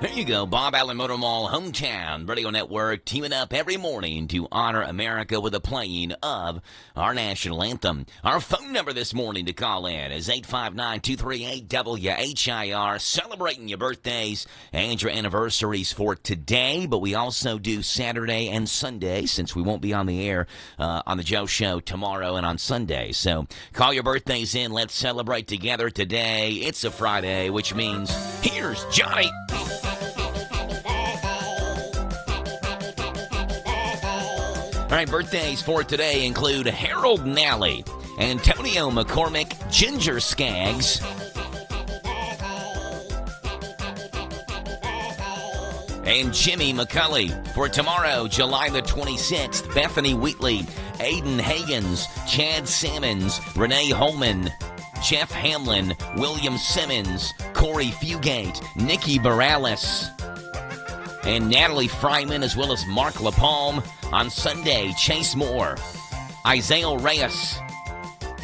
There you go, Bob Allen Motor Mall Hometown Radio Network teaming up every morning to honor America with the playing of our national anthem. Our phone number this morning to call in is 859-238-WHIR, celebrating your birthdays and your anniversaries for today, but we also do Saturday and Sunday since we won't be on the air on the Joe Show tomorrow and on Sunday. So call your birthdays in. Let's celebrate together today. It's a Friday, which means here's Johnny. All right, birthdays for today include Harold Nally, Antonio McCormick, Ginger Skaggs, and Jimmy McCulley. For tomorrow, July the 26th, Bethany Wheatley, Aiden Hagens, Chad Sammons, Renee Holman, Jeff Hamlin, William Simmons, Corey Fugate, Nikki Morales, and Natalie Fryman, as well as Mark LaPalme. On Sunday, Chase Moore, Isaiah Reyes,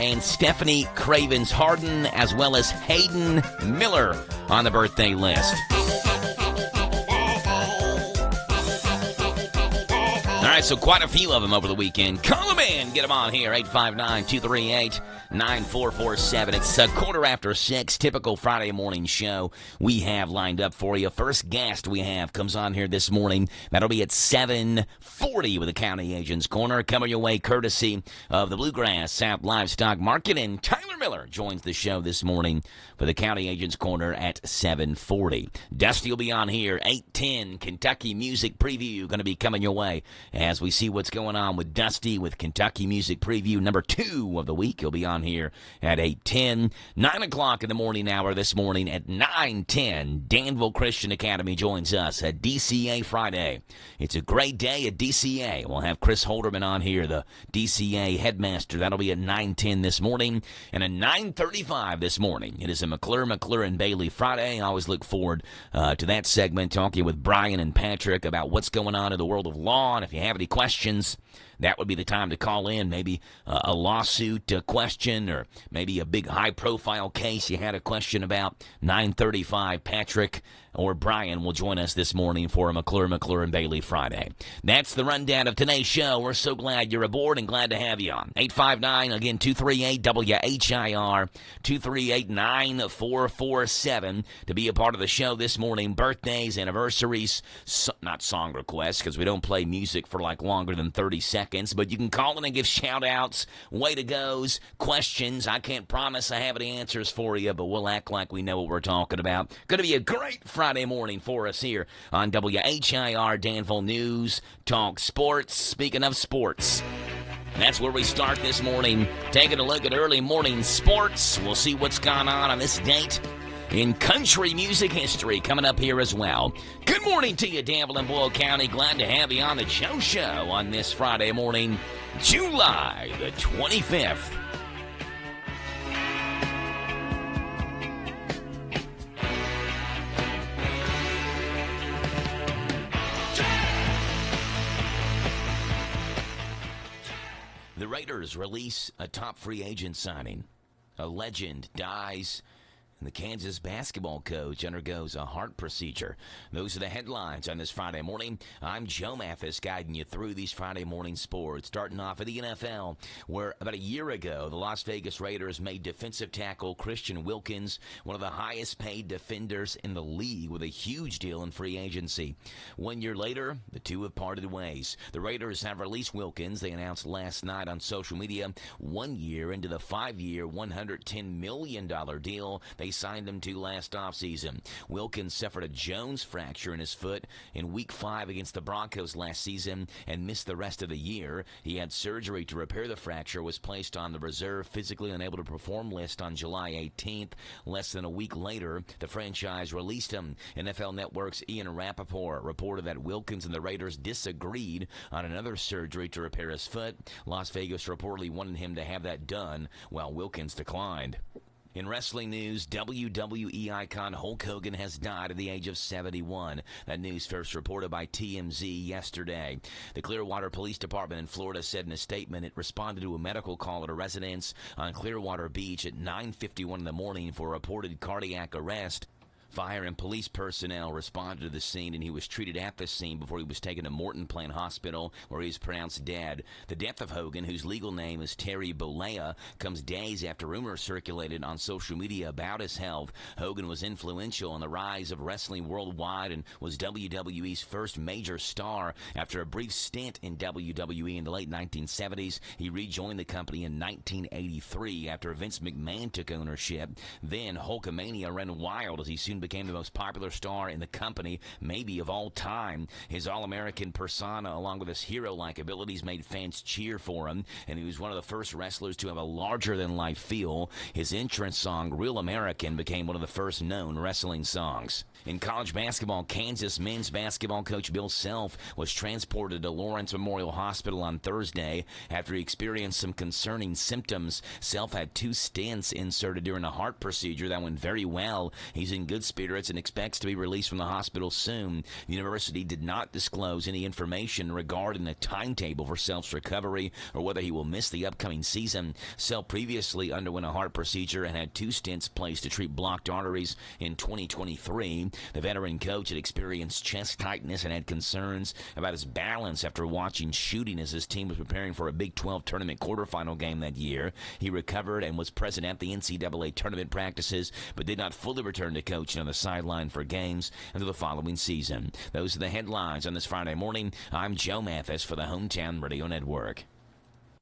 and Stephanie Cravens Harden, as well as Hayden Miller on the birthday list. All right, so quite a few of them over the weekend. Call them in. Get them on here, 859-238-9447. It's a 6:15, typical Friday morning show we have lined up for you. First guest we have comes on here this morning. That'll be at 7:40 with the County Agent's Corner. Coming your way courtesy of the Bluegrass South Livestock Market. And Tyler Miller joins the show this morning for the County Agent's Corner at 7:40. Dusty will be on here, 8:10. Kentucky Music Preview going to be coming your way as we see what's going on with Dusty with Kentucky Music Preview number 2 of the week. He'll be on here at 8:10. 9 o'clock in the morning hour this morning at 9:10. Danville Christian Academy joins us at DCA Friday. It's a great day at DCA. We'll have Chris Holderman on here, the DCA headmaster. That'll be at 9:10 this morning. And at 9:35 this morning, it is a McClure and Bailey Friday. I always look forward to that segment, talking with Brian and Patrick about what's going on in the world of law. And if you have any questions, that would be the time to call in. Maybe a lawsuit question, or maybe a big high-profile case you had a question about. 9:35, Patrick or Brian will join us this morning for a McClure and Bailey Friday. That's the rundown of today's show. We're so glad you're aboard and glad to have you on. 859, again, 238-WHIR, 238-9447 to be a part of the show this morning. Birthdays, anniversaries, not song requests, because we don't play music for like longer than 30 seconds, but you can call in and give shout-outs, way-to-goes, questions. I can't promise I have any answers for you, but we'll act like we know what we're talking about. Going to be a great Friday morning for us here on WHIR Danville News Talk Sports. Speaking of sports, that's where we start this morning, taking a look at early morning sports. We'll see what's gone on this date in country music history coming up here as well. Good morning to you, Danville and Boyle County. Glad to have you on the Joe Show on this Friday morning, July the 25th. The Raiders release a top free agent signing. A legend dies, and the Kansas basketball coach undergoes a heart procedure. Those are the headlines on this Friday morning. I'm Joe Mathis, guiding you through these Friday morning sports. Starting off at the NFL, where about a year ago, the Las Vegas Raiders made defensive tackle Christian Wilkins one of the highest paid defenders in the league, with a huge deal in free agency. 1 year later, the two have parted ways. The Raiders have released Wilkins. They announced last night on social media, 1 year into the 5-year, $110 million deal they signed him to last offseason. Wilkins suffered a Jones fracture in his foot in Week 5 against the Broncos last season and missed the rest of the year. He had surgery to repair the fracture, was placed on the reserve physically unable to perform list on July 18th. Less than a week later, the franchise released him. NFL Network's Ian Rappaport reported that Wilkins and the Raiders disagreed on another surgery to repair his foot. Las Vegas reportedly wanted him to have that done, while Wilkins declined. In wrestling news, WWE icon Hulk Hogan has died at the age of 71. That news first reported by TMZ yesterday. The Clearwater Police Department in Florida said in a statement it responded to a medical call at a residence on Clearwater Beach at 9:51 in the morning for a reported cardiac arrest. Fire and police personnel responded to the scene, and he was treated at the scene before he was taken to Morton Plain Hospital, where he was pronounced dead. The death of Hogan, whose legal name is Terry Bollea, comes days after rumors circulated on social media about his health. Hogan was influential in the rise of wrestling worldwide and was WWE's first major star. After a brief stint in WWE in the late 1970s, he rejoined the company in 1983 after Vince McMahon took ownership. Then Hulkamania ran wild as he soon became the most popular star in the company, maybe of all time. His all-American persona, along with his hero-like abilities, made fans cheer for him, and he was one of the first wrestlers to have a larger-than-life feel. His entrance song, Real American, became one of the first known wrestling songs. In college basketball, Kansas men's basketball coach Bill Self was transported to Lawrence Memorial Hospital on Thursday after he experienced some concerning symptoms. Self had 2 stents inserted during a heart procedure that went very well. He's in good spirits and expects to be released from the hospital soon. The university did not disclose any information regarding the timetable for Self's recovery or whether he will miss the upcoming season. Self previously underwent a heart procedure and had 2 stents placed to treat blocked arteries in 2023. The veteran coach had experienced chest tightness and had concerns about his balance after watching shooting as his team was preparing for a Big 12 tournament quarterfinal game that year. He recovered and was present at the NCAA tournament practices, but did not fully return to coaching on the sideline for games until the following season. Those are the headlines on this Friday morning. I'm Joe Mathis for the Hometown Radio Network.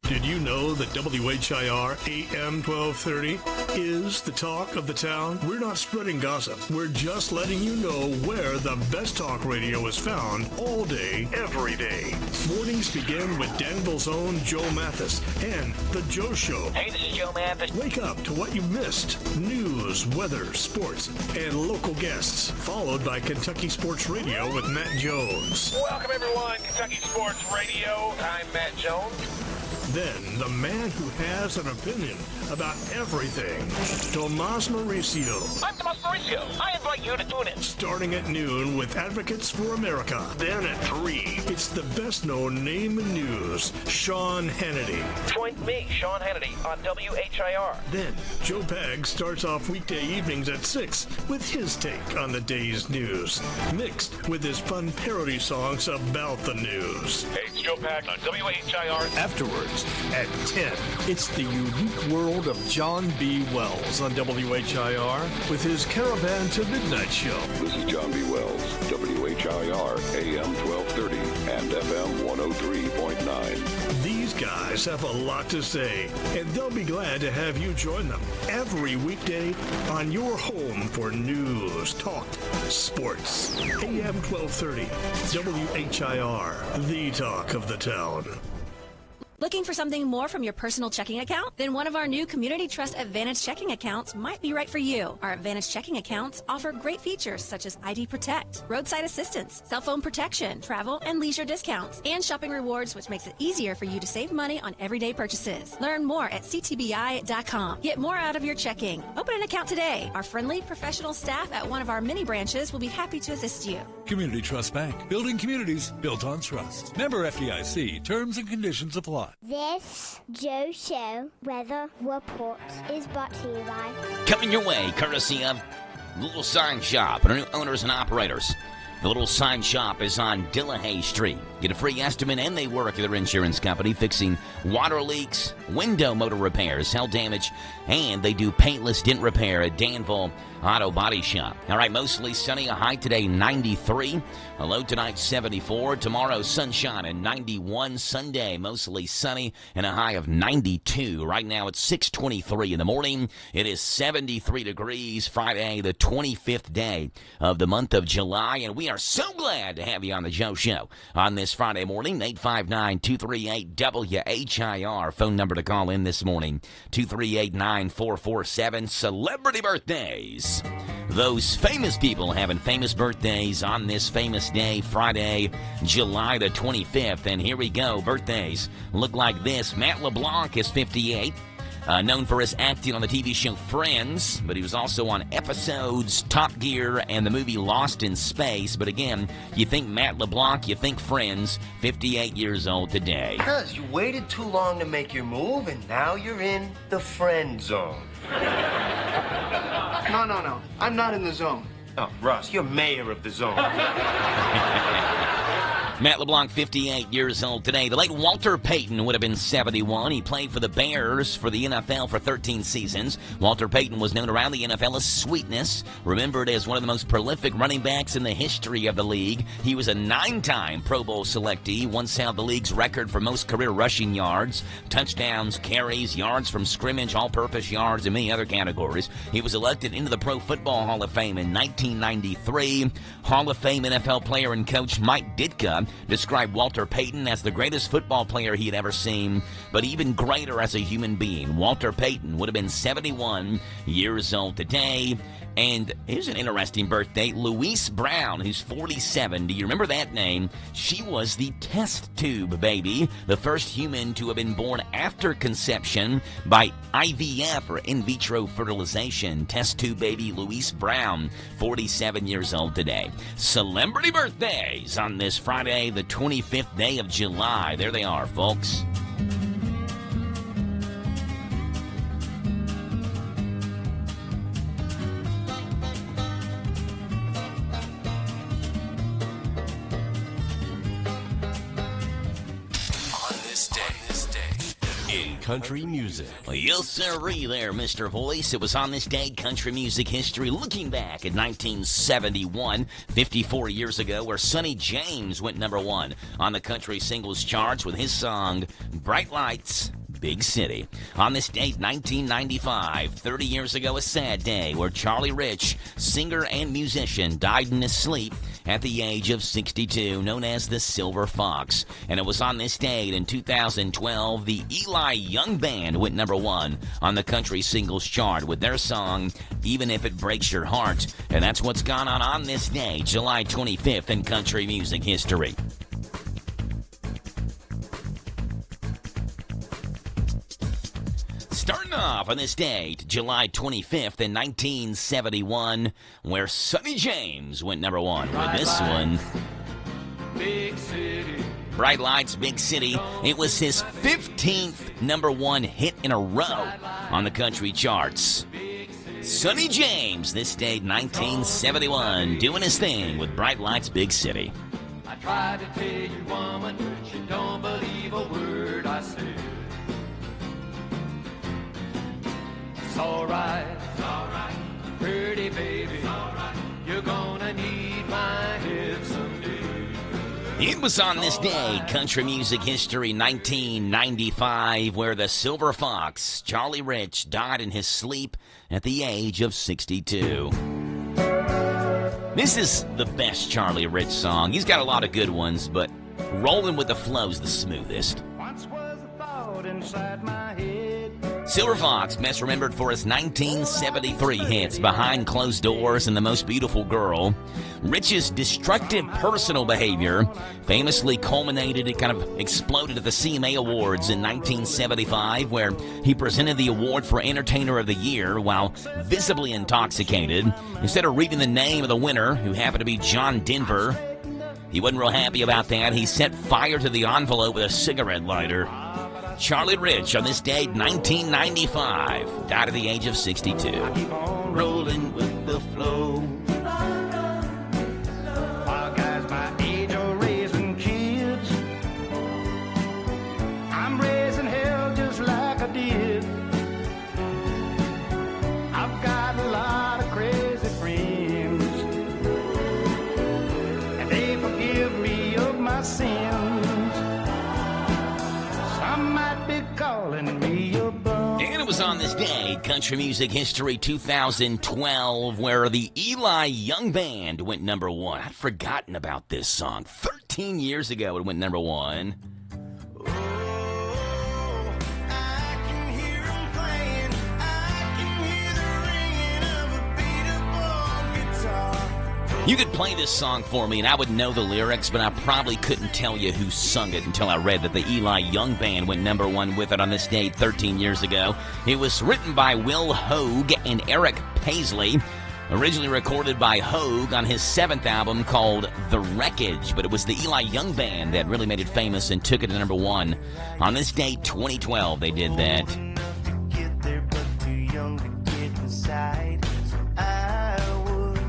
Did you know that WHIR AM 1230 is the talk of the town? We're not spreading gossip. We're just letting you know where the best talk radio is found all day, every day. Mornings begin with Danville's own Joe Mathis and The Joe Show. Hey, this is Joe Mathis. Wake up to what you missed. News, weather, sports, and local guests. Followed by Kentucky Sports Radio with Matt Jones. Welcome, everyone. Kentucky Sports Radio. I'm Matt Jones. Then, the man who has an opinion about everything, Tomas Mauricio. I'm Tomas Mauricio. I invite you to tune in. Starting at noon with Advocates for America. Then at 3, it's the best-known name in news, Sean Hannity. Join me, Sean Hannity, on WHIR. Then, Joe Pag starts off weekday evenings at 6 with his take on the day's news, mixed with his fun parody songs about the news. Hey, it's Joe Pag on WHIR. Afterwards, at 10, it's the unique world of John B. Wells on WHIR with his Caravan to Midnight show. This is John B. Wells, WHIR, AM 1230 and FM 103.9. These guys have a lot to say, and they'll be glad to have you join them every weekday on your home for news, talk, sports. AM 1230, WHIR, the talk of the town. Looking for something more from your personal checking account? Then one of our new Community Trust Advantage checking accounts might be right for you. Our Advantage checking accounts offer great features such as ID Protect, roadside assistance, cell phone protection, travel and leisure discounts, and shopping rewards, which makes it easier for you to save money on everyday purchases. Learn more at ctbi.com. Get more out of your checking. Open an account today. Our friendly, professional staff at one of our many branches will be happy to assist you. Community Trust Bank. Building communities built on trust. Member FDIC. Terms and conditions apply. This Joe Show weather report is brought to you by... Coming your way, courtesy of Little Sign Shop and our new owners and operators. The Little Sign Shop is on Dillahay Street. Get a free estimate, and they work at their insurance company fixing water leaks, window motor repairs, hail damage, and they do paintless dent repair at Danville Auto Body Shop. All right, mostly sunny, a high today 93, a low tonight 74. Tomorrow, sunshine and 91. Sunday, mostly sunny and a high of 92. Right now, it's 6:23 in the morning. It is 73 degrees. Friday, the 25th day of the month of July, and we are so glad to have you on the Joe Show on this Friday morning. 859-238-WHIR. Phone number to call in this morning, 238-9447. Celebrity birthdays. Those famous people having famous birthdays on this famous day, Friday, July the 25th. And here we go. Birthdays look like this. Matt LeBlanc is 58. Known for his acting on the TV show Friends, but he was also on episodes Top Gear and the movie Lost in Space. But again, you think Matt LeBlanc, you think Friends, 58 years old today. Because you waited too long to make your move, and now you're in the friend zone. No. I'm not in the zone. Oh, Russ, you're mayor of the zone. Matt LeBlanc, 58 years old today. The late Walter Payton would have been 71. He played for the Bears for the NFL for 13 seasons. Walter Payton was known around the NFL as Sweetness, remembered as one of the most prolific running backs in the history of the league. He was a 9-time Pro Bowl selectee, once held the league's record for most career rushing yards, touchdowns, carries, yards from scrimmage, all-purpose yards, and many other categories. He was elected into the Pro Football Hall of Fame in 1993. Hall of Fame NFL player and coach Mike Ditka described Walter Payton as the greatest football player he had ever seen, but even greater as a human being. Walter Payton would have been 71 years old today. And here's an interesting birthday. Louise Brown, who's 47. Do you remember that name? She was the test tube baby, the first human to have been born after conception by IVF, or in vitro fertilization. Test tube baby Louise Brown, 47 years old today. Celebrity birthdays on this Friday, the 25th day of July. There they are, folks. Country music. Well, yes, sirree there, Mr. Voice. It was on this day, country music history, looking back at 1971, 54 years ago, where Sonny James went number 1 on the country singles charts with his song, Bright Lights, Big City. On this date, 1995, 30 years ago, a sad day where Charlie Rich, singer and musician, died in his sleep at the age of 62, known as the Silver Fox. And it was on this date in 2012, the Eli Young Band went number 1 on the country singles chart with their song, Even If It Breaks Your Heart. And that's what's gone on this day, July 25th in country music history. Starting off on this date, July 25th in 1971, where Sonny James went number 1 with this one. Big City. Bright Lights, Big City. It was his 15th number 1 hit in a row on the country charts. Sonny James, this date, 1971, doing his thing with Bright Lights, Big City. I tried to tell you, woman, but you don't believe a word I say. It's alright, pretty baby, you're gonna need my head someday. It was on this day, country music history, 1995, where the Silver Fox, Charlie Rich, died in his sleep at the age of 62. This is the best Charlie Rich song. He's got a lot of good ones, but Rolling with the Flow's the smoothest. Once was a thought inside my head. Silver Fox, best remembered for his 1973 hits, Behind Closed Doors and The Most Beautiful Girl. Rich's destructive personal behavior famously culminated, it kind of exploded at the CMA Awards in 1975, where he presented the award for Entertainer of the Year while visibly intoxicated. Instead of reading the name of the winner, who happened to be John Denver, he wasn't real happy about that. He set fire to the envelope with a cigarette lighter. Charlie Rich, on this date, 1995, died at the age of 62. I keep on rolling with the flow. While guys my age are raising kids, I'm raising hell just like I did. I've got a lot of crazy friends, and they forgive me of my sins. Some might be calling me a bum. And it was on this day, country music history 2012, where the Eli Young Band went number 1. I'd forgotten about this song. 13 years ago it went number 1. You could play this song for me, and I would know the lyrics, but I probably couldn't tell you who sung it until I read that the Eli Young Band went number 1 with it on this date 13 years ago. It was written by Will Hoge and Eric Paisley, originally recorded by Hoge on his 7th album called The Wreckage, but it was the Eli Young Band that really made it famous and took it to number 1. On this date, 2012, they did that. Get there, but too young to get inside. So I would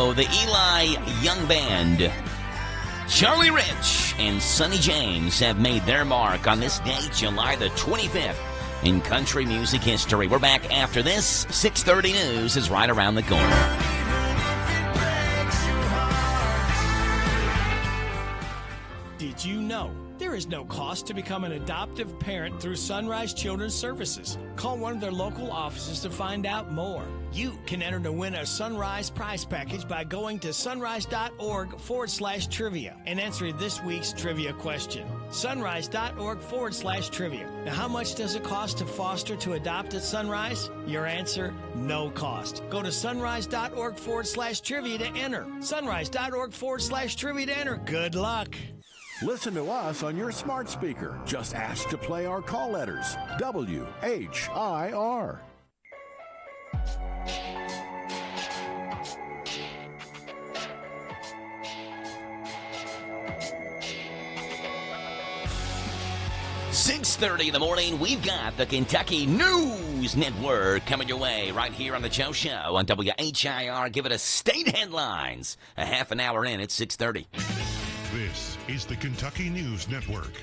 So the Eli Young Band, Charlie Rich and Sonny James have made their mark on this date, July the 25th, in country music history. We're back after this. 6:30 news is right around the corner. Did you know there is no cost to become an adoptive parent through Sunrise Children's Services? Call one of their local offices to find out more. You can enter to win a Sunrise prize package by going to sunrise.org/trivia and answering this week's trivia question. Sunrise.org/trivia. Now, how much does it cost to foster to adopt at Sunrise? Your answer, no cost. Go to sunrise.org/trivia to enter. Sunrise.org/trivia to enter. Good luck. Listen to us on your smart speaker. Just ask to play our call letters. WHIR. .30 in the morning, we've got the Kentucky News Network coming your way right here on the Joe Show on WHIR. Give it a state headlines. A half an hour in at 6:30. This is the Kentucky News Network.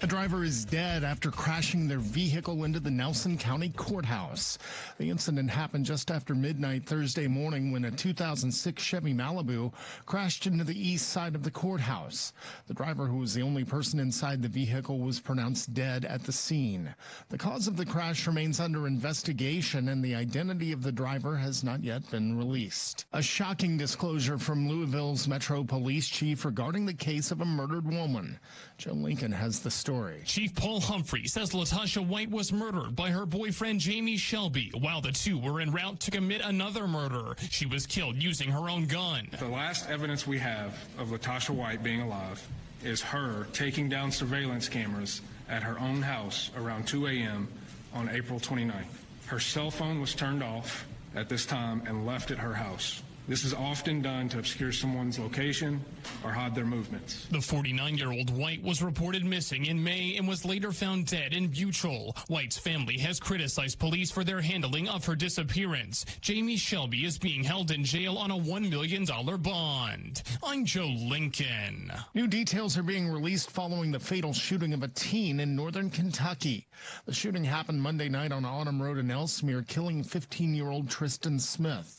A driver is dead after crashing their vehicle into the Nelson County Courthouse. The incident happened just after midnight Thursday morning when a 2006 Chevy Malibu crashed into the east side of the courthouse. The driver, who was the only person inside the vehicle, was pronounced dead at the scene. The cause of the crash remains under investigation, and the identity of the driver has not yet been released. A shocking disclosure from Louisville's Metro Police Chief regarding the case of a murdered woman. Joe Lincoln has the story. Chief Paul Humphrey says LaTosha White was murdered by her boyfriend Jamie Shelby while the two were en route to commit another murder. She was killed using her own gun. The last evidence we have of LaTosha White being alive is her taking down surveillance cameras at her own house around 2 a.m. on April 29th. Her cell phone was turned off at this time and left at her house. This is often done to obscure someone's location or hide their movements. The 49-year-old White was reported missing in May and was later found dead in Butyl. White's family has criticized police for their handling of her disappearance. Jamie Shelby is being held in jail on a $1 million bond. I'm Joe Lincoln. New details are being released following the fatal shooting of a teen in northern Kentucky. The shooting happened Monday night on Autumn Road in Ellesmere, killing 15-year-old Tristan Smith.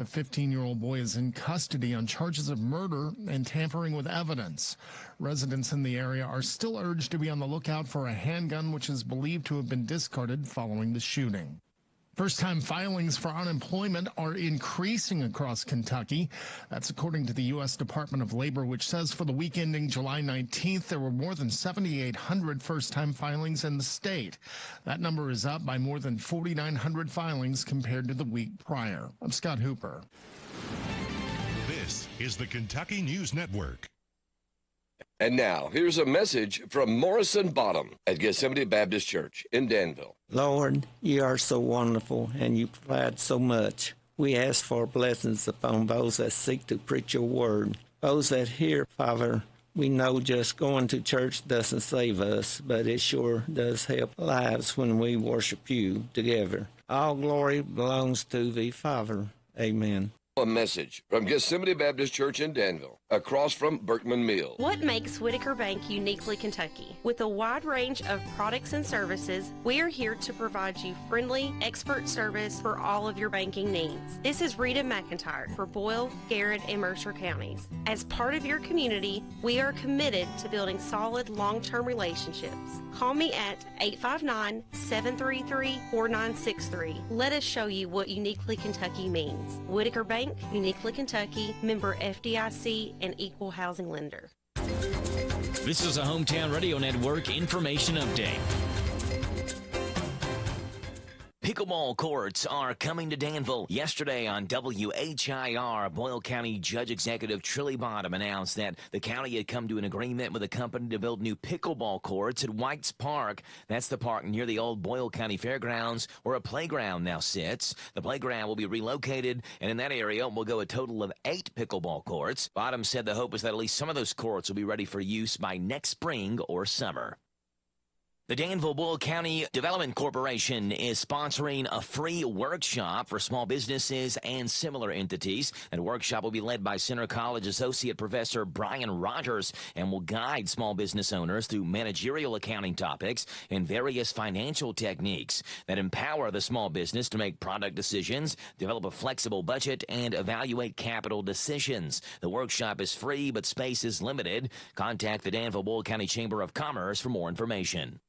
A 15-year-old boy is in custody on charges of murder and tampering with evidence. Residents in the area are still urged to be on the lookout for a handgun, which is believed to have been discarded following the shooting. First-time filings for unemployment are increasing across Kentucky. That's according to the U.S. Department of Labor, which says for the week ending July 19th, there were more than 7,800 first-time filings in the state. That number is up by more than 4,900 filings compared to the week prior. I'm Scott Hooper. This is the Kentucky News Network. And now, here's a message from Morrison Bottom at Gethsemane Baptist Church in Danville. Lord, you are so wonderful, and you provide so much. We ask for blessings upon those that seek to preach your word. Those that hear, Father, we know just going to church doesn't save us, but it sure does help lives when we worship you together. All glory belongs to thee, Father. Amen. A message from Gethsemane Baptist Church in Danville, across from Berkman Mill. What makes Whitaker Bank uniquely Kentucky? With a wide range of products and services, we are here to provide you friendly, expert service for all of your banking needs. This is Rita McIntyre for Boyle, Garrett, and Mercer counties. As part of your community, we are committed to building solid, long-term relationships. Call me at 859-733-4963. Let us show you what uniquely Kentucky means. Whitaker Bank, uniquely Kentucky, member FDIC, and equal housing lender. This is a Hometown Radio Network information update. Pickleball courts are coming to Danville. Yesterday on WHIR, Boyle County Judge Executive Trilly Bottom announced that the county had come to an agreement with a company to build new pickleball courts at White's Park. That's the park near the old Boyle County Fairgrounds, where a playground now sits. The playground will be relocated, and in that area will go a total of 8 pickleball courts. Bottom said the hope is that at least some of those courts will be ready for use by next spring or summer. The Danville County Development Corporation is sponsoring a free workshop for small businesses and similar entities. That workshop will be led by Center College Associate Professor Brian Rogers and will guide small business owners through managerial accounting topics and various financial techniques that empower the small business to make product decisions, develop a flexible budget, and evaluate capital decisions. The workshop is free, but space is limited. Contact the Danville County Chamber of Commerce for more information.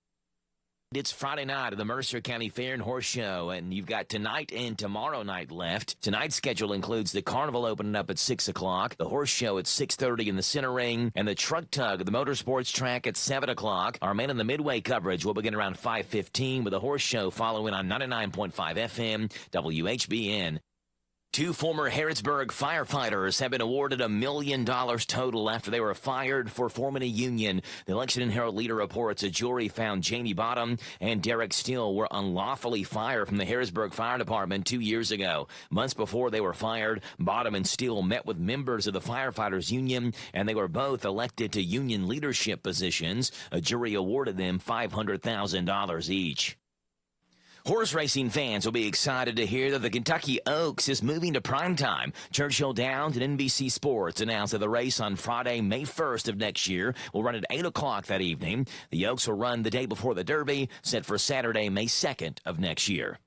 It's Friday night of the Mercer County Fair and Horse Show, and you've got tonight and tomorrow night left. Tonight's schedule includes the carnival opening up at 6 o'clock, the horse show at 6:30 in the center ring, and the truck tug at the motorsports track at 7 o'clock. Our Man in the Midway coverage will begin around 5:15 with the horse show following on 99.5 FM WHBN. Two former Harrodsburg firefighters have been awarded $1 million total after they were fired for forming a union. The Election and Herald Leader reports a jury found Jamie Bottom and Derek Steele were unlawfully fired from the Harrodsburg Fire Department 2 years ago. Months before they were fired, Bottom and Steele met with members of the firefighters union, and they were both elected to union leadership positions. A jury awarded them $500,000 each. Horse racing fans will be excited to hear that the Kentucky Oaks is moving to primetime. Churchill Downs and NBC Sports announced that the race on Friday, May 1st of next year will run at 8 o'clock that evening. The Oaks will run the day before the Derby, set for Saturday, May 2nd of next year.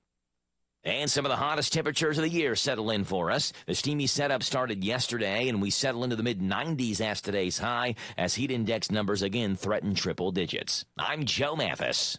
And some of the hottest temperatures of the year settle in for us. The steamy setup started yesterday, and we settle into the mid-90s as today's high, as heat index numbers again threaten triple digits. I'm Joe Mathis.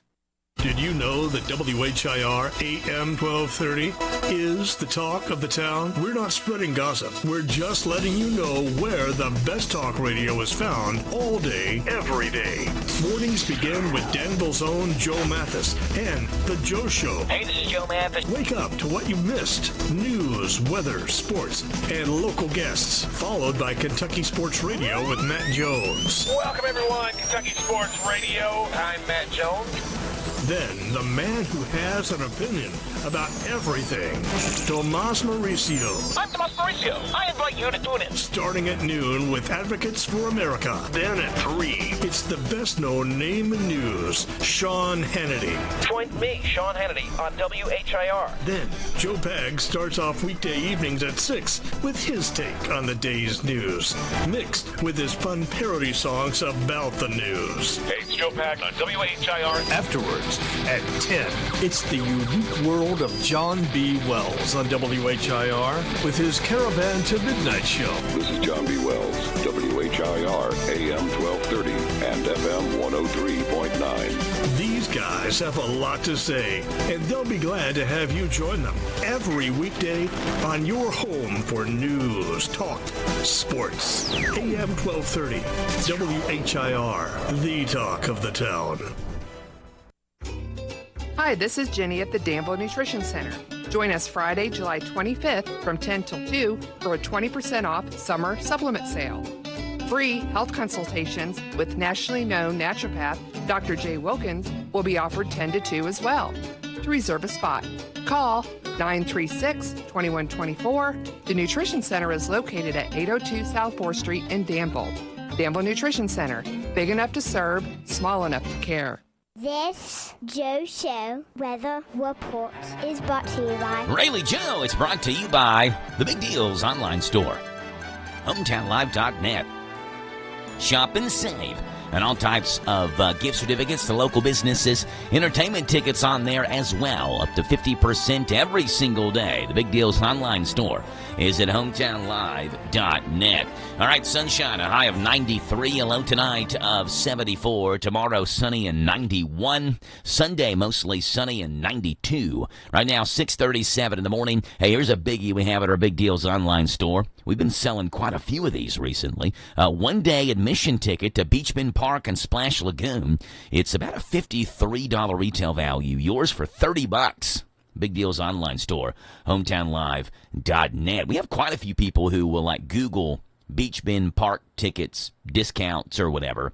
Did you know that WHIR AM 1230 is the talk of the town? We're not spreading gossip. We're just letting you know where the best talk radio is found all day, every day. Mornings begin with Danville's own Joe Mathis and The Joe Show. Hey, this is Joe Mathis. Wake up to what you missed. News, weather, sports, and local guests. Followed by Kentucky Sports Radio with Matt Jones. Welcome, everyone. Kentucky Sports Radio. I'm Matt Jones. Then, the man who has an opinion about everything, Tomas Mauricio. I'm Tomas Mauricio. I invite you to tune in. Starting at noon with Advocates for America. Then at 3, it's the best-known name in news, Sean Hannity. Join me, Sean Hannity, on WHIR. Then, Joe Pag starts off weekday evenings at 6 with his take on the day's news, mixed with his fun parody songs about the news. Hey, it's Joe Pag on WHIR. Afterwards, at 10, it's the unique world of John B. Wells on WHIR with his Caravan to Midnight show. This is John B. Wells, WHIR, AM 1230 and FM 103.9. These guys have a lot to say, and they'll be glad to have you join them every weekday on your home for news, talk, sports. AM 1230, WHIR, the talk of the town. Hi, this is Jenny at the Danville Nutrition Center. Join us Friday, July 25th from 10 till 2 for a 20% off summer supplement sale. Free health consultations with nationally known naturopath Dr. Jay Wilkins will be offered 10 to 2 as well. To reserve a spot, call 936-2124. The Nutrition Center is located at 802 South 4th Street in Danville. Danville Nutrition Center, big enough to serve, small enough to care. This Joe Show weather report is brought to you by Rayleigh Joe. It's brought to you by the Big Deals online store, hometownlive.net. Shop and save. And all types of gift certificates to local businesses. Entertainment tickets on there as well. Up to 50% every single day. The Big Deals online store is at hometownlive.net. All right, sunshine, a high of 93. A low tonight of 74. Tomorrow, sunny and 91. Sunday, mostly sunny and 92. Right now, 6:37 in the morning. Hey, here's a biggie we have at our Big Deals online store. We've been selling quite a few of these recently. One-day admission ticket to Beach Bend Park and Splash Lagoon. It's about a $53 retail value. Yours for $30. Big Deals online store, hometownlive.net. We have quite a few people who will like Google Beach Bend Park tickets, discounts, or whatever,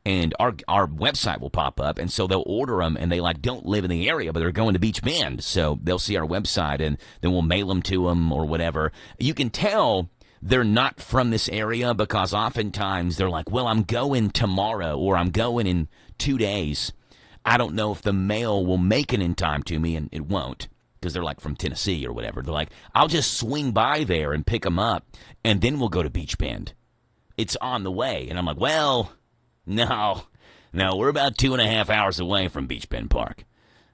and our website will pop up, and so they'll order them, and they don't live in the area, but they're going to Beach Bend, so they'll see our website, and then we'll mail them to them or whatever. You can tell they're not from this area because oftentimes they're like, well, I'm going tomorrow or I'm going in 2 days. I don't know if the mail will make it in time to me, and it won't, because they're like from Tennessee or whatever. They're like, I'll just swing by there and pick them up, and then we'll go to Beach Bend. It's on the way. And I'm like, well, no, we're about 2.5 hours away from Beach Bend Park.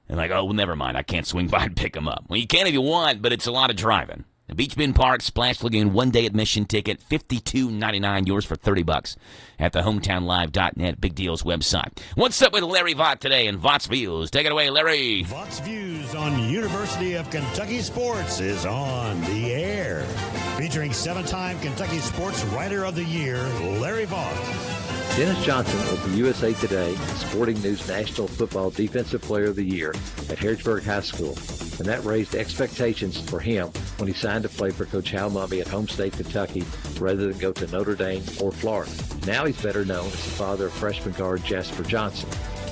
And like, oh, well, never mind. I can't swing by and pick them up. Well, you can if you want, but it's a lot of driving. The Beach Bend Park Splash Lagoon one-day admission ticket, $52.99, yours for $30 at the hometownlive.net Big Deals website. What's up with Larry Vaught today in Vaught's Views? Take it away, Larry. Vaught's Views on University of Kentucky Sports is on the air. Featuring 7-time Kentucky Sports Writer of the Year, Larry Vaught. Dennis Johnson was the USA Today Sporting News National Football Defensive Player of the Year at Harrodsburg High School, and that raised expectations for him when he signed to play for Coach Hal Mumme at Home State, Kentucky, rather than go to Notre Dame or Florida. Now he's better known as the father of freshman guard Jasper Johnson,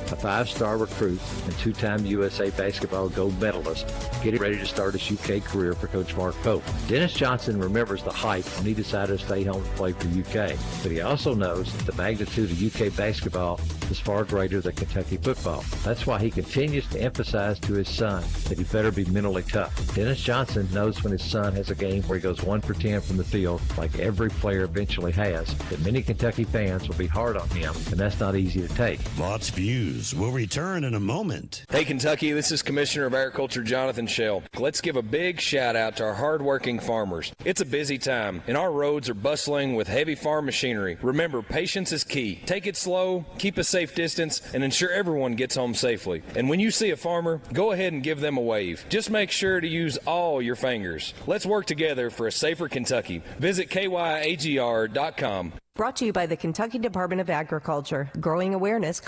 a 5-star recruit and 2-time USA basketball gold medalist, getting ready to start his UK career for Coach Mark Pope. Dennis Johnson remembers the hype when he decided to stay home and play for UK, but he also knows that the magnitude of UK basketball is far greater than Kentucky football. That's why he continues to emphasize to his son that he better be mentally tough. Dennis Johnson knows when his son has a game where he goes 1 for 10 from the field, like every player eventually has, that many Kentucky fans will be hard on him, and that's not easy to take. Vaught's Views will return in a moment. Hey Kentucky, this is Commissioner of Agriculture Jonathan Schell. Let's give a big shout out to our hardworking farmers. It's a busy time, and our roads are bustling with heavy farm machinery. Remember, patience is key. Take it slow, keep a safe distance, and ensure everyone gets home safely. And when you see a farmer, go ahead and give them a wave. Just make sure to use all your fingers. Let's work together for a safer Kentucky. Visit kyagr.com. Brought to you by the Kentucky Department of Agriculture. Growing awareness.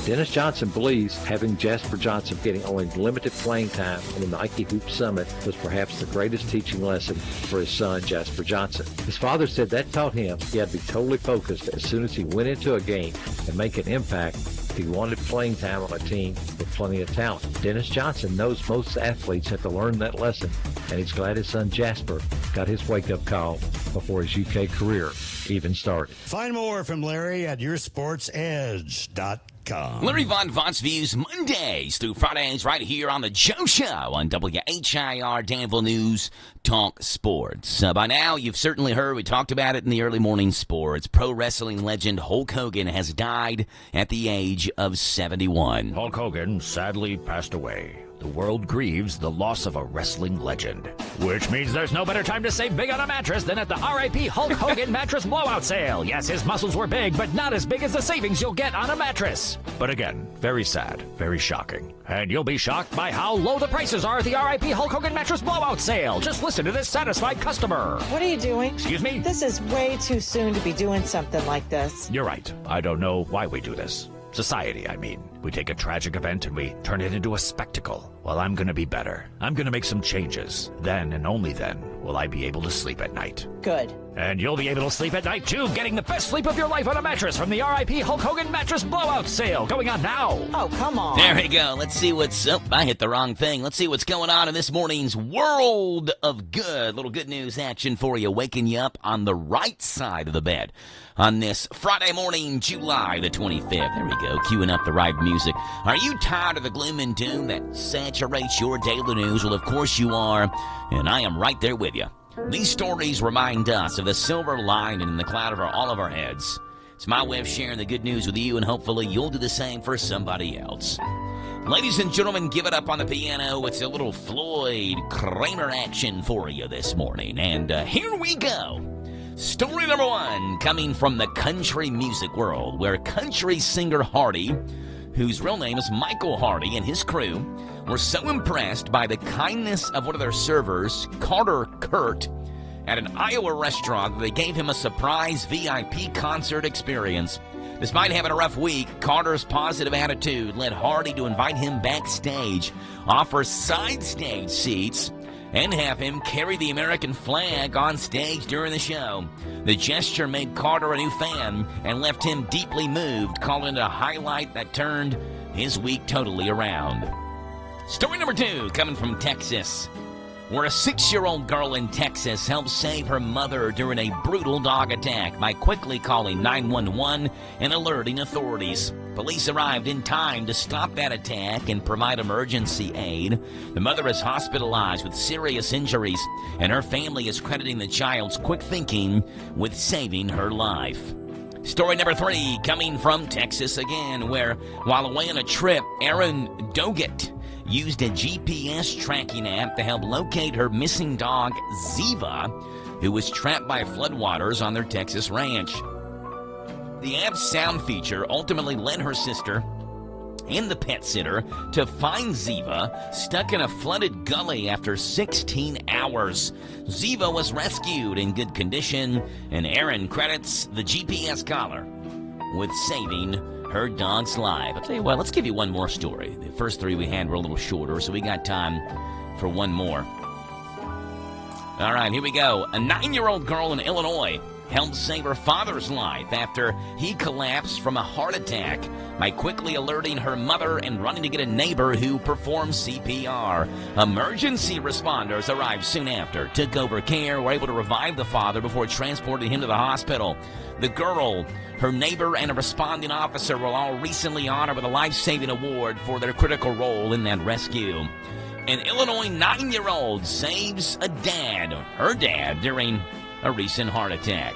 Dennis Johnson believes having Jasper Johnson getting only limited playing time in the Nike Hoop Summit was perhaps the greatest teaching lesson for his son, Jasper Johnson. His father said that taught him he had to be totally focused as soon as he went into a game and make an impact if he wanted playing time on a team with plenty of talent. Dennis Johnson knows most athletes have to learn that lesson, and he's glad his son Jasper got his wake-up call before his UK career even started. Find more from Larry at yoursportsedge.com. Larry Vaught, Vaught's Views, Mondays through Fridays right here on The Joe Show on WHIR Danville News Talk Sports. By now, you've certainly heard, we talked about it in the early morning sports. Pro wrestling legend Hulk Hogan has died at the age of 71. Hulk Hogan sadly passed away. The world grieves the loss of a wrestling legend. Which means there's no better time to save big on a mattress than at the R.I.P. Hulk Hogan Mattress Blowout Sale. Yes, his muscles were big, but not as big as the savings you'll get on a mattress. But again, very sad, very shocking. And you'll be shocked by how low the prices are at the R.I.P. Hulk Hogan Mattress Blowout Sale. Just listen to this satisfied customer. What are you doing? Excuse me? This is way too soon to be doing something like this. You're right. I don't know why we do this. Society, I mean. We take a tragic event and we turn it into a spectacle. Well, I'm gonna be better. I'm gonna make some changes. Then and only then will I be able to sleep at night. Good. And you'll be able to sleep at night too, getting the best sleep of your life on a mattress from the R.I.P. Hulk Hogan Mattress Blowout Sale, going on now. Oh, come on. There we go. Let's see what's up. I hit the wrong thing. Let's see what's going on in this morning's World of Good. Little good news action for you, waking you up on the right side of the bed on this Friday morning, July the 25th. There we go, queuing up the right music. Are you tired of the gloom and doom that saturates your daily news? Well, of course you are, and I am right there with you. These stories remind us of the silver lining in the cloud over all of our heads. It's my way of sharing the good news with you, and hopefully you'll do the same for somebody else. Ladies and gentlemen, give it up on the piano. It's a little Floyd Kramer action for you this morning. And here we go. Story number one, coming from the country music world, where country singer Hardy, whose real name is Michael Hardy, and his crew were so impressed by the kindness of one of their servers, Carter Kurt, at an Iowa restaurant that they gave him a surprise VIP concert experience. Despite having a rough week, Carter's positive attitude led Hardy to invite him backstage, offer side stage seats, and have him carry the American flag on stage during the show. The gesture made Carter a new fan and left him deeply moved, calling it a highlight that turned his week totally around. Story number two, coming from Texas, where a 6-year-old girl in Texas helped save her mother during a brutal dog attack by quickly calling 911 and alerting authorities. Police arrived in time to stop that attack and provide emergency aid. The mother is hospitalized with serious injuries, and her family is crediting the child's quick thinking with saving her life. Story number 3 coming from Texas again, where while away on a trip, Erin Doggett used a GPS tracking app to help locate her missing dog, Ziva, who was trapped by floodwaters on their Texas ranch. The app's sound feature ultimately led her sister and the pet sitter to find Ziva stuck in a flooded gully after 16 hours. Ziva was rescued in good condition, and Erin credits the GPS collar with saving her dog's life. I'll tell you what, let's give you one more story. The first 3 we had were a little shorter, so we got time for one more. All right, here we go. A 9-year-old girl in Illinois helped save her father's life after he collapsed from a heart attack by quickly alerting her mother and running to get a neighbor who performed CPR. Emergency responders arrived soon after, took over care, were able to revive the father before transporting him to the hospital. The girl, her neighbor, and a responding officer were all recently honored with a life-saving award for their critical role in that rescue. An Illinois 9-year-old saves her dad, during a recent heart attack.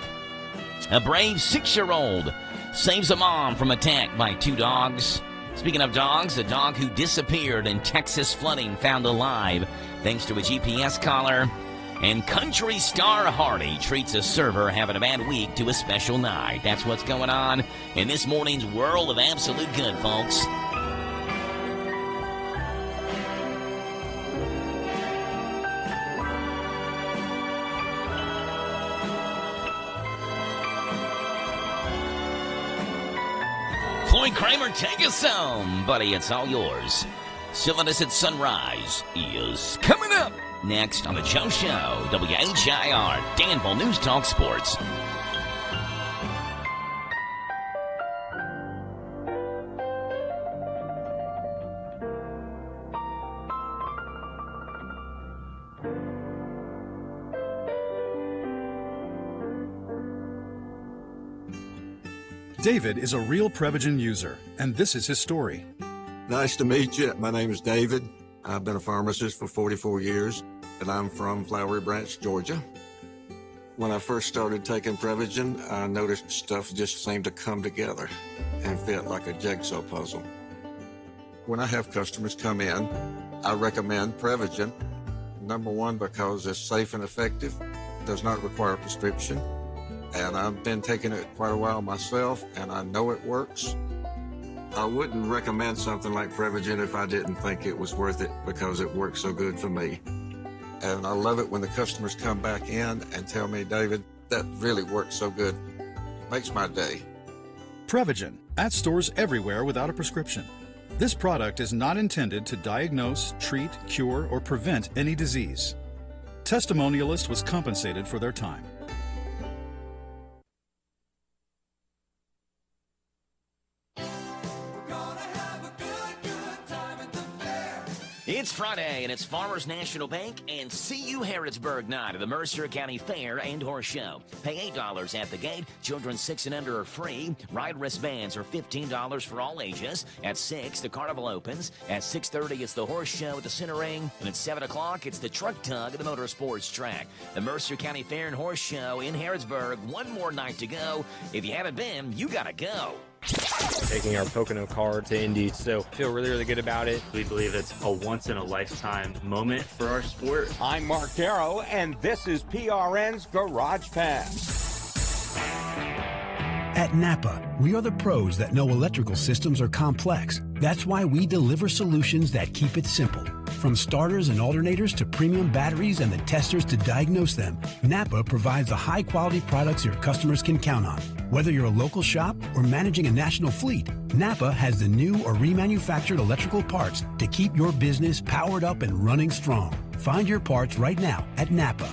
A brave 6-year-old saves a mom from attack by 2 dogs. Speaking of dogs, a dog who disappeared in Texas flooding found alive thanks to a GPS collar. And country star Hardy treats a server having a bad week to a special night. That's what's going on in this morning's World of Absolute Good, folks. Floyd Kramer, take us home. Buddy, it's all yours. Silliness at Sunrise is coming up next on The Joe Show, WHIR, Danville News Talk Sports. David is a real Prevagen user, and this is his story. Nice to meet you. My name is David. I've been a pharmacist for 44 years, and I'm from Flowery Branch, Georgia. When I first started taking Prevagen, I noticed stuff just seemed to come together and fit like a jigsaw puzzle. When I have customers come in, I recommend Prevagen. Number one, because it's safe and effective, does not require a prescription. And I've been taking it quite a while myself, and I know it works. I wouldn't recommend something like Prevagen if I didn't think it was worth it, because it works so good for me. And I love it when the customers come back in and tell me, David, that really works so good. Makes my day. Prevagen, at stores everywhere without a prescription. This product is not intended to diagnose, treat, cure, or prevent any disease. Testimonialist was compensated for their time. It's Friday, and it's Farmers National Bank and CU Harrodsburg night at the Mercer County Fair and Horse Show. Pay $8 at the gate. Children 6 and under are free. Ride wristbands are $15 for all ages. At 6, the carnival opens. At 6:30, it's the horse show at the center ring. And at 7 o'clock, it's the truck tug at the motorsports track. The Mercer County Fair and Horse Show in Harrodsburg. One more night to go. If you haven't been, you gotta go. Taking our Pocono car to Indy, so feel really, really good about it. We believe it's a once-in-a-lifetime moment for our sport. I'm Mark Darrow, and this is PRN's Garage Pass. At Napa, we are the pros that know electrical systems are complex. That's why we deliver solutions that keep it simple. From starters and alternators to premium batteries and the testers to diagnose them, Napa provides the high-quality products your customers can count on. Whether you're a local shop or managing a national fleet, Napa has the new or remanufactured electrical parts to keep your business powered up and running strong. Find your parts right now at Napa.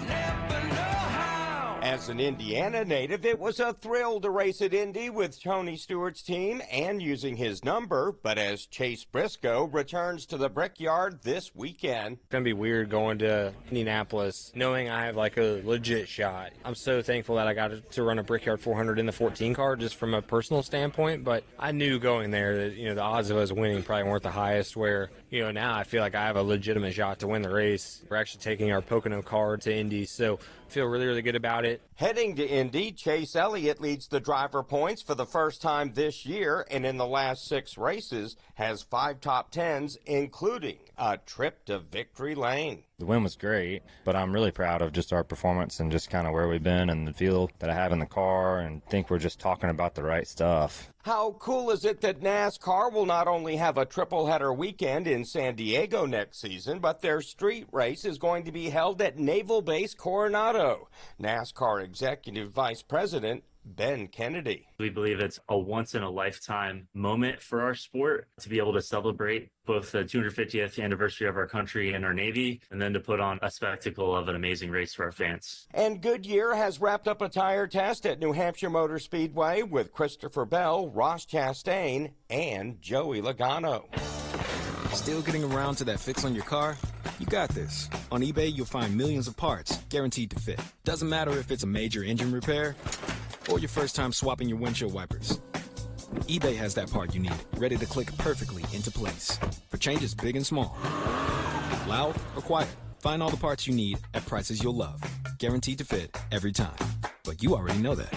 As As an Indiana native, it was a thrill to race at Indy with Tony Stewart's team and using his number. But as Chase Briscoe returns to the Brickyard this weekend. It's going to be weird going to Indianapolis knowing I have like a legit shot. I'm so thankful that I got to run a Brickyard 400 in the 14 car just from a personal standpoint. But I knew going there that, the odds of us winning probably weren't the highest, where, now I feel like I have a legitimate shot to win the race. We're actually taking our Pocono car to Indy, so I feel really, really good about it. Heading to Indy, Chase Elliott leads the driver points for the first time this year, and in the last 6 races has 5 top 10s, including a trip to Victory Lane. The win was great, but I'm really proud of just our performance and just kind of where we've been and the feel that I have in the car, and think we're just talking about the right stuff. How cool is it that NASCAR will not only have a triple-header weekend in San Diego next season, but their street race is going to be held at Naval Base Coronado? NASCAR Executive Vice President Ben Kennedy. We believe it's a once-in-a-lifetime moment for our sport to be able to celebrate both the 250th anniversary of our country and our Navy, and then to put on a spectacle of an amazing race for our fans. And Goodyear has wrapped up a tire test at New Hampshire Motor Speedway with Christopher Bell, Ross Chastain, and Joey Logano. Still getting around to that fix on your car? You got this. On eBay, you'll find millions of parts guaranteed to fit. Doesn't matter if it's a major engine repair or your first time swapping your windshield wipers. eBay has that part you need, ready to click perfectly into place for changes big and small. Loud or quiet, find all the parts you need at prices you'll love. Guaranteed to fit every time. But you already know that.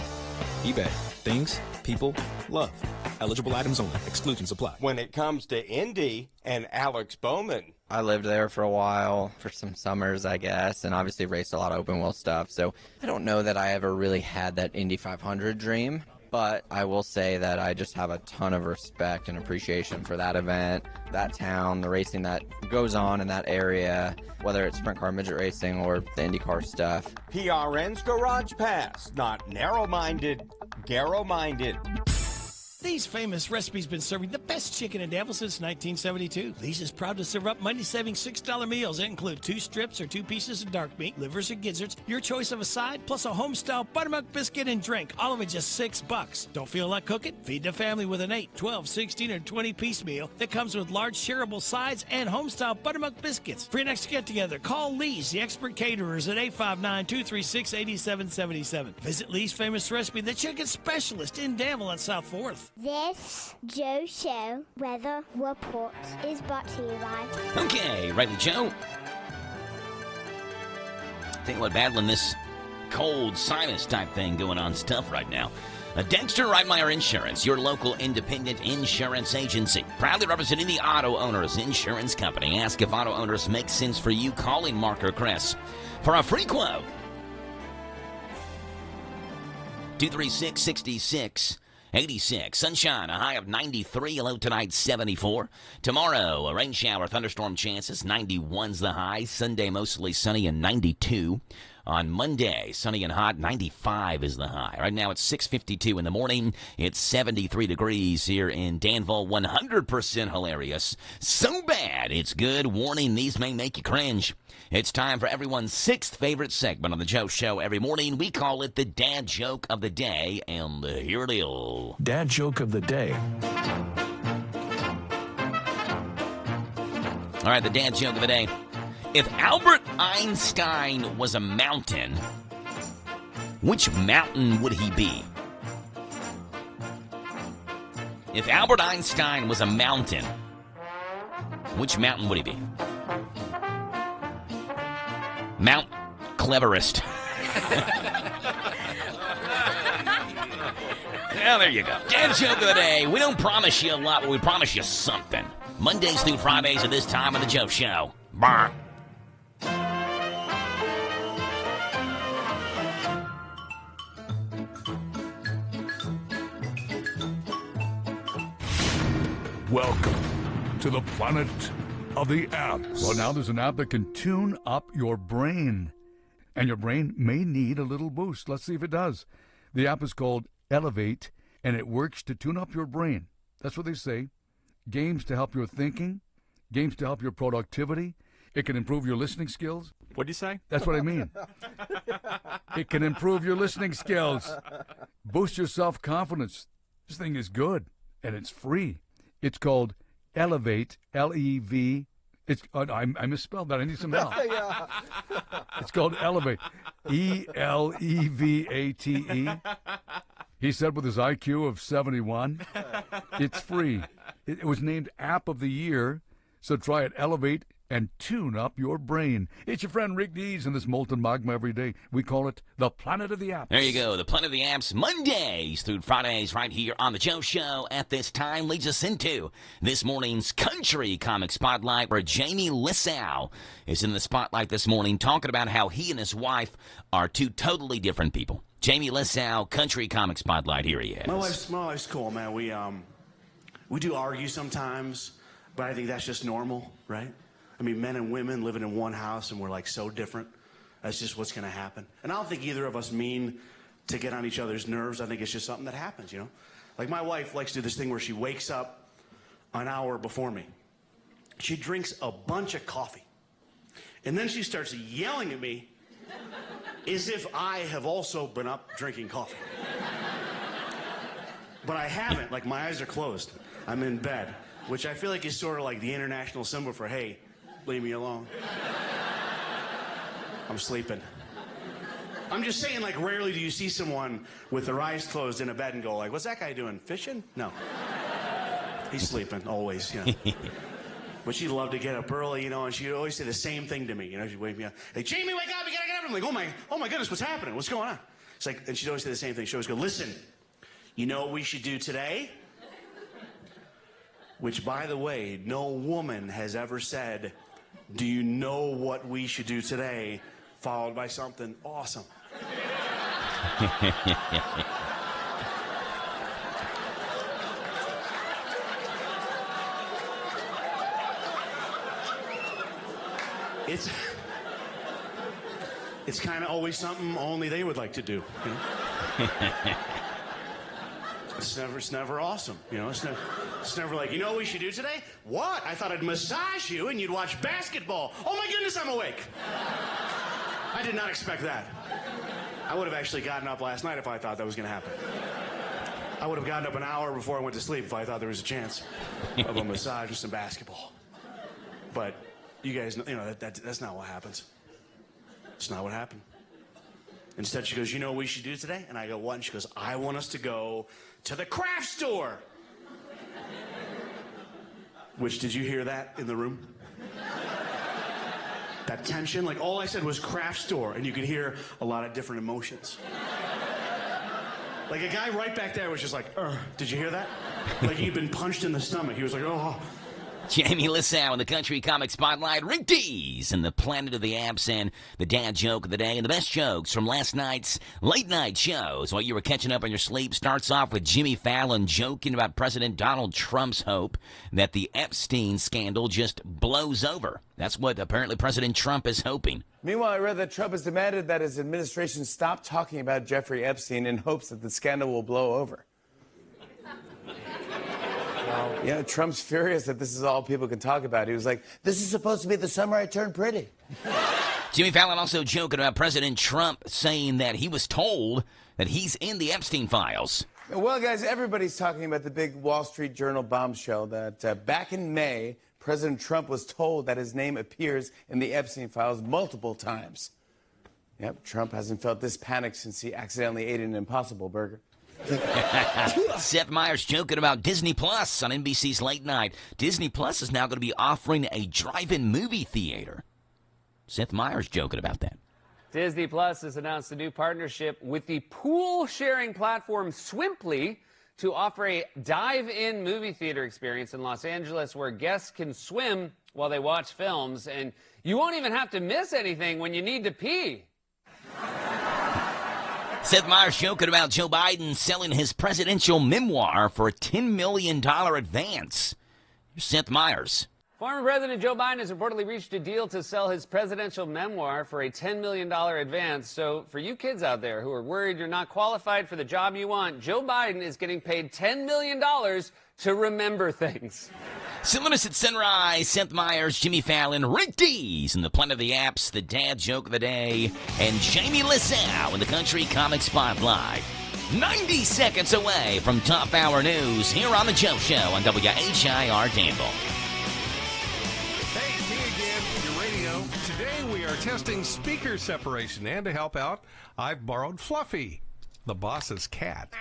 eBay. Things, people, love. Eligible items only. Exclusions apply. When it comes to Indy and Alex Bowman. I lived there for a while, for some summers, I guess, and obviously raced a lot of open wheel stuff. So I don't know that I ever really had that Indy 500 dream, but I will say that I just have a ton of respect and appreciation for that event, that town, the racing that goes on in that area, whether it's sprint car, midget racing, or the IndyCar stuff. PRN's Garage Pass, not narrow-minded, Garrow-minded. Lee's Famous Recipe's been serving the best chicken in Danville since 1972. Lee's is proud to serve up money-saving $6 meals that include 2 strips or 2 pieces of dark meat, livers or gizzards, your choice of a side, plus a home-style buttermilk biscuit and drink, all of it just $6. Don't feel like cooking? Feed the family with an 8, 12, 16, or 20-piece meal that comes with large shareable sides and home-style buttermilk biscuits. For your next get-together, call Lee's, the expert caterers, at 859-236-8777. Visit Lee's Famous Recipe, the chicken specialist in Danville and South 4th. This Joe Show weather report is brought to you by... Okay, Riley Joe. Think what, battling this cold sinus type thing going on stuff right now. Dexter Reitmeyer Insurance, your local independent insurance agency. Proudly representing the Auto Owners Insurance Company. Ask if auto owners make sense for you. Calling Marker Chris for a free quote. 236-66. 86. Sunshine, a high of 93. Low tonight, 74. Tomorrow, a rain shower, thunderstorm chances. 91's the high. Sunday, mostly sunny and 92. On Monday, sunny and hot, 95 is the high. Right now, it's 6:52 in the morning. It's 73 degrees here in Danville. 100% hilarious. So bad, it's good. Warning, these may make you cringe. It's time for everyone's 6th favorite segment on the Joe Show every morning. We call it the Dad Joke of the Day, and here it is. Dad Joke of the Day. All right, the Dad Joke of the Day. If Albert Einstein was a mountain, which mountain would he be? If Albert Einstein was a mountain, which mountain would he be? Mount Cleverest. Well, there you go. Dad Joke of the Day. We don't promise you a lot, but we promise you something. Mondays through Fridays at this time of the Joe Show. Bah. Welcome to the planet of the apps. Well, now there's an app that can tune up your brain. And your brain may need a little boost. Let's see if it does. The app is called Elevate, and it works to tune up your brain. That's what they say. Games to help your thinking, games to help your productivity, It can improve your listening skills. What'd you say? That's what I mean. It can improve your listening skills. Boost your self-confidence. This thing is good, and it's free. It's called Elevate, L-E-V. I misspelled that. I need some help. Yeah. It's called Elevate, E-L-E-V-A-T-E. He said with his IQ of 71. It's free. It was named App of the Year, so try it. Elevate and tune up your brain. It's your friend Rick Dees in this molten magma every day. We call it the Planet of the Apps. There you go, the Planet of the Apps, Mondays through Fridays right here on the Joe Show at this time leads us into this morning's Country Comic Spotlight, where Jamie Lissow is in the spotlight this morning talking about how he and his wife are two totally different people. Jamie Lissow, Country Comic Spotlight, here he is. My wife's cool, man. We do argue sometimes, but I think that's just normal, right? I mean, men and women living in one house, and we're like so different. That's just what's going to happen. And I don't think either of us mean to get on each other's nerves. I think it's just something that happens, you know? Like my wife likes to do this thing where she wakes up an hour before me. She drinks a bunch of coffee. And then she starts yelling at me as if I have also been up drinking coffee. But I haven't. Like, my eyes are closed. I'm in bed, which I feel like is sort of like the international symbol for, hey, leave me alone. I'm sleeping. I'm just saying, like, rarely do you see someone with their eyes closed in a bed and go, like, what's that guy doing, fishing? No. He's sleeping, always, you know. But she'd love to get up early, you know, and she'd always say the same thing to me. You know, she'd wake me up. Hey, Jamie, wake up, you gotta get up. I'm like, oh my goodness, what's happening? What's going on? It's like, and she'd always say the same thing. She'd always go, listen, you know what we should do today? Which, by the way, no woman has ever said, do you know what we should do today? Followed by something awesome. It's kind of always something only they would like to do. You know? It's never awesome, you know. It's never like, you know what we should do today? What? I thought I'd massage you and you'd watch basketball. Oh my goodness, I'm awake. I did not expect that. I would have actually gotten up last night if I thought that was going to happen. I would have gotten up an hour before I went to sleep if I thought there was a chance of a massage or some basketball. But you guys, you know, that's not what happens. It's not what happened. Instead, she goes, you know what we should do today? And I go, what? And she goes, I want us to go to the craft store. Which, did you hear that in the room? That tension? Like, all I said was craft store, and you could hear a lot of different emotions. Like, a guy right back there was just like, did you hear that? Like he'd been punched in the stomach. He was like, oh. Jamie Lissow in the Country Comic Spotlight, Rick Dees in the Planet of the Apps, and the dad joke of the day, and the best jokes from last night's late night shows while you were catching up on your sleep. Starts off with Jimmy Fallon joking about President Donald Trump's hope that the Epstein scandal just blows over. That's what apparently President Trump is hoping. Meanwhile, I read that Trump has demanded that his administration stop talking about Jeffrey Epstein in hopes that the scandal will blow over. Yeah, Trump's furious that this is all people can talk about. He was like, this is supposed to be the summer I turned pretty. Jimmy Fallon also joking about President Trump saying that he was told that he's in the Epstein files. Well, guys, everybody's talking about the big Wall Street Journal bombshell that back in May, President Trump was told that his name appears in the Epstein files multiple times. Yep, Trump hasn't felt this panic since he accidentally ate an Impossible Burger. Seth Meyers joking about Disney Plus on NBC's Late Night. Disney Plus is now going to be offering a drive-in movie theater. Seth Meyers joking about that. Disney Plus has announced a new partnership with the pool-sharing platform Swimply to offer a dive-in movie theater experience in Los Angeles where guests can swim while they watch films, and you won't even have to miss anything when you need to pee. Seth Meyers joking about Joe Biden selling his presidential memoir for a $10 million advance. Here's Seth Meyers. Former President Joe Biden has reportedly reached a deal to sell his presidential memoir for a $10 million advance. So for you kids out there who are worried you're not qualified for the job you want, Joe Biden is getting paid $10 million to remember things. Sylvanus at Sunrise, Seth Meyers, Jimmy Fallon, Rick Dees, and the Planet of the Apps, the Dad Joke of the Day, and Jamie LaSalle in the Country Comic Spotlight. 90 seconds away from top hour news here on The Joe Show on WHIR Danville. Hey, me again, your radio. Today we are testing speaker separation, and to help out, I've borrowed Fluffy, the boss's cat.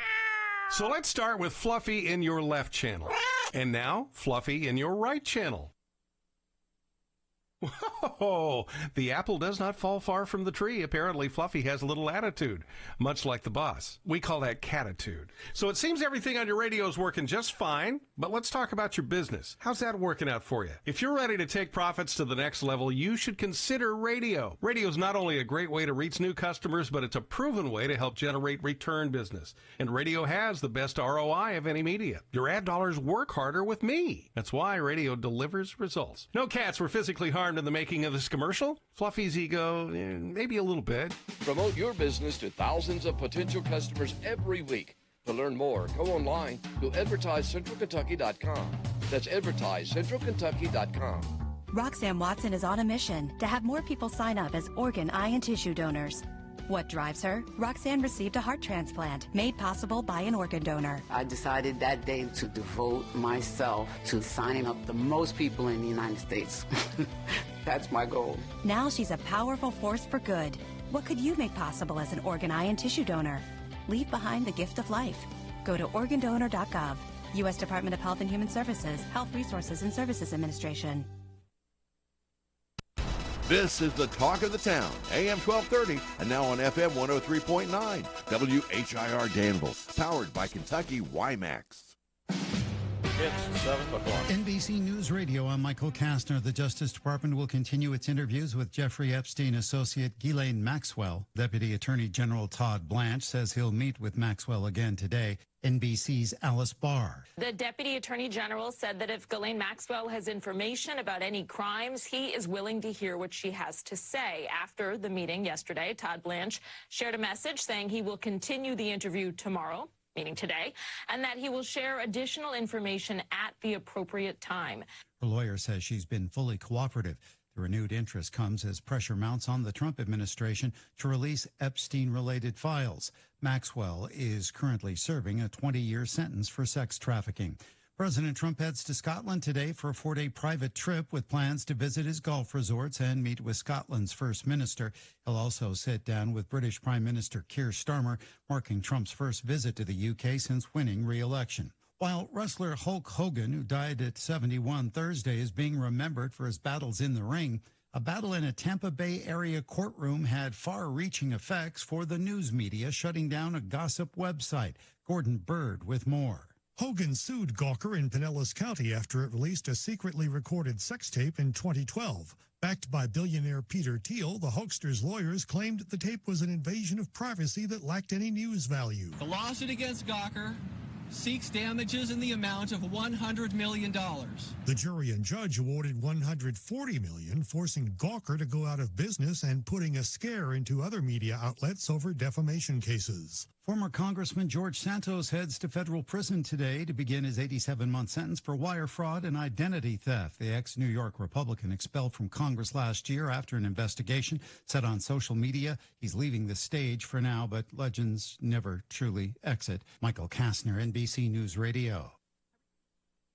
So let's start with Fluffy in your left channel. And now, Fluffy in your right channel. Whoa! The apple does not fall far from the tree. Apparently, Fluffy has a little attitude, much like the boss. We call that catitude. So it seems everything on your radio is working just fine, but let's talk about your business. How's that working out for you? If you're ready to take profits to the next level, you should consider radio. Radio is not only a great way to reach new customers, but it's a proven way to help generate return business. And radio has the best ROI of any media. Your ad dollars work harder with me. That's why radio delivers results. No cats were physically harmed in the making of this commercial. Fluffy's ego, maybe a little bit. Promote your business to thousands of potential customers every week. To learn more, go online to advertisecentralkentucky.com. That's advertisecentralkentucky.com. Roxanne Watson is on a mission to have more people sign up as organ, eye, and tissue donors. What drives her? Roxanne received a heart transplant made possible by an organ donor. I decided that day to devote myself to signing up the most people in the United States. That's my goal. Now she's a powerful force for good. What could you make possible as an organ, eye, and tissue donor? Leave behind the gift of life. Go to organdonor.gov. U.S. Department of Health and Human Services, Health Resources and Services Administration. This is the talk of the town, AM 1230, and now on FM 103.9, WHIR Danville, powered by Kentucky WiMAX. It's 7 o'clock. NBC News Radio, I'm Michael Kastner. The Justice Department will continue its interviews with Jeffrey Epstein associate Ghislaine Maxwell. Deputy Attorney General Todd Blanche says he'll meet with Maxwell again today. NBC's Alice Barr. The Deputy Attorney General said that if Ghislaine Maxwell has information about any crimes, he is willing to hear what she has to say. After the meeting yesterday, Todd Blanche shared a message saying he will continue the interview tomorrow, meaning today, and that he will share additional information at the appropriate time. Her lawyer says she's been fully cooperative. The renewed interest comes as pressure mounts on the Trump administration to release Epstein-related files. Maxwell is currently serving a 20-year sentence for sex trafficking. President Trump heads to Scotland today for a 4-day private trip with plans to visit his golf resorts and meet with Scotland's First Minister. He'll also sit down with British Prime Minister Keir Starmer, marking Trump's first visit to the UK since winning re-election. While wrestler Hulk Hogan, who died at 71 Thursday, is being remembered for his battles in the ring, a battle in a Tampa Bay area courtroom had far-reaching effects for the news media, shutting down a gossip website. Gordon Bird with more. Hogan sued Gawker in Pinellas County after it released a secretly recorded sex tape in 2012. Backed by billionaire Peter Thiel, the Hulkster's lawyers claimed the tape was an invasion of privacy that lacked any news value. The lawsuit against Gawker seeks damages in the amount of $100 million. The jury and judge awarded $140 million, forcing Gawker to go out of business and putting a scare into other media outlets over defamation cases. Former Congressman George Santos heads to federal prison today to begin his 87-month sentence for wire fraud and identity theft. The ex-New York Republican expelled from Congress last year after an investigation said on social media he's leaving the stage for now, but legends never truly exit. Michael Kastner, NBC News Radio.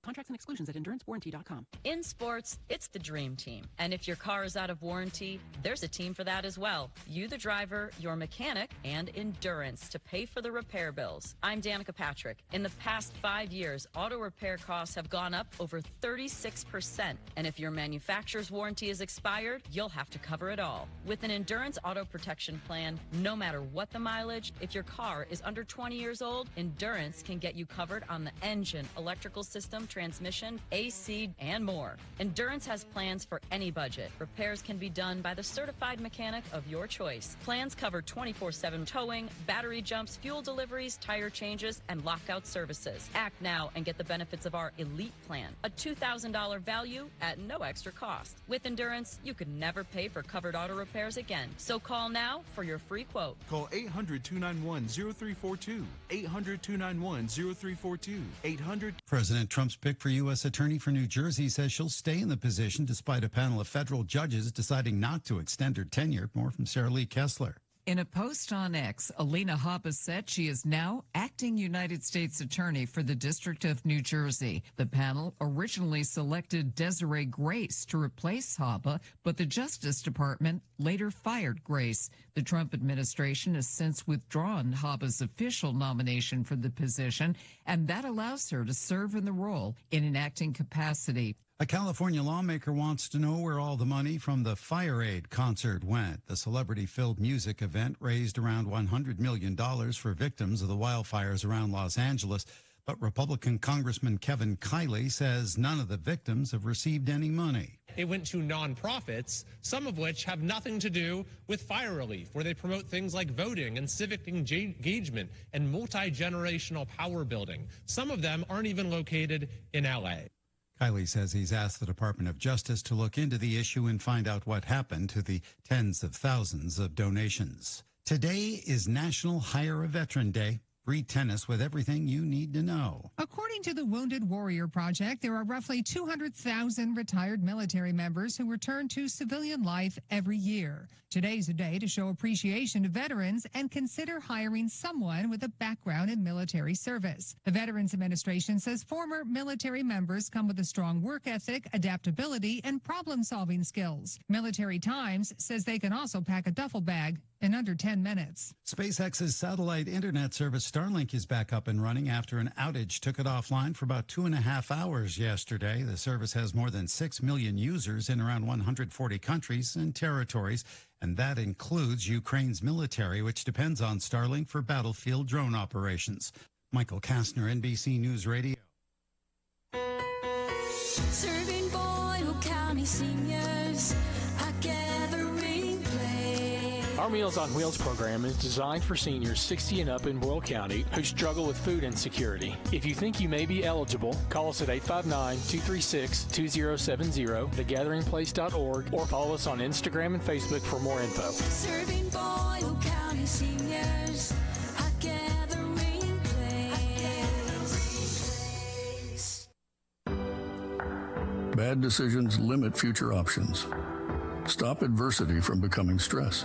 Contracts and exclusions at EnduranceWarranty.com. In sports, it's the dream team. And if your car is out of warranty, there's a team for that as well. You, the driver, your mechanic, and Endurance to pay for the repair bills. I'm Danica Patrick. In the past 5 years, auto repair costs have gone up over 36%. And if your manufacturer's warranty is expired, you'll have to cover it all. With an Endurance auto protection plan, no matter what the mileage, if your car is under 20 years old, Endurance can get you covered on the engine, electrical system, transmission, AC, and more. Endurance has plans for any budget. Repairs can be done by the certified mechanic of your choice. Plans cover 24/7 towing, battery jumps, fuel deliveries, tire changes, and lockout services. Act now and get the benefits of our Elite Plan, a $2,000 value at no extra cost. With Endurance, you could never pay for covered auto repairs again. So call now for your free quote. Call 800-291-0342. 800-291-0342. 800. President Trump's pick for U.S. Attorney for New Jersey says she'll stay in the position despite a panel of federal judges deciding not to extend her tenure. More from Sarah Lee Kessler. In a post on X, Alina Habba said she is now acting United States Attorney for the District of New Jersey. The panel originally selected Desiree Grace to replace Habba, but the Justice Department later fired Grace. The Trump administration has since withdrawn Habba's official nomination for the position, and that allows her to serve in the role in an acting capacity. A California lawmaker wants to know where all the money from the Fire Aid concert went. The celebrity-filled music event raised around $100 million for victims of the wildfires around Los Angeles. But Republican Congressman Kevin Kiley says none of the victims have received any money. It went to nonprofits, some of which have nothing to do with fire relief, where they promote things like voting and civic engagement and multi-generational power building. Some of them aren't even located in L.A. Kiley says he's asked the Department of Justice to look into the issue and find out what happened to the tens of thousands of donations. Today is National Hire a Veteran Day. Read tennis with everything you need to know. According to the Wounded Warrior Project, there are roughly 200,000 retired military members who return to civilian life every year. Today's a day to show appreciation to veterans and consider hiring someone with a background in military service. The Veterans Administration says former military members come with a strong work ethic, adaptability, and problem-solving skills. Military Times says they can also pack a duffel bag in under 10 minutes. SpaceX's satellite internet service Starlink is back up and running after an outage took it offline for about 2.5 hours yesterday. The service has more than 6 million users in around 140 countries and territories, and that includes Ukraine's military, which depends on Starlink for battlefield drone operations. Michael Kastner, NBC News Radio. Serving Boyle County seniors, a gathering place. Our Meals on Wheels program is designed for seniors 60 and up in Boyle County who struggle with food insecurity. If you think you may be eligible, call us at 859-236-2070, thegatheringplace.org, or follow us on Instagram and Facebook for more info. Serving Boyle County seniors, a gathering place. Bad decisions limit future options. Stop adversity from becoming stress.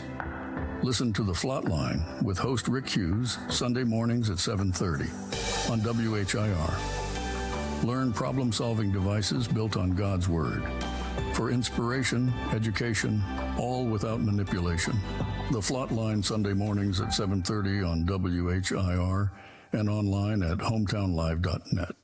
Listen to The Flatline with host Rick Hughes, Sunday mornings at 7:30 on WHIR. Learn problem-solving devices built on God's Word. For inspiration, education, all without manipulation. The Flatline Sunday mornings at 7:30 on WHIR and online at hometownlive.net.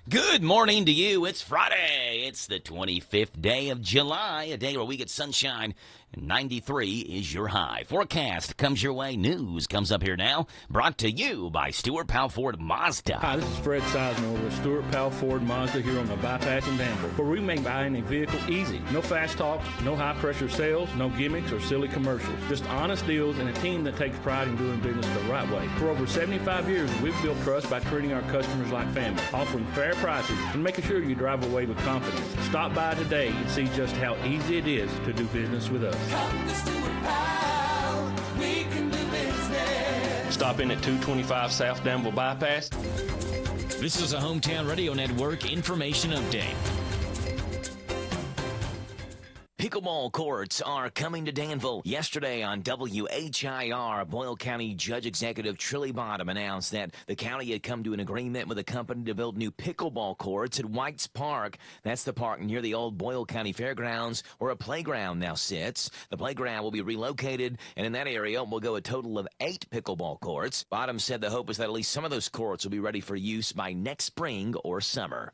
Good morning to you. It's Friday. It's the 25th day of July, a day where we get sunshine, and 93 is your high. Forecast comes your way. News comes up here now, brought to you by Stuart Powell Ford Mazda. Hi, this is Fred Sizemore with Stuart Powell Ford Mazda here on the Bypass in Danville, where we make buying a vehicle easy. No fast talk, no high-pressure sales, no gimmicks or silly commercials. Just honest deals and a team that takes pride in doing business the right way. For over 75 years, we've built trust by treating our customers like family, offering fair prices and making sure you drive away with confidence. Stop by today and see just how easy it is to do business with us. Come to Stuart Powell, we can do business. Stop in at 225 South Danville Bypass. This is a Hometown Radio Network information update. Pickleball courts are coming to Danville. Yesterday on WHIR, Boyle County Judge Executive Trilly Bottom announced that the county had come to an agreement with a company to build new pickleball courts at White's Park. That's the park near the old Boyle County Fairgrounds, where a playground now sits. The playground will be relocated, and in that area will go a total of 8 pickleball courts. Bottom said the hope is that at least some of those courts will be ready for use by next spring or summer.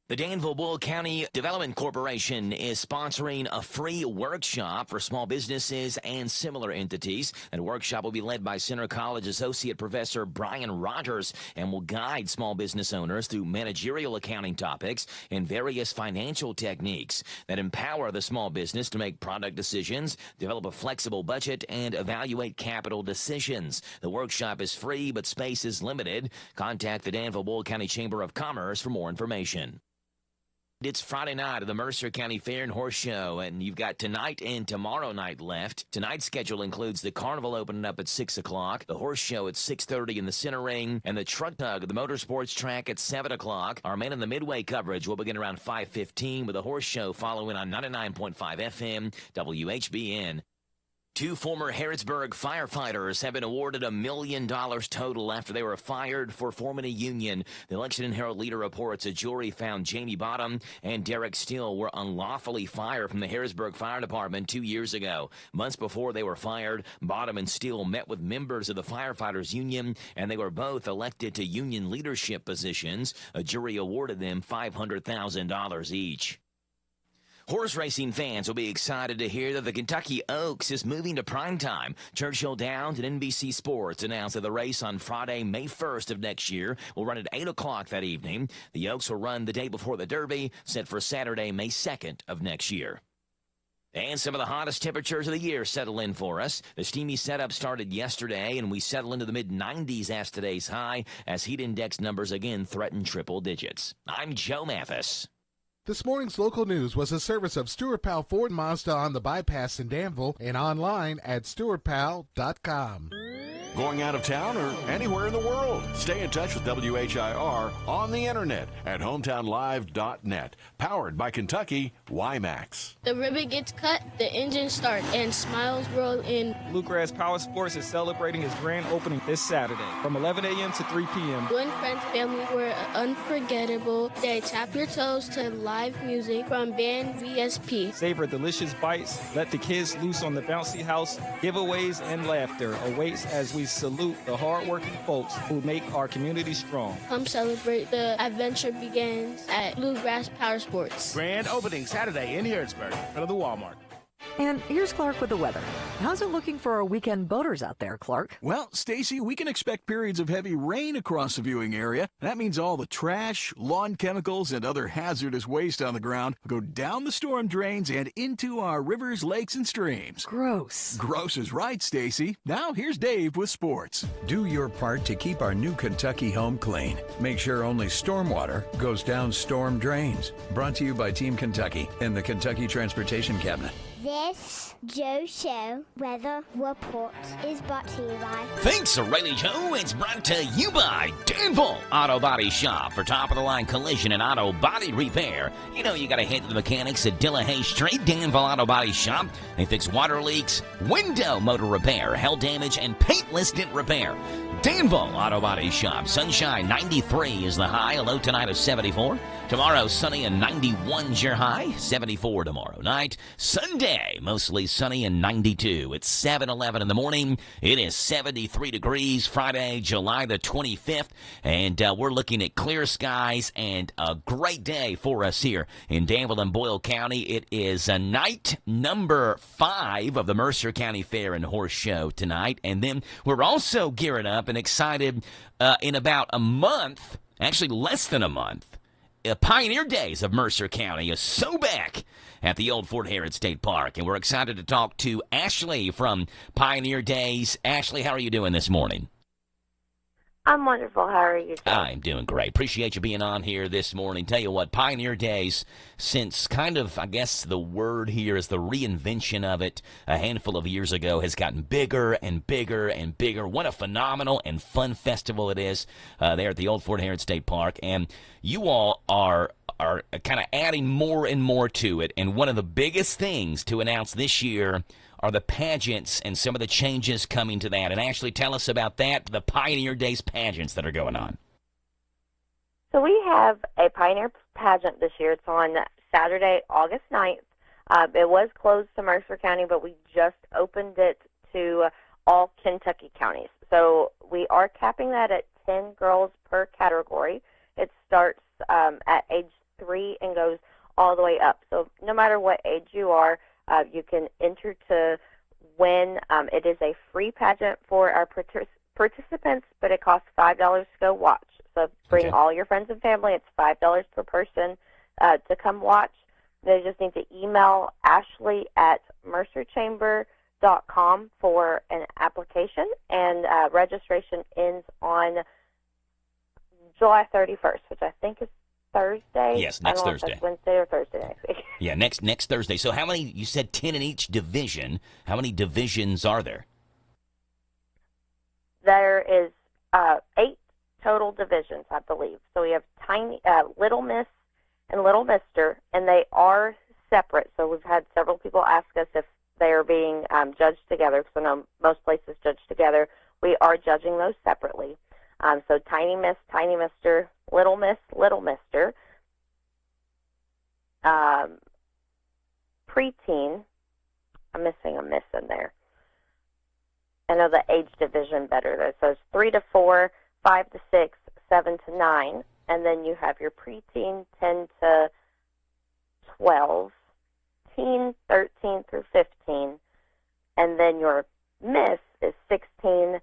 The Danville-Boyle County Development Corporation is sponsoring a free workshop for small businesses and similar entities. That workshop will be led by Center College Associate Professor Brian Rogers and will guide small business owners through managerial accounting topics and various financial techniques that empower the small business to make product decisions, develop a flexible budget, and evaluate capital decisions. The workshop is free, but space is limited. Contact the Danville-Boyle County Chamber of Commerce for more information. It's Friday night of the Mercer County Fair and Horse Show, and you've got tonight and tomorrow night left. Tonight's schedule includes the carnival opening up at 6 o'clock, the horse show at 6:30 in the center ring, and the truck tug at the motorsports track at 7 o'clock. Our Man in the Midway coverage will begin around 5:15 with the horse show following on 99.5 FM WHBN. Two former Harrodsburg firefighters have been awarded $1 million total after they were fired for forming a union. The Election and Herald Leader reports a jury found Jamie Bottom and Derek Steele were unlawfully fired from the Harrodsburg Fire Department 2 years ago. Months before they were fired, Bottom and Steele met with members of the firefighters union, and they were both elected to union leadership positions. A jury awarded them $500,000 each. Horse racing fans will be excited to hear that the Kentucky Oaks is moving to primetime. Churchill Downs and NBC Sports announced that the race on Friday, May 1st of next year will run at 8 o'clock that evening. The Oaks will run the day before the Derby, set for Saturday, May 2nd of next year. And some of the hottest temperatures of the year settle in for us. The steamy setup started yesterday, and we settle into the mid-90s as today's high, as heat index numbers again threaten triple digits. I'm Joe Mathis. This morning's local news was a service of Stuart Powell Ford Mazda on the bypass in Danville and online at stuartpowell.com. Going out of town or anywhere in the world? Stay in touch with WHIR on the internet at hometownlive.net. Powered by Kentucky WiMAX. The ribbon gets cut, the engine starts, and smiles roll in. Bluegrass Power Sports is celebrating its grand opening this Saturday from 11 a.m. to 3 p.m. When friends, family were unforgettable, they tap your toes to live music from band VSP. Savor delicious bites, let the kids loose on the bouncy house. Giveaways and laughter awaits as we salute the hardworking folks who make our community strong. Come celebrate. The adventure begins at Bluegrass Power Sports. Grand opening Saturday in Harrodsburg, in front of the Walmart. And here's Clark with the weather. How's it looking for our weekend boaters out there, Clark? Well, Stacy, we can expect periods of heavy rain across the viewing area. That means all the trash, lawn chemicals, and other hazardous waste on the ground will go down the storm drains and into our rivers, lakes, and streams. Gross. Gross is right, Stacy. Now here's Dave with sports. Do your part to keep our new Kentucky home clean. Make sure only stormwater goes down storm drains. Brought to you by Team Kentucky and the Kentucky Transportation Cabinet. This Joe Show weather report is brought to you by... Thanks, O'Reilly Joe. It's brought to you by Danville Auto Body Shop for top-of-the-line collision and auto body repair. You know you got to head to the mechanics at Dillahay Street, Danville Auto Body Shop. They fix water leaks, window motor repair, hail damage, and paintless dent repair. Danville Auto Body Shop. Sunshine, 93 is the high. A low tonight of 74. Tomorrow, sunny and 91's your high. 74 tomorrow night. Sunday, mostly sunny and 92. It's 7:11 in the morning. It is 73 degrees. Friday, July the 25th. And we're looking at clear skies and a great day for us here in Danville and Boyle County. It is night number 5 of the Mercer County Fair and Horse Show tonight. And then we're also gearing up and excited in about a month, actually less than a month, Pioneer Days of Mercer County is so back at the old Fort Herod State Park. And we're excited to talk to Ashley from Pioneer Days. Ashley, how are you doing this morning? I'm wonderful. How are you doing? I'm doing great. Appreciate you being on here this morning. Tell you what, Pioneer Days, since kind of, I guess the word here is the reinvention of it a handful of years ago, has gotten bigger and bigger and bigger. What a phenomenal and fun festival it is there at the old Fort Herod State Park. And you all are kind of adding more and more to it. And one of the biggest things to announce this year are the pageants and some of the changes coming to that. And Ashley, tell us about that, the Pioneer Days pageants that are going on. So we have a Pioneer pageant this year. It's on Saturday, August 9th. It was closed to Mercer County, but we just opened it to all Kentucky counties. So we are capping that at 10 girls per category. It starts at age 3 and goes all the way up. So no matter what age you are, you can enter to win. It is a free pageant for our participants, but it costs $5 to go watch. So bring all your friends and family. It's $5 per person to come watch. They just need to email Ashley at mercerchamber.com for an application, and registration ends on July 31st, which I think is Thursday. Yes, next Thursday. If that's Wednesday or Thursday next week. Yeah, next Thursday. So how many, you said 10 in each division. How many divisions are there? There is 8 total divisions, I believe. So we have Little Miss and Little Mister, and they are separate. So we've had several people ask us if they are being judged together, because I know most places judge together. We are judging those separately. So Tiny Miss, Tiny Mister, Little Miss, Little Mister, preteen. I'm missing a miss in there. I know the age division better though. So it's 3 to 4, 5 to 6, 7 to 9, and then you have your preteen 10 to 12, teen 13 through 15, and then your miss is 16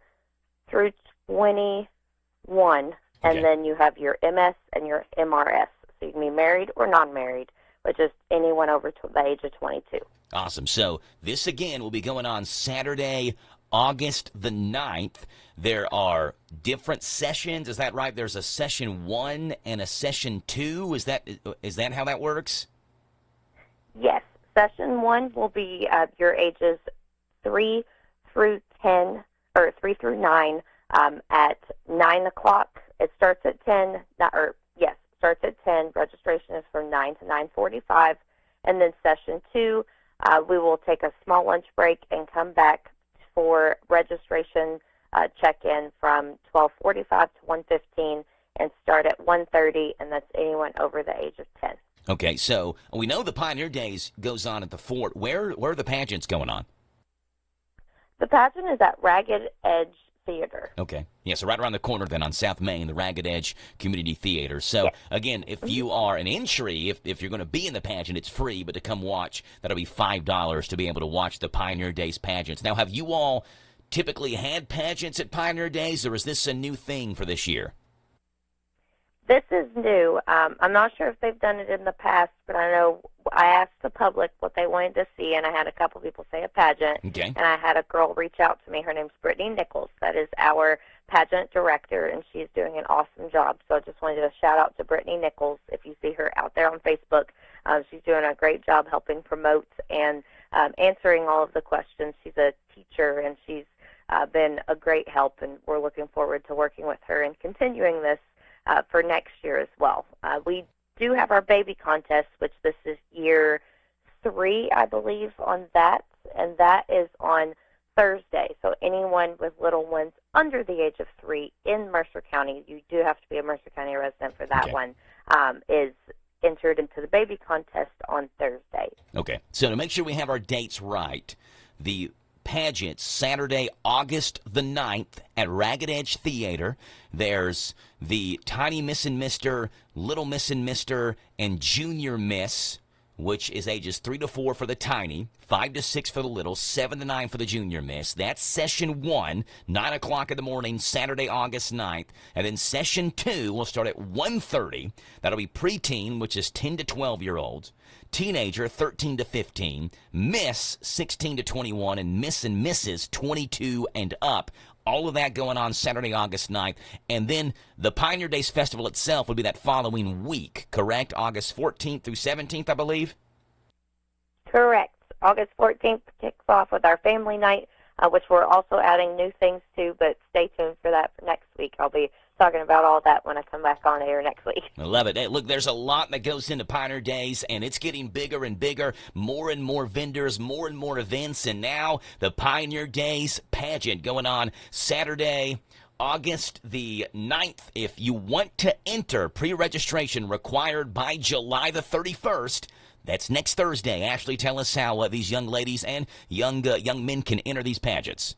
through 21, and then you have your MS and your MRS. So you can be married or non-married, but just anyone over to the age of 22. Awesome. So this, again, will be going on Saturday, August the 9th. There are different sessions. Is that right? There's a session 1 and a session 2. Is that how that works? Yes. Session 1 will be your ages 3 through 10, or 3 through 9 at 9 o'clock. It starts at 10, starts at 10. Registration is from 9 to 9:45. And then session 2, we will take a small lunch break and come back for registration check-in from 12:45 to 1:15 and start at 1:30, and that's anyone over the age of 10. Okay, so we know the Pioneer Days goes on at the fort. Where are the pageants going on? The pageant is at Ragged Edge Theater. Okay. Yeah, so right around the corner then on South Main, the Ragged Edge Community Theater. So, again, if you are an entry, if you're going to be in the pageant, it's free, but to come watch, that'll be $5 to be able to watch the Pioneer Days pageants. Now, have you all typically had pageants at Pioneer Days, or is this a new thing for this year? This is new. I'm not sure if they've done it in the past, but I know I asked the public what they wanted to see, and I had a couple people say a pageant. Okay. And I had a girl reach out to me. Her name's Brittany Nichols. That is our pageant director, and she's doing an awesome job. So I just wanted to shout out to Brittany Nichols. If you see her out there on Facebook, she's doing a great job helping promote and answering all of the questions. She's a teacher, and she's been a great help, and we're looking forward to working with her and continuing this for next year as well. We do have our baby contest, which this is year 3, I believe, on that, and that is on Thursday. So anyone with little ones under the age of 3 in Mercer County, you do have to be a Mercer County resident for that one, is entered into the baby contest on Thursday. Okay, so to make sure we have our dates right, the pageant Saturday, August the 9th at Ragged Edge Theater. There's the Tiny Miss and Mister, Little Miss and Mister, and Junior Miss, which is ages 3 to 4 for the tiny, 5 to 6 for the little, 7 to 9 for the junior miss. That's session 1, 9 o'clock in the morning, Saturday, August 9th. And then session 2 will start at 1:30. That'll be preteen, which is 10 to 12-year-olds. Teenager, 13 to 15. Miss, 16 to 21. And Miss and Mrs., 22 and up. All of that going on Saturday, August 9th. And then the Pioneer Days Festival itself will be that following week, correct? August 14th through 17th, I believe? Correct. August 14th kicks off with our family night, which we're also adding new things to, but stay tuned for that for next week. I'll be talking about all that when I come back on air next week. I love it. Hey, look, there's a lot that goes into Pioneer Days, and it's getting bigger and bigger, more and more vendors, more and more events, and now the Pioneer Days pageant going on Saturday, August the 9th. If you want to enter, pre-registration required by July the 31st. That's next Thursday. Ashley, tell us how these young ladies and young men can enter these pageants.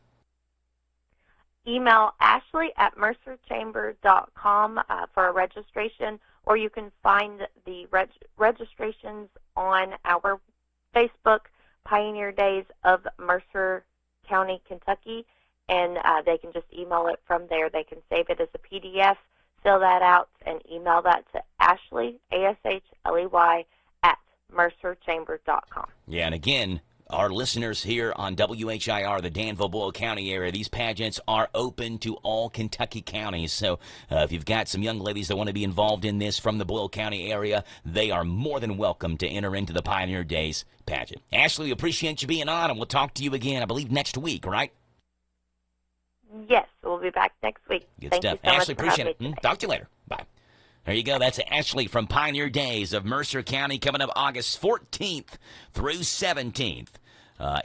Email Ashley at mercerchamber.com for a registration, or you can find the registrations on our Facebook, Pioneer Days of Mercer County, Kentucky, and they can just email it from there. They can save it as a PDF, fill that out, and email that to Ashley, ASHLEY, at mercerchamber.com. Yeah, and again, our listeners here on WHIR, the Danville, Boyle County area, these pageants are open to all Kentucky counties. So if you've got some young ladies that want to be involved in this from the Boyle County area, they are more than welcome to enter into the Pioneer Days pageant. Ashley, we appreciate you being on, and we'll talk to you again, I believe, next week, right? Yes, we'll be back next week. Good Thank stuff. you so Ashley, much for appreciate having me it. Talk to you later. Bye. There you go. That's Ashley from Pioneer Days of Mercer County, coming up August 14th through 17th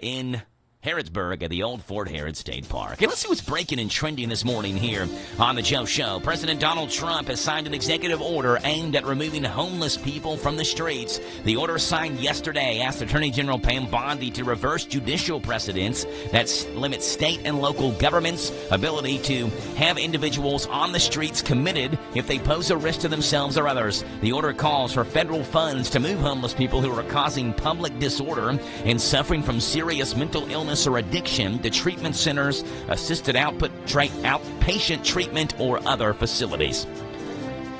in Harrodsburg at the old Fort Harrod State Park. Okay, let's see what's breaking and trending this morning here on the Joe Show. President Donald Trump has signed an executive order aimed at removing homeless people from the streets. The order signed yesterday asked Attorney General Pam Bondi to reverse judicial precedents that limit state and local governments' ability to have individuals on the streets committed if they pose a risk to themselves or others. The order calls for federal funds to move homeless people who are causing public disorder and suffering from serious mental illness or addiction to treatment centers, assisted outpatient treatment, or other facilities.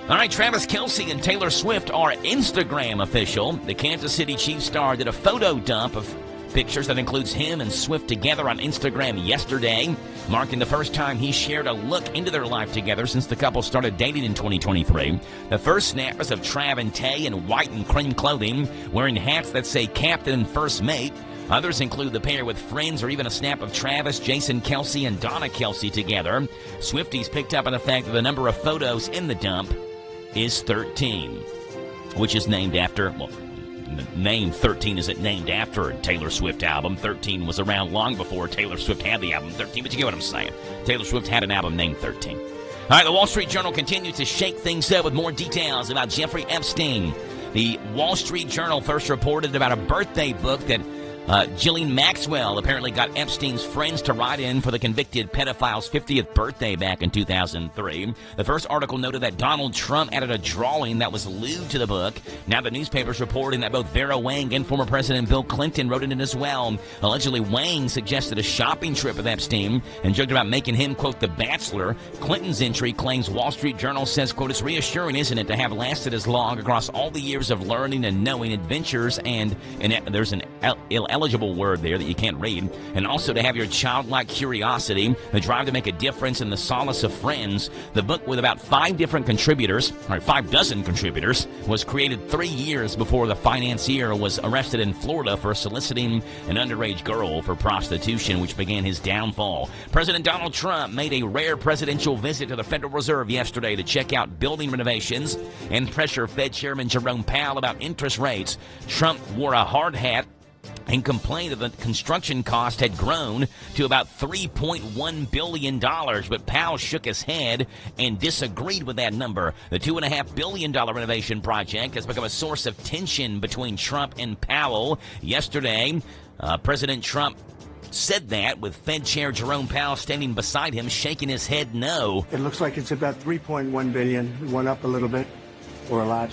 All right, Travis Kelce and Taylor Swift are Instagram official. The Kansas City Chiefs star did a photo dump of pictures that includes him and Swift together on Instagram yesterday, marking the first time he shared a look into their life together since the couple started dating in 2023. The first snap was of Trav and Tay in white and cream clothing, wearing hats that say Captain and First Mate. Others include the pair with friends or even a snap of Travis, Jason Kelce, and Donna Kelce together. Swifties picked up on the fact that the number of photos in the dump is 13, which is named after, well, the name 13 isn't named after a Taylor Swift album. 13 was around long before Taylor Swift had the album 13, but you get what I'm saying. Taylor Swift had an album named 13. All right, the Wall Street Journal continues to shake things up with more details about Jeffrey Epstein. The Wall Street Journal first reported about a birthday book that Ghislaine Maxwell apparently got Epstein's friends to write in for the convicted pedophile's 50th birthday back in 2003. The first article noted that Donald Trump added a drawing that was lewd to the book. Now the newspaper's reporting that both Vera Wang and former President Bill Clinton wrote in it as well. Allegedly, Wang suggested a shopping trip with Epstein and joked about making him, quote, the bachelor. Clinton's entry claims Wall Street Journal says, quote, it's reassuring, isn't it, to have lasted as long across all the years of learning and knowing adventures, and there's an eligible word there that you can't read, and also to have your childlike curiosity, the drive to make a difference, and the solace of friends. The book, with about 5 dozen contributors, was created 3 years before the financier was arrested in Florida for soliciting an underage girl for prostitution, which began his downfall. President Donald Trump made a rare presidential visit to the Federal Reserve yesterday to check out building renovations and pressure Fed Chairman Jerome Powell about interest rates. Trump wore a hard hat and complained that the construction cost had grown to about $3.1 billion, but Powell shook his head and disagreed with that number. The $2.5 billion renovation project has become a source of tension between Trump and Powell. Yesterday, President Trump said that, with Fed Chair Jerome Powell standing beside him, shaking his head no. It looks like it's about $3.1 billion. It went up a little bit, or a lot.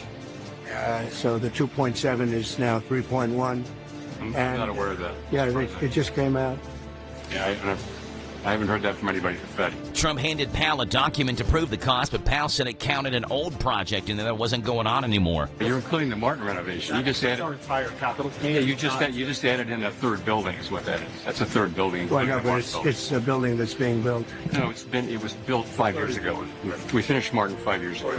So the 2.7 is now 3.1. I'm not aware of that. Yeah, it just came out. Yeah, I haven't heard that from anybody from Fed. Trump handed Powell a document to prove the cost, but Powell said it counted an old project and that wasn't going on anymore. You're including the Martin renovation. You just added entire capital. Yeah, you just added in a third building is what that is. That's a third building. Well, no, but it's a building that's being built. No, it was built 5 years ago. We finished Martin 5 years ago.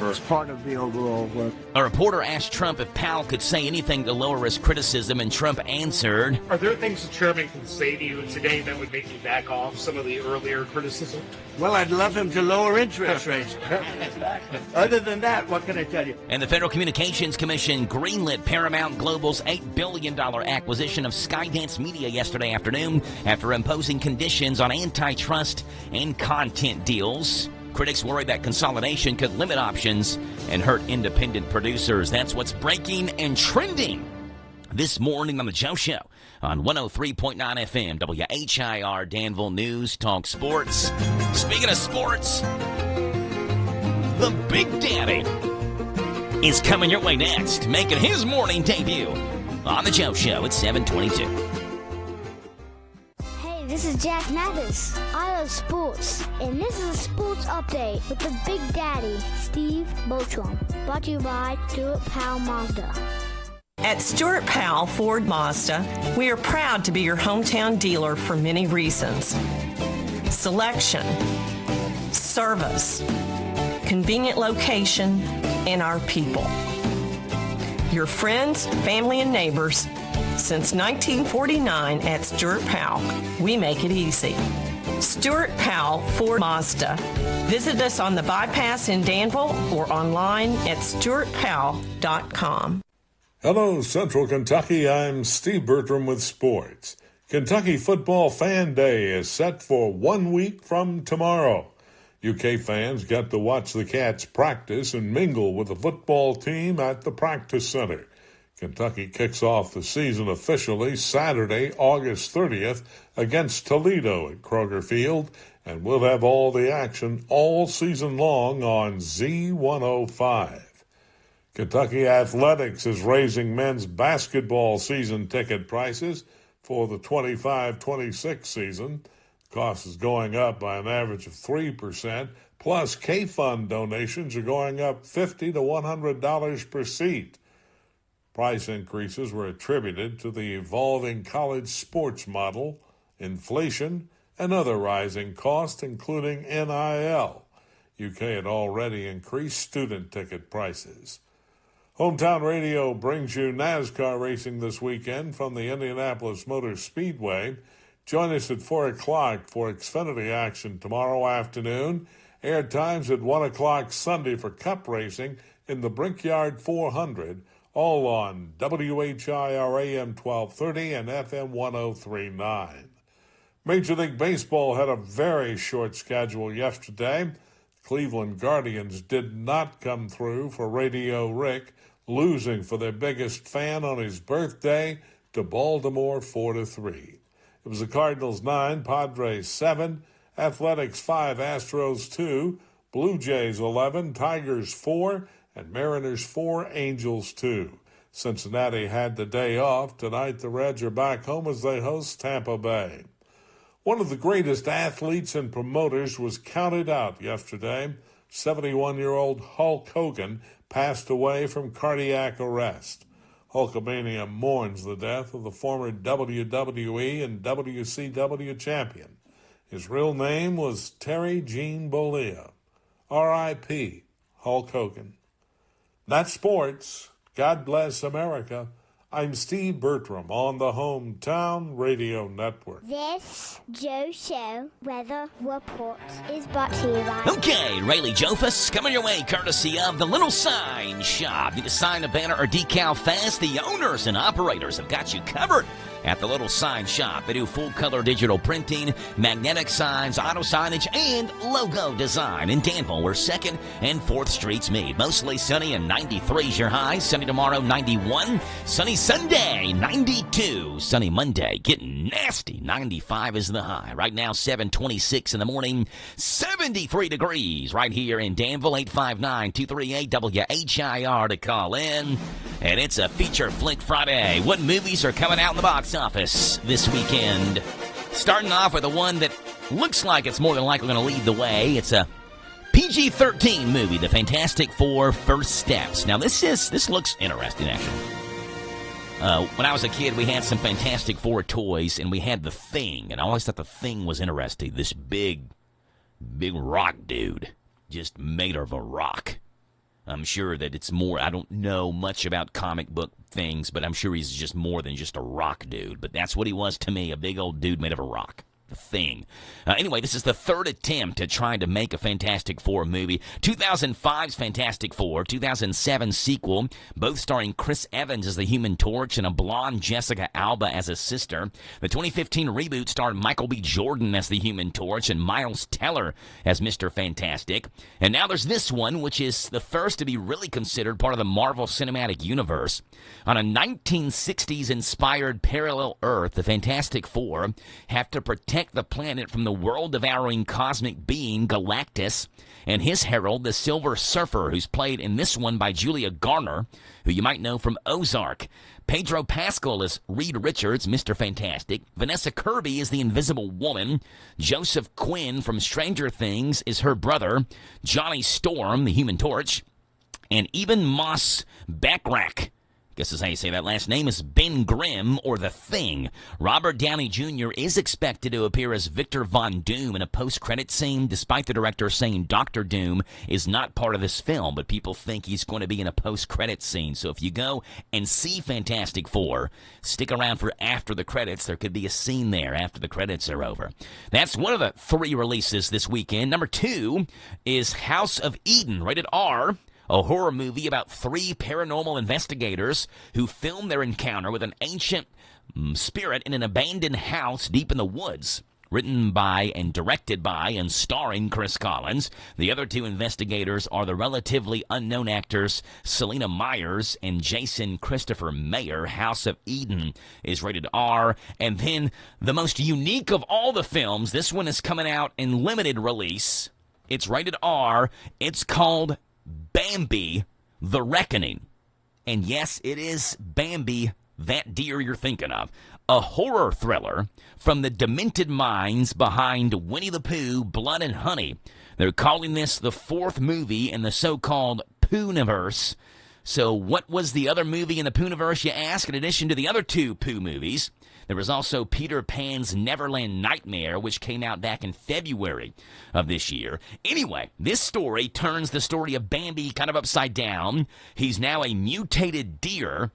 It's part of the overall work. A reporter asked Trump if Powell could say anything to lower his criticism, and Trump answered, are there things the chairman can say to you today that would make you back off some of the earlier criticism? Well, I'd love him to lower interest rates. Other than that, what can I tell you? And the Federal Communications Commission greenlit Paramount Global's $8 billion acquisition of Skydance Media yesterday afternoon after imposing conditions on antitrust and content deals. Critics worry that consolidation could limit options and hurt independent producers. That's what's breaking and trending this morning on The Joe Show on 103.9 FM, WHIR Danville News Talk Sports. Speaking of sports, the Big Daddy is coming your way next, making his morning debut on The Joe Show at 7:22. Hey, this is Jack Mathis. I love sports. And this is a sports update with the Big Daddy, Steve Bochum. Brought to you by Stuart Powell Mazda. At Stuart Powell Ford Mazda, we are proud to be your hometown dealer for many reasons. Selection, service, convenient location, and our people. Your friends, family, and neighbors. Since 1949 at Stuart Powell, we make it easy. Stuart Powell Ford Mazda. Visit us on the bypass in Danville or online at stuartpowell.com. Hello, Central Kentucky. I'm Steve Bertram with sports. Kentucky Football Fan Day is set for 1 week from tomorrow. UK fans get to watch the Cats practice and mingle with the football team at the practice center. Kentucky kicks off the season officially Saturday, August 30th against Toledo at Kroger Field, and we'll have all the action all season long on Z105. Kentucky Athletics is raising men's basketball season ticket prices for the 25-26 season. The cost is going up by an average of 3%, plus K-Fund donations are going up $50 to $100 per seat. Price increases were attributed to the evolving college sports model, inflation, and other rising costs, including NIL. UK had already increased student ticket prices. Hometown Radio brings you NASCAR racing this weekend from the Indianapolis Motor Speedway. Join us at 4 o'clock for Xfinity action tomorrow afternoon. Air times at 1 o'clock Sunday for Cup racing in the Brickyard 400, all on WHIR AM 1230 and FM 1039. Major League Baseball had a very short schedule yesterday. Cleveland Guardians did not come through for Radio Rick, losing for their biggest fan on his birthday to Baltimore 4-3. It was the Cardinals 9, Padres 7, Athletics 5, Astros 2, Blue Jays 11, Tigers 4, and Mariners 4, Angels 2. Cincinnati had the day off. Tonight the Reds are back home as they host Tampa Bay. One of the greatest athletes and promoters was counted out yesterday. 71-year-old Hulk Hogan passed away from cardiac arrest. Hulkamania mourns the death of the former WWE and WCW champion. His real name was Terry Gene Bollea. R.I.P. Hulk Hogan. That's sports. God bless America. I'm Steve Bertram on the Hometown Radio Network. This Joe Show Weather Report is brought to you by... Okay, Rayleigh Jofus coming your way courtesy of the Little Sign Shop. Need to sign a banner or decal fast? The owners and operators have got you covered at the Little Sign Shop. They do full-color digital printing, magnetic signs, auto signage, and logo design. In Danville, where 2nd and 4th Streets meet. Mostly sunny and 93 is your high. Sunny tomorrow, 91. Sunny Sunday, 92. Sunny Monday, getting nasty. 95 is the high. Right now, 7:26 in the morning, 73 degrees right here in Danville. 859-238-WHIR to call in. And it's a Feature Flick Friday. What movies are coming out in the box office this weekend? Starting off with the one that looks like it's more than likely going to lead the way. It's a PG-13 movie, The Fantastic Four: First Steps. Now, this looks interesting, actually. When I was a kid, we had some Fantastic Four toys, and we had The Thing, and I always thought The Thing was interesting. This big rock dude, just made of a rock. I'm sure that it's more, I don't know much about comic book things, but I'm sure he's just more than just a rock dude. But that's what he was to me, a big old dude made of a rock. The Thing. Anyway, this is the third attempt at trying to make a Fantastic Four movie. 2005's Fantastic Four, 2007 sequel, both starring Chris Evans as the Human Torch and a blonde Jessica Alba as a sister. The 2015 reboot starred Michael B. Jordan as the Human Torch and Miles Teller as Mr. Fantastic. And now there's this one, which is the first to be really considered part of the Marvel Cinematic Universe. On a 1960s-inspired parallel Earth, the Fantastic Four have to protect protect the planet from the world-devouring cosmic being Galactus, and his herald, the Silver Surfer, who's played in this one by Julia Garner, who you might know from Ozark. Pedro Pascal is Reed Richards, Mr. Fantastic. Vanessa Kirby is the Invisible Woman. Joseph Quinn from Stranger Things is her brother. Johnny Storm, the Human Torch. And even Moss Backrack, I guess is how you say that last name, is Ben Grimm, or The Thing. Robert Downey Jr. is expected to appear as Victor Von Doom in a post-credit scene, despite the director saying Dr. Doom is not part of this film, but people think he's going to be in a post-credit scene. So if you go and see Fantastic Four, stick around for after the credits. There could be a scene there after the credits are over. That's one of the 3 releases this weekend. Number 2 is House of Eden, rated R. A horror movie about 3 paranormal investigators who film their encounter with an ancient spirit in an abandoned house deep in the woods. Written by and directed by and starring Chris Collins. The other 2 investigators are the relatively unknown actors Selena Myers and Jason Christopher Mayer. House of Eden is rated R. And then the most unique of all the films, this one is coming out in limited release. It's rated R. It's called Bambi, The Reckoning. And yes, it is Bambi, that deer you're thinking of. A horror thriller from the demented minds behind Winnie the Pooh, Blood and Honey. They're calling this the 4th movie in the so-called Poohniverse. So what was the other movie in the Poohniverse, you ask? In addition to the other 2 Pooh movies, there was also Peter Pan's Neverland Nightmare, which came out back in February of this year. Anyway, this story turns the story of Bambi kind of upside down. He's now a mutated deer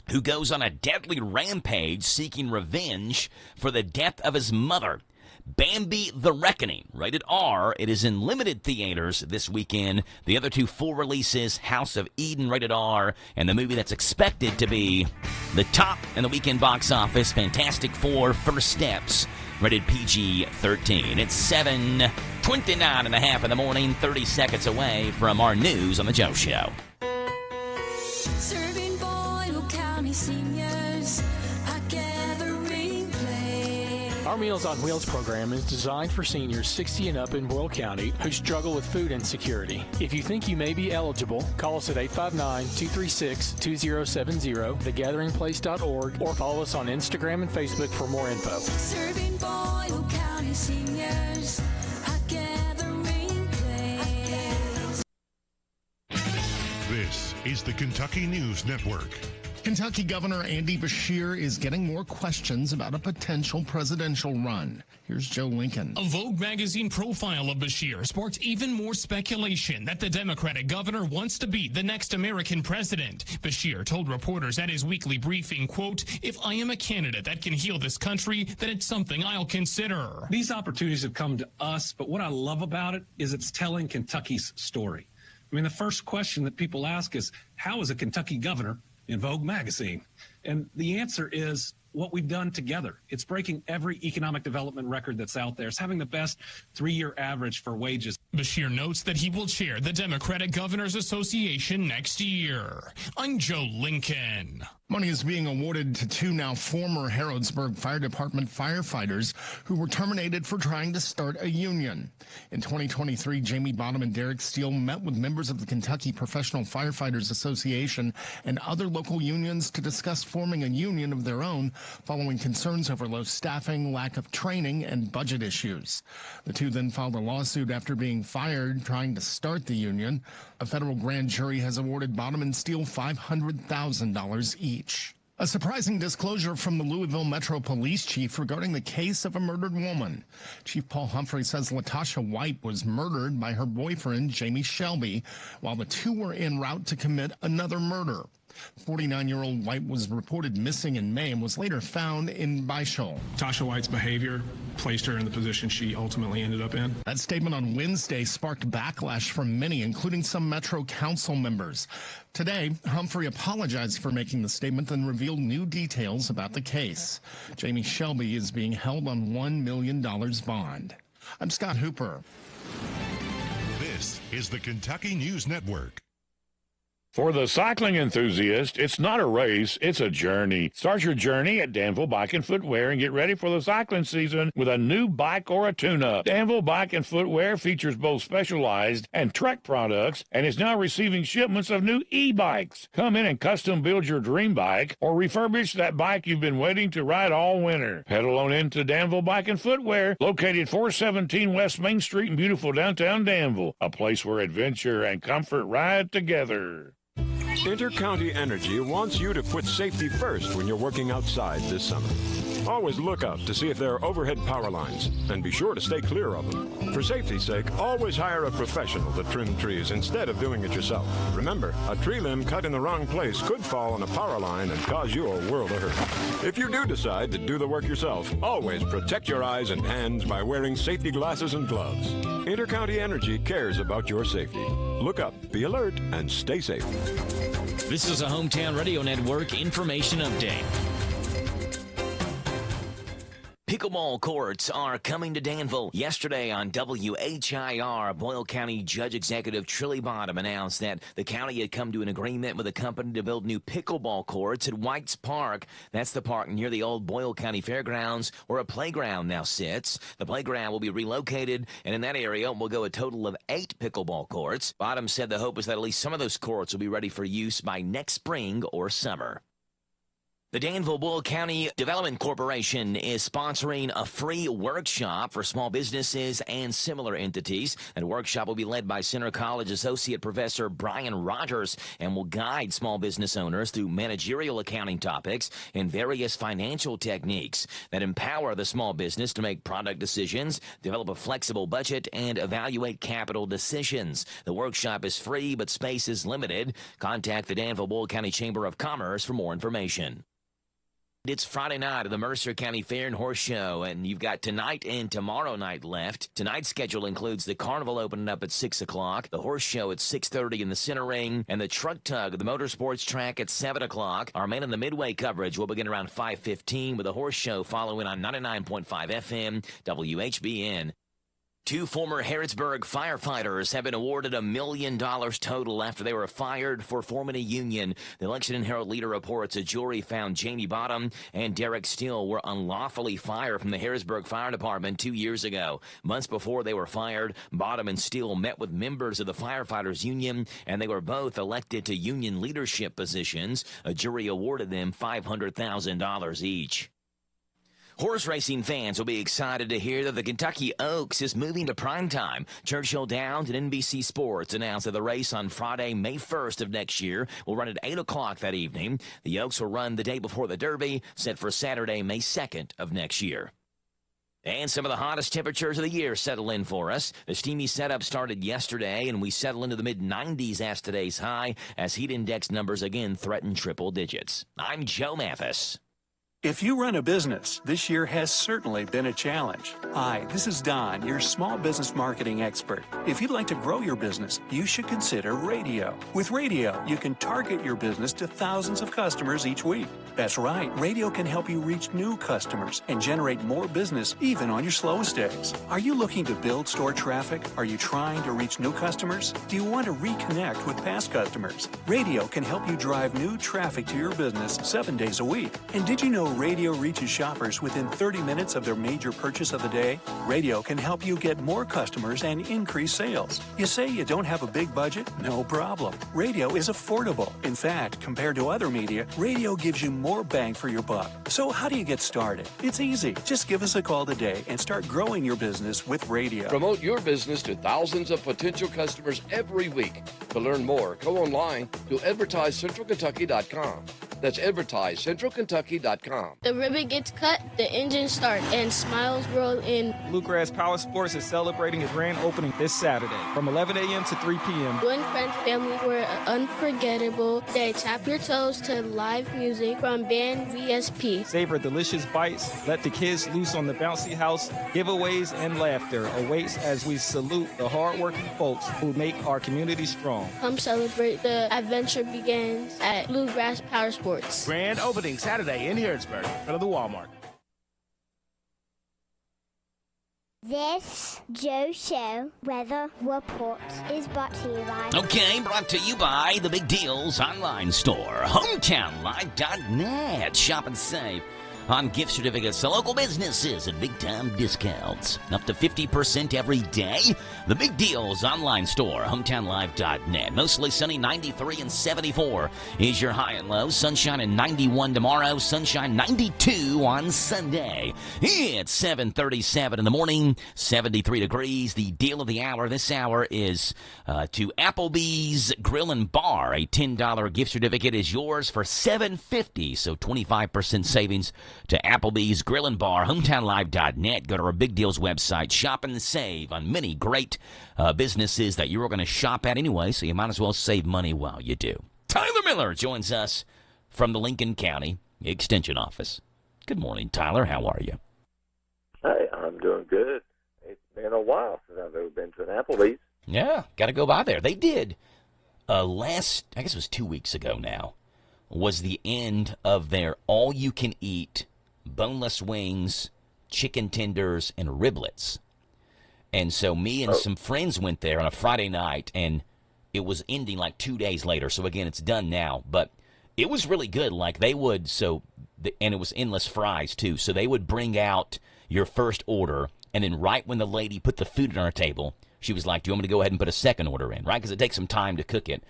who goes on a deadly rampage seeking revenge for the death of his mother. Bambi, The Reckoning, rated R. It is in limited theaters this weekend. The other 2 full releases, House of Eden, rated R, and the movie that's expected to be the top in the weekend box office, Fantastic Four, First Steps, rated PG-13. It's 7:29 and a half in the morning, 30 seconds away from our news on The Joe Show. Serving Boyle County seniors a gathering place. Our Meals on Wheels program is designed for seniors 60 and up in Boyle County who struggle with food insecurity. If you think you may be eligible, call us at 859-236-2070, thegatheringplace.org, or follow us on Instagram and Facebook for more info. Serving Boyle County seniors a gathering place. This is the Kentucky News Network. Kentucky Governor Andy Beshear is getting more questions about a potential presidential run. Here's Joe Lincoln. A Vogue magazine profile of Beshear sparked even more speculation that the Democratic governor wants to be the next American president. Beshear told reporters at his weekly briefing, quote, "If I am a candidate that can heal this country, then it's something I'll consider." These opportunities have come to us, but what I love about it is it's telling Kentucky's story. I mean, the first question that people ask is, how is a Kentucky governor in Vogue magazine? And the answer is what we've done together. It's breaking every economic development record that's out there. It's having the best 3-year average for wages. Beshear notes that he will chair the Democratic Governors Association next year. I'm Joe Lincoln. Money is being awarded to 2 now former Harrodsburg Fire Department firefighters who were terminated for trying to start a union. In 2023, Jamie Bottom and Derek Steele met with members of the Kentucky Professional Firefighters Association and other local unions to discuss forming a union of their own following concerns over low staffing, lack of training, and budget issues. The 2 then filed a lawsuit after being fired trying to start the union. A federal grand jury has awarded Bottom and Steele $500,000 each. A surprising disclosure from the Louisville Metro Police Chief regarding the case of a murdered woman. Chief Paul Humphrey says Latasha White was murdered by her boyfriend, Jamie Shelby, while the 2 were en route to commit another murder. 49-year-old White was reported missing in May and was later found in Beischel. Tasha White's behavior placed her in the position she ultimately ended up in. That statement on Wednesday sparked backlash from many, including some Metro Council members. Today, Humphrey apologized for making the statement and revealed new details about the case. Jamie Shelby is being held on $1 million bond. I'm Scott Hooper. This is the Kentucky News Network. For the cycling enthusiast, it's not a race, it's a journey. Start your journey at Danville Bike and Footwear and get ready for the cycling season with a new bike or a tune-up. Danville Bike and Footwear features both specialized and Trek products and is now receiving shipments of new e-bikes. Come in and custom build your dream bike or refurbish that bike you've been waiting to ride all winter. Pedal on into Danville Bike and Footwear, located 417 West Main Street in beautiful downtown Danville, a place where adventure and comfort ride together. Intercounty Energy wants you to put safety first when you're working outside this summer. Always look up to see if there are overhead power lines, and be sure to stay clear of them. For safety's sake, always hire a professional to trim trees instead of doing it yourself. Remember, a tree limb cut in the wrong place could fall on a power line and cause you a world of hurt. If you do decide to do the work yourself, always protect your eyes and hands by wearing safety glasses and gloves. Intercounty Energy cares about your safety. Look up, be alert, and stay safe. This is a Hometown Radio Network information update. Pickleball courts are coming to Danville. Yesterday on WHIR, Boyle County Judge Executive Trilly Bottom announced that the county had come to an agreement with a company to build new pickleball courts at White's Park. That's the park near the old Boyle County Fairgrounds, where a playground now sits. The playground will be relocated, and in that area will go a total of 8 pickleball courts. Bottom said the hope is that at least some of those courts will be ready for use by next spring or summer. The Danville-Boyle County Development Corporation is sponsoring a free workshop for small businesses and similar entities. That workshop will be led by Center College Associate Professor Brian Rogers and will guide small business owners through managerial accounting topics and various financial techniques that empower the small business to make product decisions, develop a flexible budget, and evaluate capital decisions. The workshop is free, but space is limited. Contact the Danville-Boyle County Chamber of Commerce for more information. It's Friday night of the Mercer County Fair and Horse Show, and you've got tonight and tomorrow night left. Tonight's schedule includes the carnival opening up at 6 o'clock, the horse show at 6:30 in the center ring, and the truck tug at the motorsports track at 7 o'clock. Our Man in the Midway coverage will begin around 5:15 with the horse show following on 99.5 FM WHBN. 2 former Harrodsburg firefighters have been awarded $1 million total after they were fired for forming a union. The Election and Herald Leader reports a jury found Jamie Bottom and Derek Steele were unlawfully fired from the Harrodsburg Fire Department 2 years ago. Months before they were fired, Bottom and Steele met with members of the firefighters union, and they were both elected to union leadership positions. A jury awarded them $500,000 each. Horse racing fans will be excited to hear that the Kentucky Oaks is moving to primetime. Churchill Downs and NBC Sports announced that the race on Friday, May 1st of next year will run at 8 o'clock that evening. The Oaks will run the day before the Derby, set for Saturday, May 2nd of next year. And some of the hottest temperatures of the year settle in for us. The steamy setup started yesterday, and we settle into the mid-90s as today's high, as heat index numbers again threaten triple digits. I'm Joe Mathis. If you run a business, this year has certainly been a challenge. Hi, this is Don, your small business marketing expert. If you'd like to grow your business, you should consider radio. With radio, you can target your business to thousands of customers each week. That's right, radio can help you reach new customers and generate more business even on your slowest days. Are you looking to build store traffic? Are you trying to reach new customers? Do you want to reconnect with past customers? Radio can help you drive new traffic to your business 7 days a week. And did you know radio reaches shoppers within 30 minutes of their major purchase of the day? Radio can help you get more customers and increase sales. You say you don't have a big budget? No problem. Radio is affordable. In fact, compared to other media, radio gives you more bang for your buck. So how do you get started? It's easy. Just give us a call today and start growing your business with radio. Promote your business to thousands of potential customers every week. To learn more, go online to advertisecentralkentucky.com. That's advertisecentralkentucky.com. The ribbon gets cut, the engine starts, and smiles roll in. Bluegrass Power Sports is celebrating its grand opening this Saturday from 11 a.m. to 3 p.m. You and friends, family were an unforgettable day. Tap your toes to live music from band VSP. Savor delicious bites, let the kids loose on the bouncy house. Giveaways and laughter awaits as we salute the hardworking folks who make our community strong. Come celebrate. The adventure begins at Bluegrass Power Sports. Grand opening Saturday in Harrodsburg, in front of the Walmart. This Joe Show weather report is brought to you by... Okay, brought to you by the Big Deals online store, hometownlive.net. Shop and save on gift certificates to local businesses at big-time discounts. Up to 50% every day. The Big Deals online store, hometownlive.net. Mostly sunny, 93 and 74 is your high and low. Sunshine and 91 tomorrow. Sunshine 92 on Sunday. It's 7:37 in the morning, 73 degrees. The deal of the hour this hour is to Applebee's Grill and Bar. A $10 gift certificate is yours for $7.50, so 25% savings to Applebee's Grill and Bar, hometownlive.net. Go to our Big Deals website, shop and save on many great businesses that you're going to shop at anyway, so you might as well save money while you do. Tyler Miller joins us from the Lincoln County Extension Office. Good morning, Tyler. How are you? Hey, I'm doing good. It's been a while since I've ever been to an Applebee's. Yeah, got to go by there. They did I guess it was 2 weeks ago now, was the end of their all-you-can-eat boneless wings, chicken tenders, and riblets. And so me and some friends went there on a Friday night, and it was ending like 2 days later. So, again, it's done now. But it was really good. Like, they would, and it was endless fries, too. So they would bring out your first order, and then right when the lady put the food on our table, she was like, do you want me to go ahead and put a second order in, right? Because it takes some time to cook it.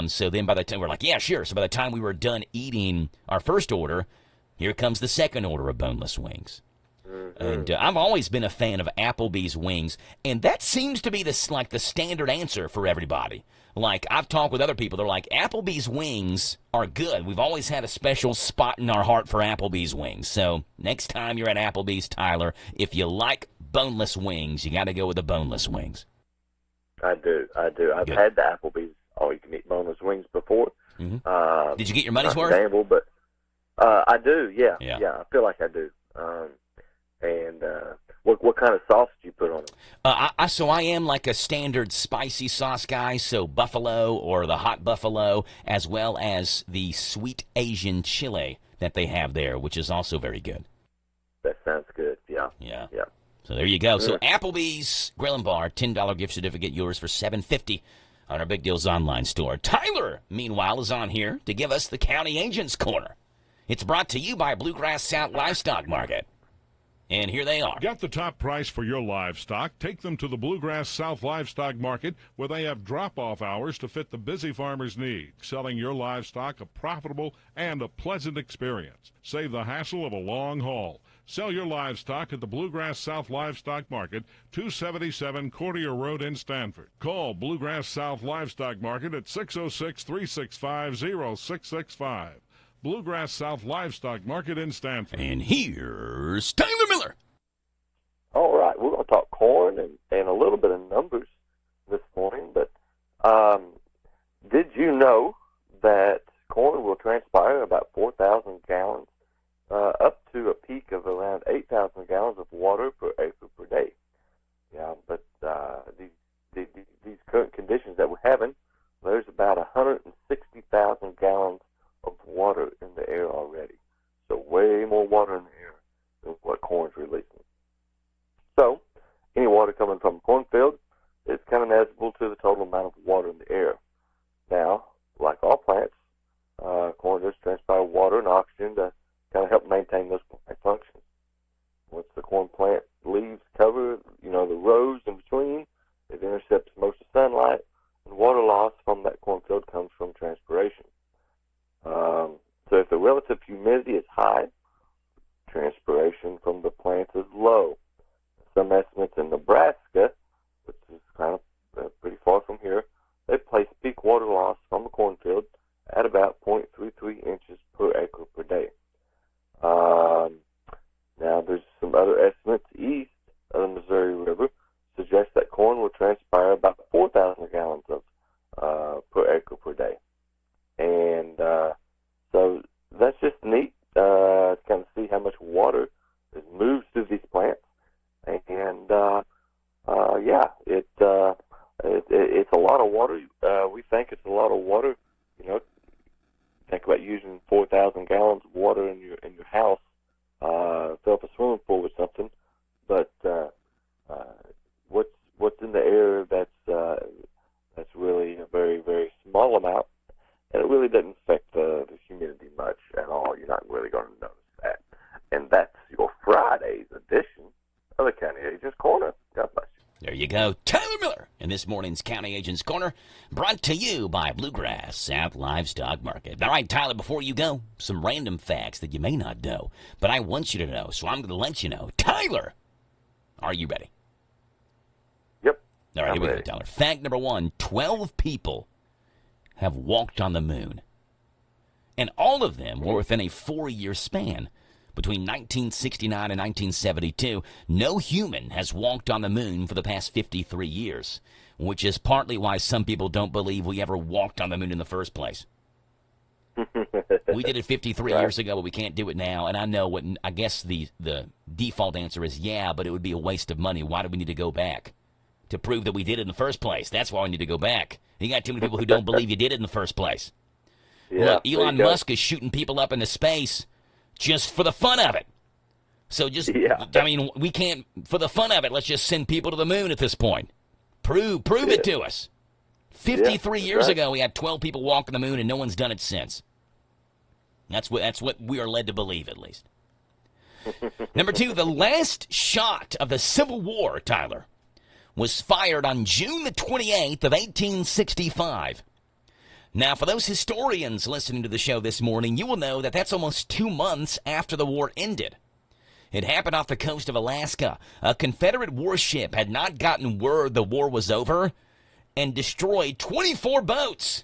So then by the time, we're like, yeah, sure. So by the time we were done eating our first order, here comes the second order of boneless wings. And I've always been a fan of Applebee's wings, and that seems to be the standard answer for everybody. Like, I've talked with other people, they're like, Applebee's wings are good. We've always had a special spot in our heart for Applebee's wings. So next time you're at Applebee's, Tyler, if you like boneless wings, you got to go with the boneless wings. I do. I've had the Applebee's all-you-can-eat boneless wings before. Mm-hmm. Did you get your money's worth? Danville, but I do, yeah. I feel like I do. And what kind of sauce do you put on it? So I am like a standard spicy sauce guy, so buffalo or the hot buffalo, as well as the sweet Asian chili that they have there, which is also very good. That sounds good, yeah. So there you go. So Applebee's Grill and Bar, $10 gift certificate, yours for $7.50 on our Big Deals online store. Tyler, meanwhile, is on here to give us the County Agent's Corner. It's brought to you by Bluegrass South Livestock Market. And here they are. Get the top price for your livestock. Take them to the Bluegrass South Livestock Market, where they have drop-off hours to fit the busy farmer's need. Selling your livestock a profitable and a pleasant experience. Save the hassle of a long haul. Sell your livestock at the Bluegrass South Livestock Market, 277 Courtier Road in Stanford. Call Bluegrass South Livestock Market at 606-365-0665. Bluegrass South Livestock Market in Stanford. And here's Tyler Miller. All right, we're going to talk corn and a little bit of numbers this morning. But did you know that corn will transpire about 4,000 gallons up to a peak of around 8,000 gallons of water per acre per day? Yeah, but these current conditions that we're having, there's about 160,000 gallons of water in the air already. So way more water in the air than what corn's releasing. So any water coming from a cornfield is kind of negligible to the total amount of water in the air. Now, like all plants, corn does transpire water and oxygen to kind of help maintain those plant functions. Once the corn plant leaves cover, the rows in between, it intercepts most of sunlight, and water loss from that cornfield comes from transpiration. So if the relative humidity is high, transpiration from the plants is low. Some estimates in Nebraska, which is kind of pretty far from here, they place peak water loss from a cornfield at about 0.33 inches per acre per day. Now there's some other estimates east of the Missouri River suggest that corn will transpire about 4,000 gallons of per acre per day. And so that's just neat to kind of see how much water is moved through these plants. And it's a lot of water. We think it's a lot of water. Think about using 4,000 gallons of water in your house, fill up a swimming pool or something. But what's in the air that's really a very, very small amount, and it really doesn't affect the humidity much at all. You're not really going to notice that. And that's your Friday's edition of the County Agent's Corner. God bless you. There you go. Tyler Miller in this morning's County Agent's Corner, brought to you by Bluegrass South Livestock Market. All right, Tyler, before you go, some random facts that you may not know, but I want you to know, so I'm going to let you know. Tyler, are you ready? Yep. All right, here we go, Tyler. Fact number 1, 12 people have walked on the moon, and all of them were within a 4-year span. Between 1969 and 1972, no human has walked on the moon for the past 53 years, which is partly why some people don't believe we ever walked on the moon in the first place. We did it 53 years ago, but we can't do it now. And I know what I guess the default answer is yeah, but it would be a waste of money. Why do we need to go back? To prove that we did it in the first place. That's why we need to go back. You got too many people who don't believe you did it in the first place. Yeah, look, Elon Musk is shooting people up into space just for the fun of it. So just, I mean, we can't, for the fun of it, let's just send people to the moon at this point. Prove it to us. 53 years ago, we had 12 people walking the moon, and no one's done it since. That's what we are led to believe, at least. Number 2, the last shot of the Civil War, Tyler, was fired on June the 28th of 1865. Now, for those historians listening to the show this morning, you will know that that's almost 2 months after the war ended. It happened off the coast of Alaska. A Confederate warship had not gotten word the war was over and destroyed 24 boats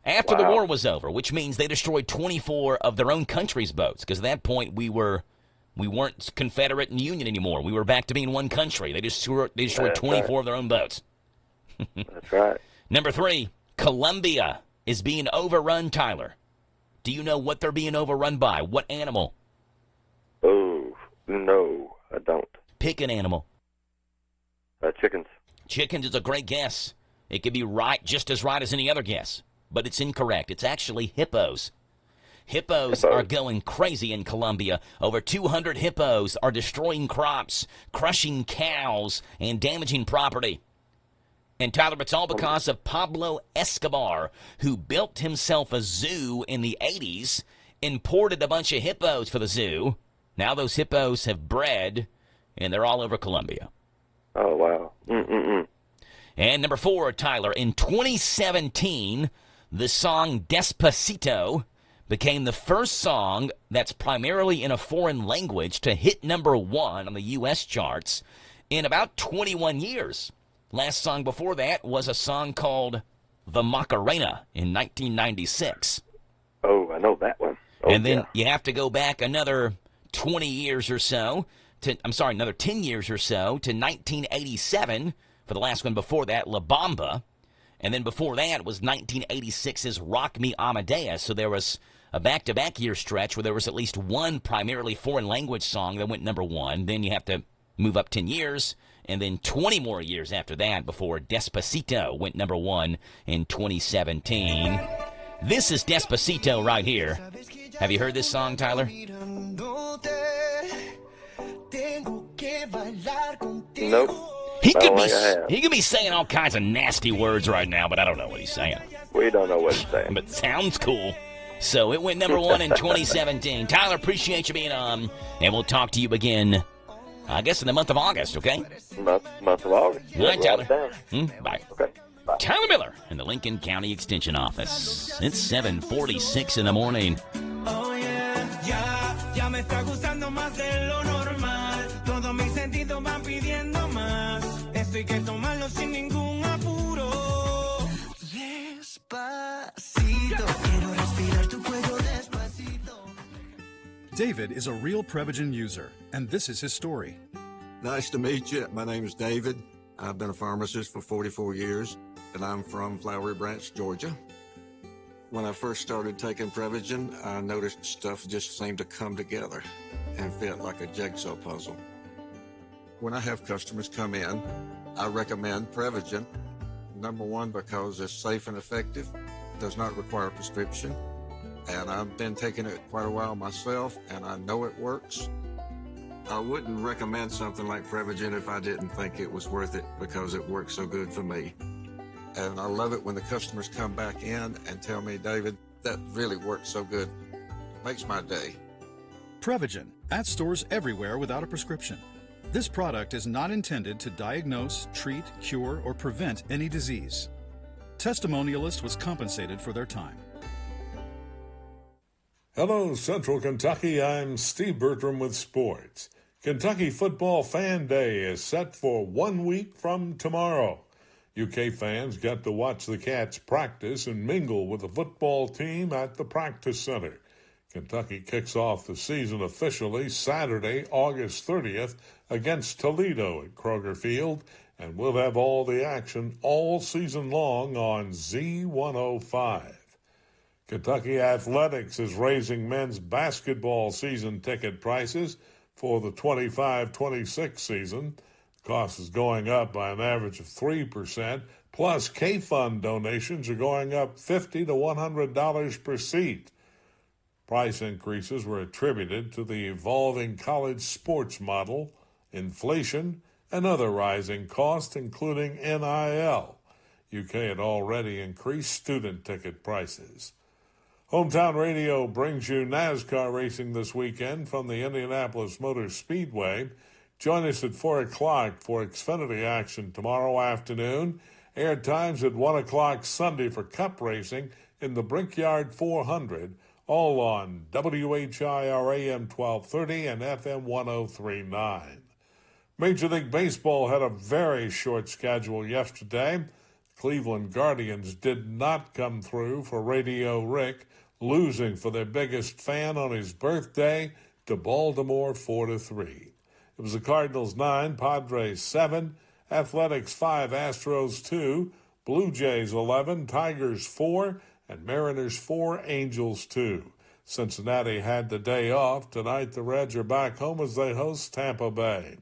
after the war was over, which means they destroyed 24 of their own country's boats, because at that point we weren't Confederate and Union anymore. We were back to being one country. They destroyed 24 of their own boats. That's right. Number 3, Colombia is being overrun, Tyler. Do you know what they're being overrun by? What animal? Oh, no, I don't. Pick an animal. Chickens. Chickens is a great guess. It could be right, just as right as any other guess, but it's incorrect. It's actually hippos. Hippos are going crazy in Colombia. Over 200 hippos are destroying crops, crushing cows, and damaging property. And, Tyler, it's all because of Pablo Escobar, who built himself a zoo in the 80s, imported a bunch of hippos for the zoo. Now those hippos have bred, and they're all over Colombia. Oh, wow. And number 4, Tyler, in 2017, the song Despacito became the first song that's primarily in a foreign language to hit number 1 on the U.S. charts in about 21 years. Last song before that was a song called The Macarena in 1996. Oh, I know that one. Oh, and then you have to go back another 20 years or so, another 10 years or so to 1987 for the last one before that, La Bamba. And then before that was 1986's Rock Me Amadeus. So there was a back-to-back year stretch where there was at least one primarily foreign language song that went number 1. Then you have to move up 10 years. And then 20 more years after that before Despacito went number 1 in 2017. This is Despacito right here. Have you heard this song, Tyler? Nope. He could be saying all kinds of nasty words right now, but I don't know what he's saying. We don't know what he's saying. But it sounds cool. So it went number 1 in 2017. Tyler, appreciate you being on, and we'll talk to you again, I guess, in the month of August, okay? Month of August. All right, Tyler. Bye. Okay. Bye. Tyler Miller in the Lincoln County Extension Office. It's 7:46 in the morning. Oh yeah, ya me está gustando más de lo normal. Todos mis sentidos van pidiendo más. Esto hay que tomarlo sin ningún apuro. Despacito, quiero respirar tu cuello despacito. David is a real Prevagen user, and this is his story. Nice to meet you. My name is David. I've been a pharmacist for 44 years, and I'm from Flowery Branch, Georgia. When I first started taking Prevagen, I noticed stuff just seemed to come together and fit like a jigsaw puzzle. When I have customers come in, I recommend Prevagen. Number 1, because it's safe and effective, does not require a prescription, and I've been taking it quite a while myself, and I know it works. I wouldn't recommend something like Prevagen if I didn't think it was worth it because it works so good for me. And I love it when the customers come back in and tell me, David, that really works so good. Makes my day. Prevagen, at stores everywhere without a prescription. This product is not intended to diagnose, treat, cure, or prevent any disease. Testimonialist was compensated for their time. Hello, Central Kentucky. I'm Steve Bertram with sports. Kentucky Football Fan Day is set for 1 week from tomorrow. UK fans got to watch the Cats practice and mingle with the football team at the practice center. Kentucky kicks off the season officially Saturday, August 30th against Toledo at Kroger Field, and we'll have all the action all season long on Z105. Kentucky Athletics is raising men's basketball season ticket prices for the 25-26 season. The cost is going up by an average of 3%, plus K-Fund donations are going up $50 to $100 per seat. Price increases were attributed to the evolving college sports model, inflation, and other rising costs, including NIL. UK had already increased student ticket prices. Hometown Radio brings you NASCAR racing this weekend from the Indianapolis Motor Speedway. Join us at 4 o'clock for Xfinity action tomorrow afternoon. Air times at 1 o'clock Sunday for Cup racing in the Brickyard 400. All on WHIR AM 1230 and FM 1039. Major League Baseball had a very short schedule yesterday. Cleveland Guardians did not come through for Radio Rick, losing for their biggest fan on his birthday to Baltimore 4-3. It was the Cardinals 9, Padres 7, Athletics 5, Astros 2, Blue Jays 11, Tigers 4, and Mariners 4, Angels 2. Cincinnati had the day off. Tonight the Reds are back home as they host Tampa Bay.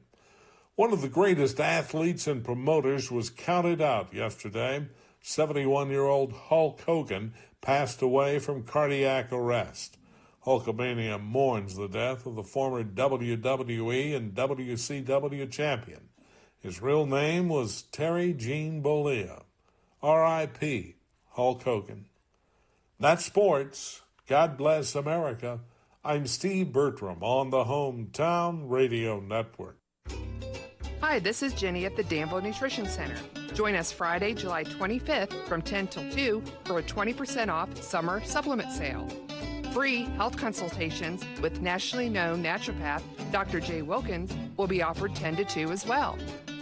One of the greatest athletes and promoters was counted out yesterday. 71-year-old Hulk Hogan passed away from cardiac arrest. Hulkamania mourns the death of the former WWE and WCW champion. His real name was Terry Gene Bollea. R.I.P. Hulk Hogan. That's sports. God bless America. I'm Steve Bertram on the Hometown Radio Network. Hi, this is Jenny at the Danville Nutrition Center. Join us Friday, July 25th from 10 till 2 for a 20% off summer supplement sale. Free health consultations with nationally known naturopath Dr. Jay Wilkins will be offered 10 to 2 as well.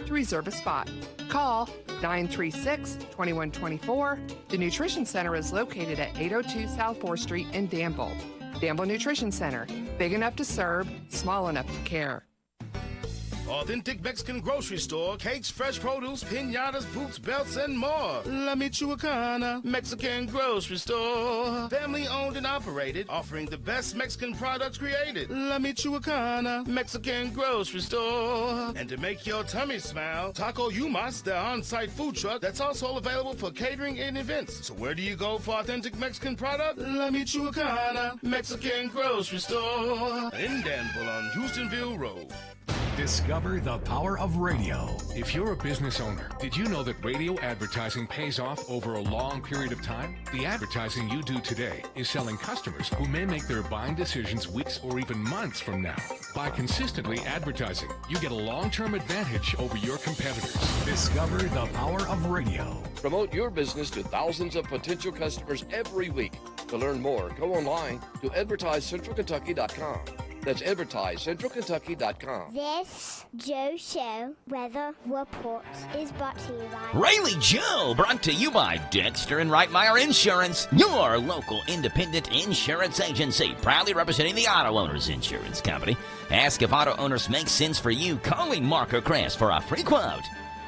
To reserve a spot, call 936-2124. The Nutrition Center is located at 802 South 4th Street in Danville. Danville Nutrition Center, big enough to serve, small enough to care. Authentic Mexican grocery store, cakes, fresh produce, piñatas, boots, belts, and more. La Michoacana Mexican grocery store. Family owned and operated, offering the best Mexican products created. La Michoacana Mexican grocery store. And to make your tummy smile, Taco Yumas, their on-site food truck that's also available for catering and events. So where do you go for authentic Mexican product? La Michoacana Mexican grocery store. In Danville on Houstonville Road. Discover the power of radio. If you're a business owner, did you know that radio advertising pays off over a long period of time? The advertising you do today is selling customers who may make their buying decisions weeks or even months from now. By consistently advertising, you get a long-term advantage over your competitors. Discover the power of radio. Promote your business to thousands of potential customers every week. To learn more, go online to advertisecentralkentucky.com. That's advertisecentralkentucky.com. This Joe Show weather report is brought to you by Rayleigh Joe, brought to you by Dexter and Reitmeyer Insurance, your local independent insurance agency, proudly representing the Auto Owners Insurance Company. Ask if auto owners make sense for you. Calling Mark or Chris for a free quote.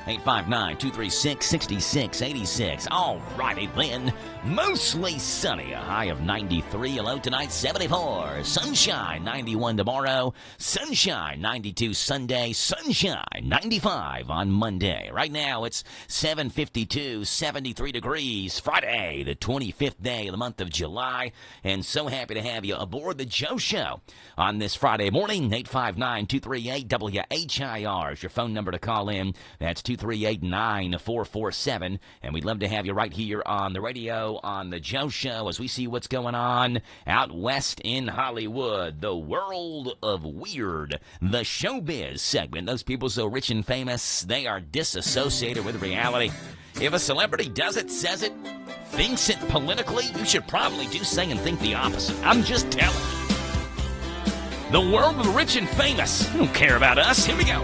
859-236-6686. All righty then. Mostly sunny. A high of 93. A low tonight, 74. Sunshine, 91 tomorrow. Sunshine, 92 Sunday. Sunshine, 95 on Monday. Right now, it's 7:52, 73 degrees. Friday, the 25th day of the month of July. And so happy to have you aboard the Joe Show on this Friday morning. 859-238-WHIR is your phone number to call in. That's 238-9447. And we'd love to have you right here on the radio on the Joe Show as we see what's going on out west in Hollywood. The world of weird. The showbiz segment. Those people so rich and famous, they are disassociated with reality. If a celebrity does it, says it, thinks it politically, you should probably do, say, and think the opposite. I'm just telling you. The world of the rich and famous. They don't care about us. Here we go.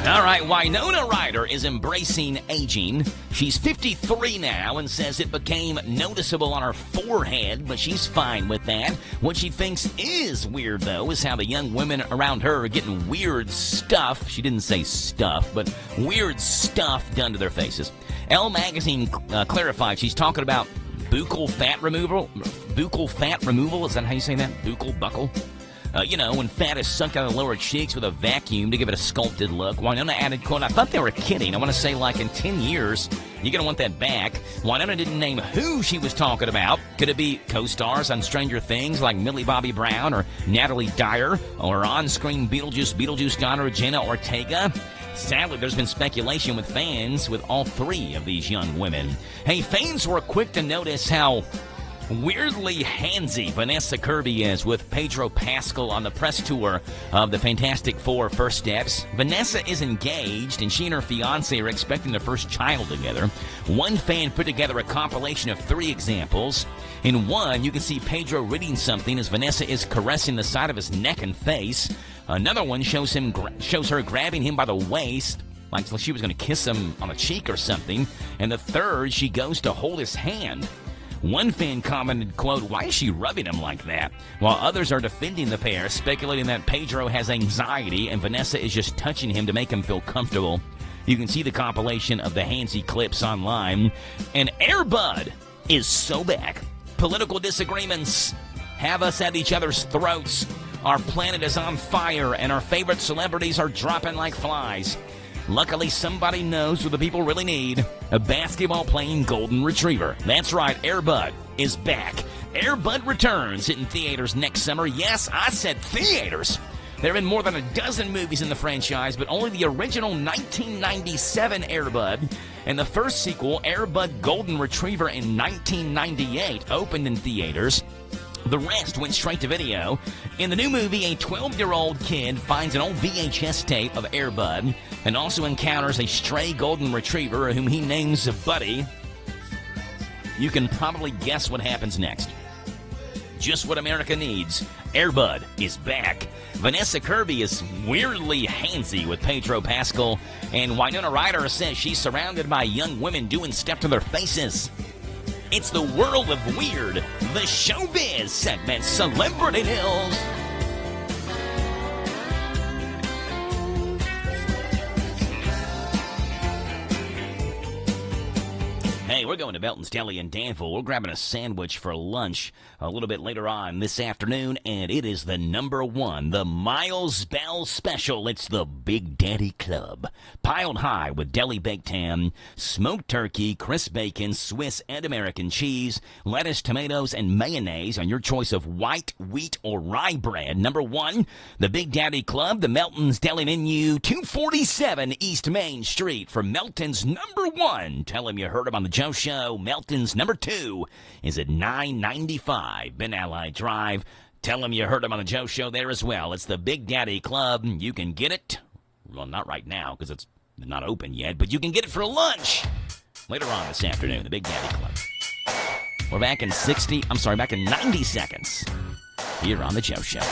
All right, Winona Ryder is embracing aging. She's 53 now and says it became noticeable on her forehead, but she's fine with that. What she thinks is weird, though, is how the young women around her are getting weird stuff. She didn't say stuff, but weird stuff done to their faces. Elle magazine clarified she's talking about buccal fat removal. Buccal fat removal, is that how you say that? Buccal, buccal? When fat is sucked out of the lower cheeks with a vacuum to give it a sculpted look. Winona added, quote, I thought they were kidding. I want to say, like, in 10 years, you're going to want that back. Winona didn't name who she was talking about. Could it be co-stars on Stranger Things like Millie Bobby Brown or Natalie Dyer, or on-screen Beetlejuice daughter Jenna Ortega? Sadly, there's been speculation with fans with all three of these young women. Hey, fans were quick to notice how weirdly handsy Vanessa Kirby is with Pedro Pascal on the press tour of the Fantastic Four First Steps. Vanessa is engaged, and she and her fiancé are expecting their first child together. One fan put together a compilation of 3 examples. In one, you can see Pedro reading something as Vanessa is caressing the side of his neck and face. Another one shows her grabbing him by the waist, like she was going to kiss him on the cheek or something. And the third, she goes to hold his hand. One fan commented, quote, why is she rubbing him like that? While others are defending the pair, speculating that Pedro has anxiety and Vanessa is just touching him to make him feel comfortable. You can see the compilation of the handsy clips online. And Air Bud is so back. Political disagreements have us at each other's throats. Our planet is on fire, and our favorite celebrities are dropping like flies. Luckily, somebody knows what the people really need. A basketball-playing golden retriever. That's right, Air Bud is back. Air Bud returns, hitting theaters next summer. Yes, I said theaters. There have been more than a dozen movies in the franchise, but only the original 1997 Air Bud and the first sequel, Air Bud Golden Retriever in 1998, opened in theaters. The rest went straight to video. In the new movie, a 12-year-old kid finds an old VHS tape of Air Bud and also encounters a stray golden retriever whom he names Buddy. You can probably guess what happens next. Just what America needs. Air Bud is back. Vanessa Kirby is weirdly handsy with Pedro Pascal, and Winona Ryder says she's surrounded by young women doing stuff to their faces. It's the world of weird, the showbiz segment, Celebrity News. Hey, we're going to Belton's Deli in Danville. We're grabbing a sandwich for lunch a little bit later on this afternoon, and it is the #1, the Miles Bell Special. It's the Big Daddy Club. Piled high with deli baked ham, smoked turkey, crisp bacon, Swiss and American cheese, lettuce, tomatoes, and mayonnaise on your choice of white, wheat, or rye bread. #1, the Big Daddy Club, the Melton's Deli Menu, 247 East Main Street. For Melton's #1, tell him you heard him on the Joe Show. Melton's #2 is at 995 Ben Allied Drive. Tell him you heard him on the Joe Show there as well. It's the Big Daddy Club. You can get it, well, not right now because it's not open yet, but you can get it for lunch later on this afternoon, the Big Daddy Club. We're back in 90 seconds here on the Joe Show.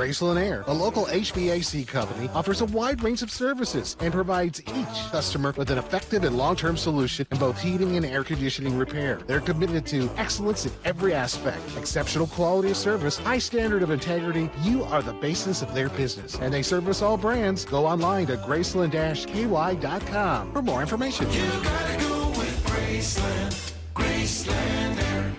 Graceland Air, a local HVAC company, offers a wide range of services and provides each customer with an effective and long-term solution in both heating and air conditioning repair. They're committed to excellence in every aspect, exceptional quality of service, high standard of integrity. You are the basis of their business, and they service all brands. Go online to Graceland-KY.com for more information. You gotta go with Graceland. Graceland Air.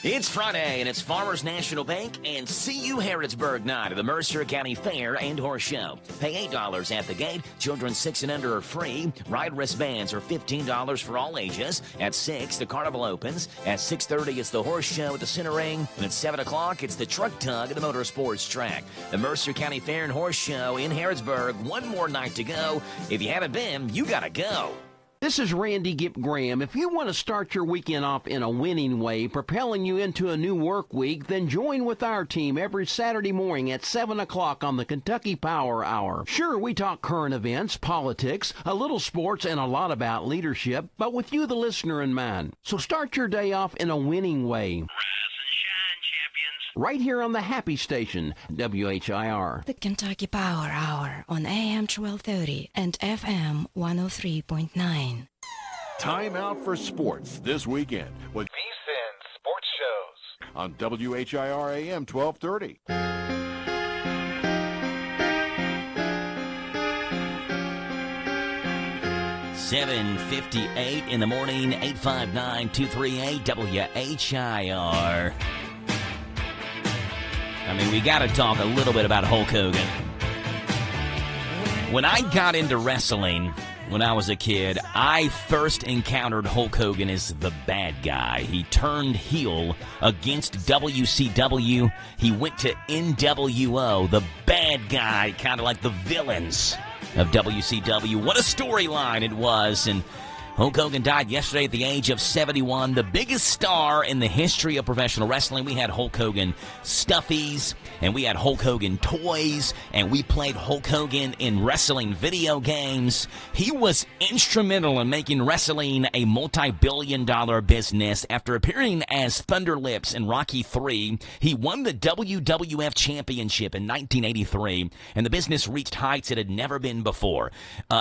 It's Friday, and it's Farmers National Bank and CU Harrodsburg night at the Mercer County Fair and Horse Show. Pay $8 at the gate. Children 6 and under are free. Ride wristbands are $15 for all ages. At 6, the carnival opens. At 6:30, it's the horse show at the center ring. And at 7 o'clock, it's the truck tug at the motorsports track. The Mercer County Fair and Horse Show in Harrodsburg. One more night to go. If you haven't been, you gotta go. This is Randy Gipp Graham. If you want to start your weekend off in a winning way, propelling you into a new work week, then join with our team every Saturday morning at 7 o'clock on the Kentucky Power Hour. Sure, we talk current events, politics, a little sports, and a lot about leadership, but with you, the listener, in mind. So start your day off in a winning way. Right here on the Happy Station, WHIR. The Kentucky Power Hour on AM 1230 and FM 103.9. Time out for sports this weekend with VSiN Sports Shows on WHIR AM 1230. 7:58 in the morning, 859-238 WHIR. I mean, we got to talk a little bit about Hulk Hogan. When I got into wrestling when I was a kid, I first encountered Hulk Hogan as the bad guy. He turned heel against WCW. He went to NWO, the bad guy, kind of like the villains of WCW. What a storyline it was. And Hulk Hogan died yesterday at the age of 71, the biggest star in the history of professional wrestling. We had Hulk Hogan stuffies, and we had Hulk Hogan toys, and we played Hulk Hogan in wrestling video games. He was instrumental in making wrestling a multi-billion-dollar business. After appearing as Thunder Lips in Rocky III, he won the WWF Championship in 1983, and the business reached heights it had never been before.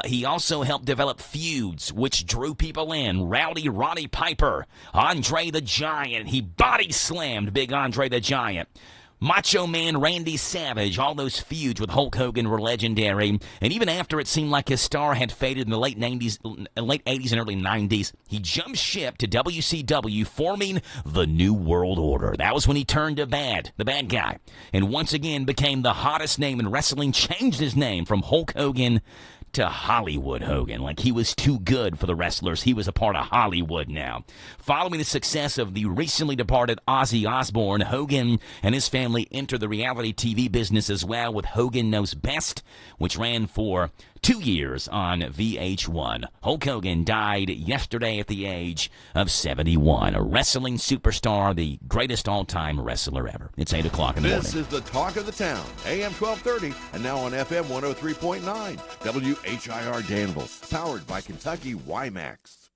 He also helped develop feuds, which drew people in. Rowdy Roddy Piper, Andre the Giant. He body slammed Big Andre the Giant. Macho Man Randy Savage. All those feuds with Hulk Hogan were legendary. And even after it seemed like his star had faded in the late 80s and early 90s, he jumped ship to WCW, forming the New World Order. That was when he turned to the bad guy, and once again became the hottest name in wrestling, changed his name from Hulk Hogan to Hollywood Hogan. Like he was too good for the wrestlers. He was a part of Hollywood now. Following the success of the recently departed Ozzy Osbourne, Hogan and his family entered the reality TV business as well with Hogan Knows Best, which ran for 2 years on VH1. Hulk Hogan died yesterday at the age of 71. A wrestling superstar, the greatest all-time wrestler ever. It's 8 o'clock in the morning. This is the talk of the town, AM 1230, and now on FM 103.9, WHIR Danville, powered by Kentucky WiMAX.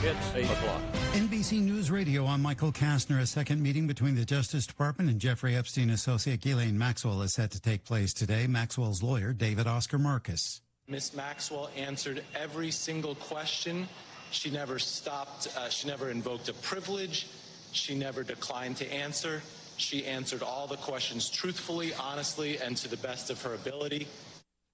It's 8 o'clock. NBC News Radio, I'm Michael Kastner. A second meeting between the Justice Department and Jeffrey Epstein associate Ghislaine Maxwell is set to take place today. Maxwell's lawyer, David Oscar Marcus. Ms. Maxwell answered every single question. She never stopped. She never invoked a privilege. She never declined to answer. She answered all the questions truthfully, honestly, and to the best of her ability.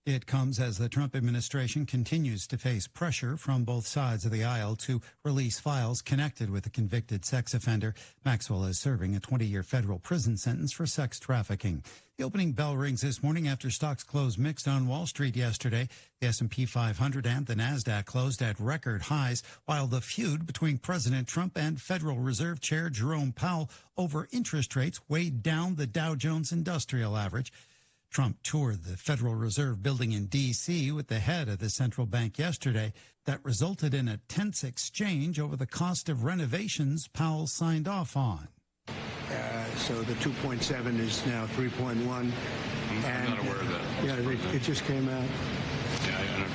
It comes as the Trump administration continues to face pressure from both sides of the aisle to release files connected with the convicted sex offender. Maxwell is serving a 20-year federal prison sentence for sex trafficking. The opening bell rings this morning after stocks closed mixed on Wall Street yesterday. The S&P 500 and the NASDAQ closed at record highs, while the feud between President Trump and Federal Reserve Chair Jerome Powell over interest rates weighed down the Dow Jones Industrial Average. Trump toured the Federal Reserve building in D.C. with the head of the central bank yesterday. That resulted in a tense exchange over the cost of renovations Powell signed off on. So the 2.7 is now 3.1. I'm not aware of that. Yeah, it just came out. Yeah,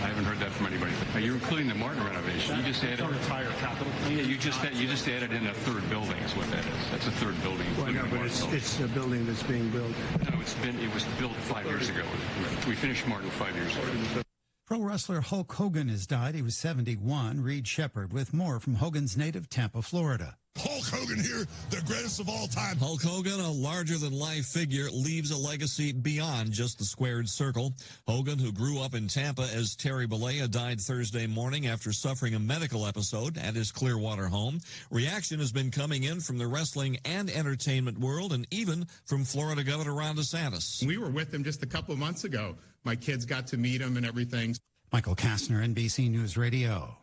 I haven't heard that from anybody. You're including the Martin renovation. You just added... Our entire capital. Yeah, you just added in a third building is what that is. That's a third building. Well, no, but it's a building that's being built. No, it was built 5 years ago. We finished Martin 5 years ago. Pro wrestler Hulk Hogan has died. He was 71. Reed Shepard with more from Hogan's native Tampa, Florida. Hulk Hogan here, the greatest of all time. Hulk Hogan, a larger-than-life figure, leaves a legacy beyond just the squared circle. Hogan, who grew up in Tampa as Terry Bollea, died Thursday morning after suffering a medical episode at his Clearwater home. Reaction has been coming in from the wrestling and entertainment world and even from Florida Governor Ron DeSantis. We were with him just a couple of months ago. My kids got to meet him and everything. Michael Kastner, NBC News Radio.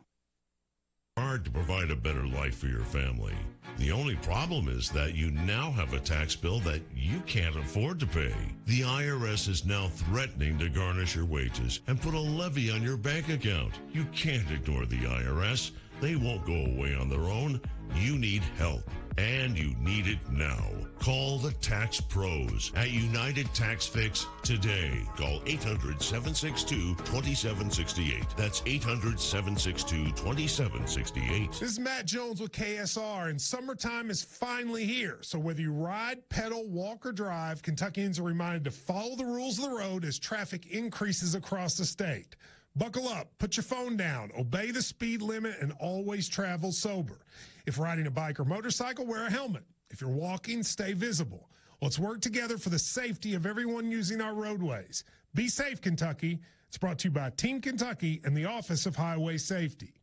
Hard to provide a better life for your family. The only problem is that you now have a tax bill that you can't afford to pay. The IRS is now threatening to garnish your wages and put a levy on your bank account. You can't ignore the IRS. They won't go away on their own. You need help, and you need it now. Call the Tax Pros at United Tax Fix today. Call 800-762-2768. That's 800-762-2768. This is Matt Jones with KSR, and summertime is finally here. So whether you ride, pedal, walk, or drive, Kentuckians are reminded to follow the rules of the road as traffic increases across the state. Buckle up, put your phone down, obey the speed limit, and always travel sober. If riding a bike or motorcycle, wear a helmet. If you're walking, stay visible. Let's work together for the safety of everyone using our roadways. Be safe, Kentucky. It's brought to you by Team Kentucky and the Office of Highway Safety.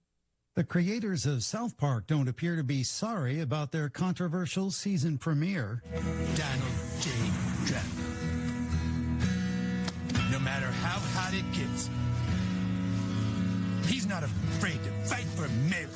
The creators of South Park don't appear to be sorry about their controversial season premiere. Donald J. Trump. No matter how hot it gets, he's not afraid to fight for America.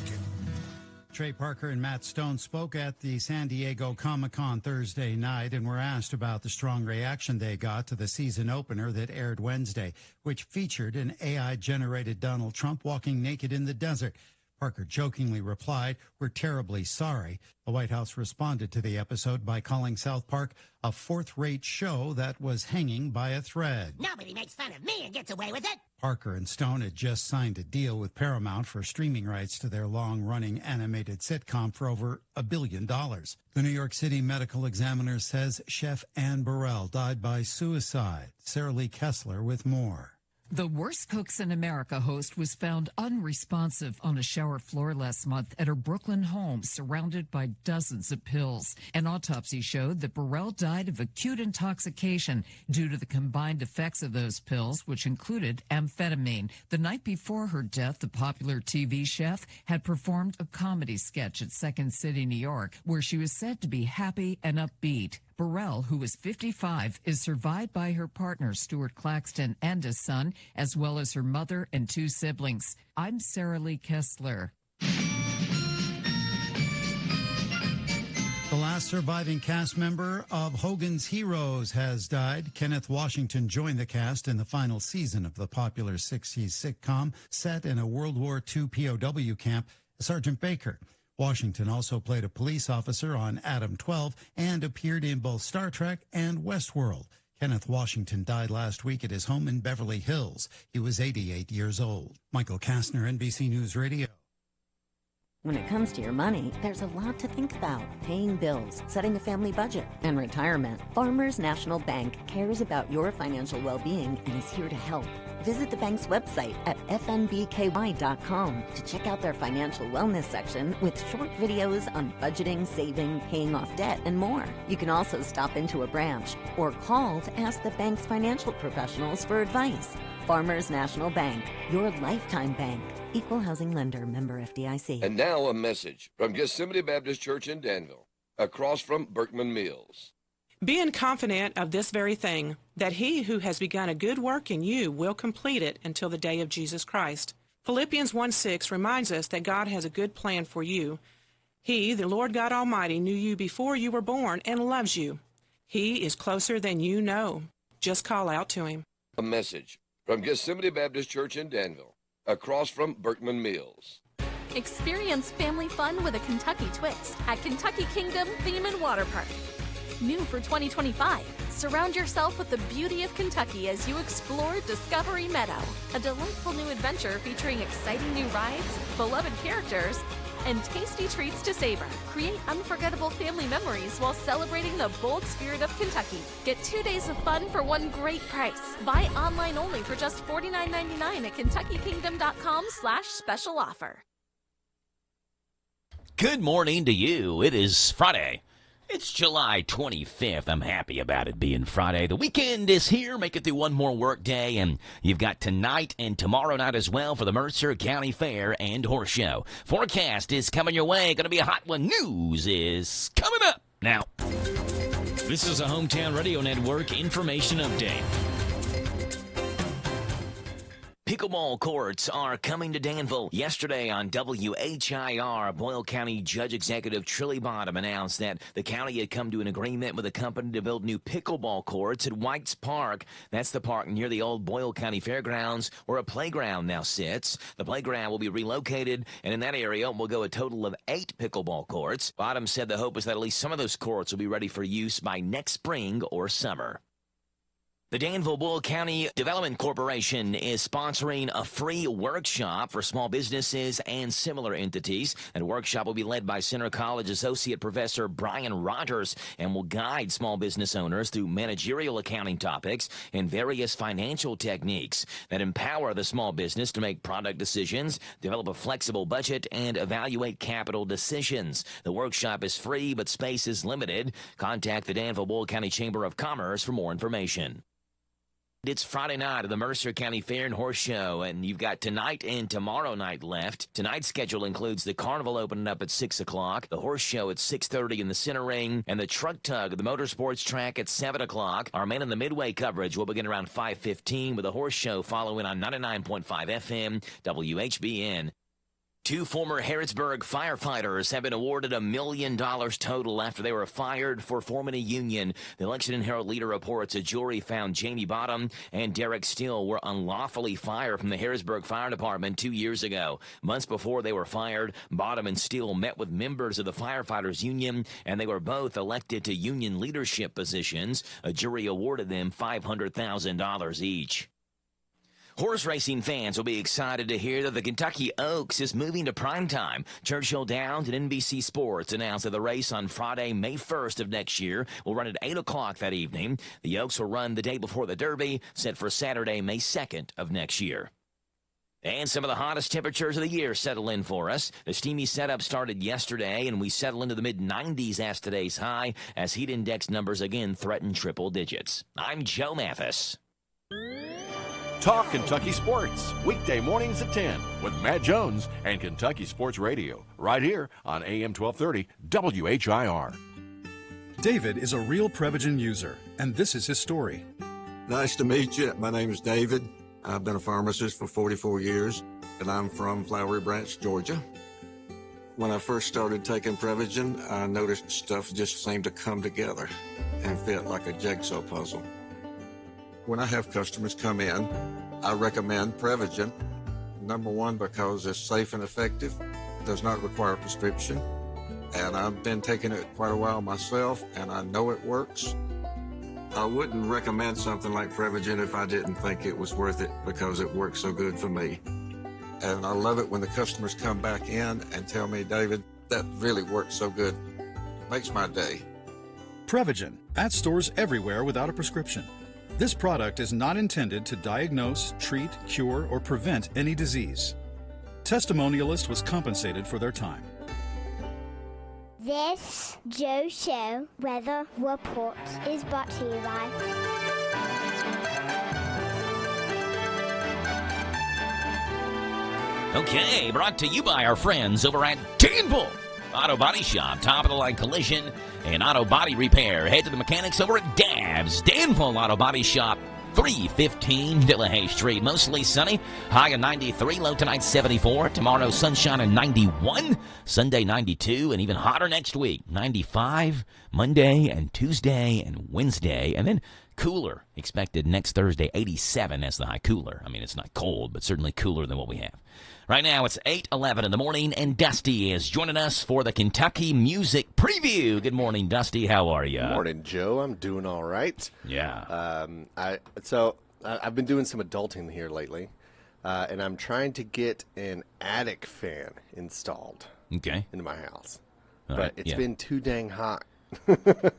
Trey Parker and Matt Stone spoke at the San Diego Comic-Con Thursday night and were asked about the strong reaction they got to the season opener that aired Wednesday, which featured an AI-generated Donald Trump walking naked in the desert. Parker jokingly replied, "We're terribly sorry." The White House responded to the episode by calling South Park a fourth-rate show that was hanging by a thread. Nobody makes fun of me and gets away with it. Parker and Stone had just signed a deal with Paramount for streaming rights to their long-running animated sitcom for over $1 billion. The New York City Medical Examiner says Chef Ann Burrell died by suicide. Sarah Lee Kessler with more. The Worst Cooks in America host was found unresponsive on a shower floor last month at her Brooklyn home, surrounded by dozens of pills. An autopsy showed that Burrell died of acute intoxication due to the combined effects of those pills, which included amphetamine. The night before her death, the popular TV chef had performed a comedy sketch at Second City, New York, where she was said to be happy and upbeat. Burrell, who is 55, is survived by her partner, Stuart Claxton, and a son, as well as her mother and 2 siblings. I'm Sarah Lee Kessler. The last surviving cast member of Hogan's Heroes has died. Kenneth Washington joined the cast in the final season of the popular 60s sitcom set in a World War II POW camp, Sergeant Baker. Washington also played a police officer on Adam 12 and appeared in both Star Trek and Westworld. Kenneth Washington died last week at his home in Beverly Hills. He was 88 years old. Michael Kastner, NBC News Radio. When it comes to your money, there's a lot to think about. Paying bills, setting a family budget, and retirement. Farmers National Bank cares about your financial well-being and is here to help. Visit the bank's website at fnbky.com to check out their financial wellness section with short videos on budgeting, saving, paying off debt, and more. You can also stop into a branch or call to ask the bank's financial professionals for advice. Farmers National Bank, your lifetime bank. Equal housing lender, member FDIC. And now a message from Gethsemane Baptist Church in Danville, across from Berkman Mills. Being confident of this very thing, that he who has begun a good work in you will complete it until the day of Jesus Christ. Philippians 1:6 reminds us that God has a good plan for you. He, the Lord God Almighty, knew you before you were born and loves you. He is closer than you know. Just call out to him. A message from Gethsemane Baptist Church in Danville, across from Berkman Mills. Experience family fun with a Kentucky twist at Kentucky Kingdom Theme and Water Park. New for 2025, Surround yourself with the beauty of Kentucky as you explore Discovery Meadow, a delightful new adventure featuring exciting new rides, beloved characters, and tasty treats to savor. Create unforgettable family memories while celebrating the bold spirit of Kentucky. Get 2 days of fun for one great price. Buy online only for just $49.99 at KentuckyKingdom.com/special offer. Good morning to you. It is Friday. It's July 25th. I'm happy about it being Friday. The weekend is here. Make it through one more work day, and you've got tonight and tomorrow night as well for the Mercer County Fair and Horse Show. Forecast is coming your way. Going to be a hot one. News is coming up now. This is a Hometown Radio Network information update. Pickleball courts are coming to Danville. Yesterday on WHIR, Boyle County Judge Executive Trilly Bottom announced that the county had come to an agreement with a company to build new pickleball courts at White's Park. That's the park near the old Boyle County Fairgrounds where a playground now sits. The playground will be relocated, and in that area will go a total of 8 pickleball courts. Bottom said the hope is that at least some of those courts will be ready for use by next spring or summer. The Danville-Boyle County Development Corporation is sponsoring a free workshop for small businesses and similar entities. That workshop will be led by Center College Associate Professor Brian Rogers and will guide small business owners through managerial accounting topics and various financial techniques that empower the small business to make product decisions, develop a flexible budget, and evaluate capital decisions. The workshop is free, but space is limited. Contact the Danville-Boyle County Chamber of Commerce for more information. It's Friday night of the Mercer County Fair and Horse Show, and you've got tonight and tomorrow night left. Tonight's schedule includes the carnival opening up at 6 o'clock, the horse show at 6:30 in the center ring, and the truck tug at the motorsports track at 7 o'clock. Our Man in the Midway coverage will begin around 5:15 with the horse show following on 99.5 FM WHBN. 2 former Harrodsburg firefighters have been awarded $1 million total after they were fired for forming a union. The Election and Herald Leader reports a jury found Jamie Bottom and Derek Steele were unlawfully fired from the Harrodsburg Fire Department 2 years ago. Months before they were fired, Bottom and Steele met with members of the firefighters union, and they were both elected to union leadership positions. A jury awarded them $500,000 each. Horse racing fans will be excited to hear that the Kentucky Oaks is moving to primetime. Churchill Downs and NBC Sports announced that the race on Friday, May 1st of next year will run at 8 o'clock that evening. The Oaks will run the day before the Derby, set for Saturday, May 2nd of next year. And some of the hottest temperatures of the year settle in for us. The steamy setup started yesterday, and we settle into the mid-90s as today's high, as heat index numbers again threaten triple digits. I'm Joe Mathis. Talk Kentucky Sports, weekday mornings at 10 with Matt Jones and Kentucky Sports Radio, right here on AM 1230 WHIR. David is a real Prevagen user, and this is his story. Nice to meet you. My name is David. I've been a pharmacist for 44 years, and I'm from Flowery Branch, Georgia. When I first started taking Prevagen, I noticed stuff just seemed to come together and fit like a jigsaw puzzle. When I have customers come in, I recommend Prevagen. Number one, because it's safe and effective, does not require a prescription, and I've been taking it quite a while myself, and I know it works. I wouldn't recommend something like Prevagen if I didn't think it was worth it, because it works so good for me. And I love it when the customers come back in and tell me, David, that really works so good. Makes my day. Prevagen, at stores everywhere without a prescription. This product is not intended to diagnose, treat, cure, or prevent any disease. Testimonialist was compensated for their time. This Joe Show weather report is brought to you by Okay, brought to you by our friends over at Danville Auto Body Shop, top of the line collision and auto body repair. Head to the mechanics over at Dabs Danville Auto Body Shop, 315 Delahaye Street. Mostly sunny, high of 93, low tonight 74. Tomorrow sunshine and 91, Sunday 92, and even hotter next week, 95 Monday and Tuesday and Wednesday, and then cooler expected next Thursday, 87 as the high. Cooler. I mean, it's not cold, but certainly cooler than what we have. Right now, it's 8:11 in the morning, and Dusty is joining us for the Kentucky Music Preview. Good morning, Dusty. How are you? Good morning, Joe. I'm doing all right. Yeah. I've been doing some adulting here lately, and I'm trying to get an attic fan installed. Okay. Into my house, but it's been too dang hot.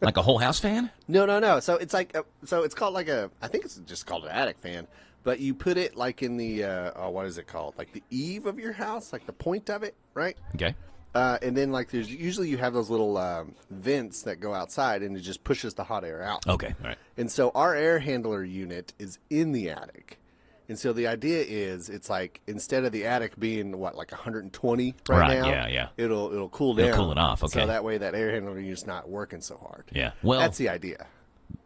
Like a whole house fan? No. So it's like it's called like I think it's just called an attic fan. But you put it like in the, what is it called? Like the eave of your house, like the point of it, right? Okay. And then like there's usually you have those little vents that go outside and it just pushes the hot air out. Okay, all right. And so our air handler unit is in the attic. And so the idea is it's like instead of the attic being, like 120 right now? Yeah. It'll cool down. It'll cool it off, okay. So that way that air handler unit's not working so hard. Yeah. Well, that's the idea.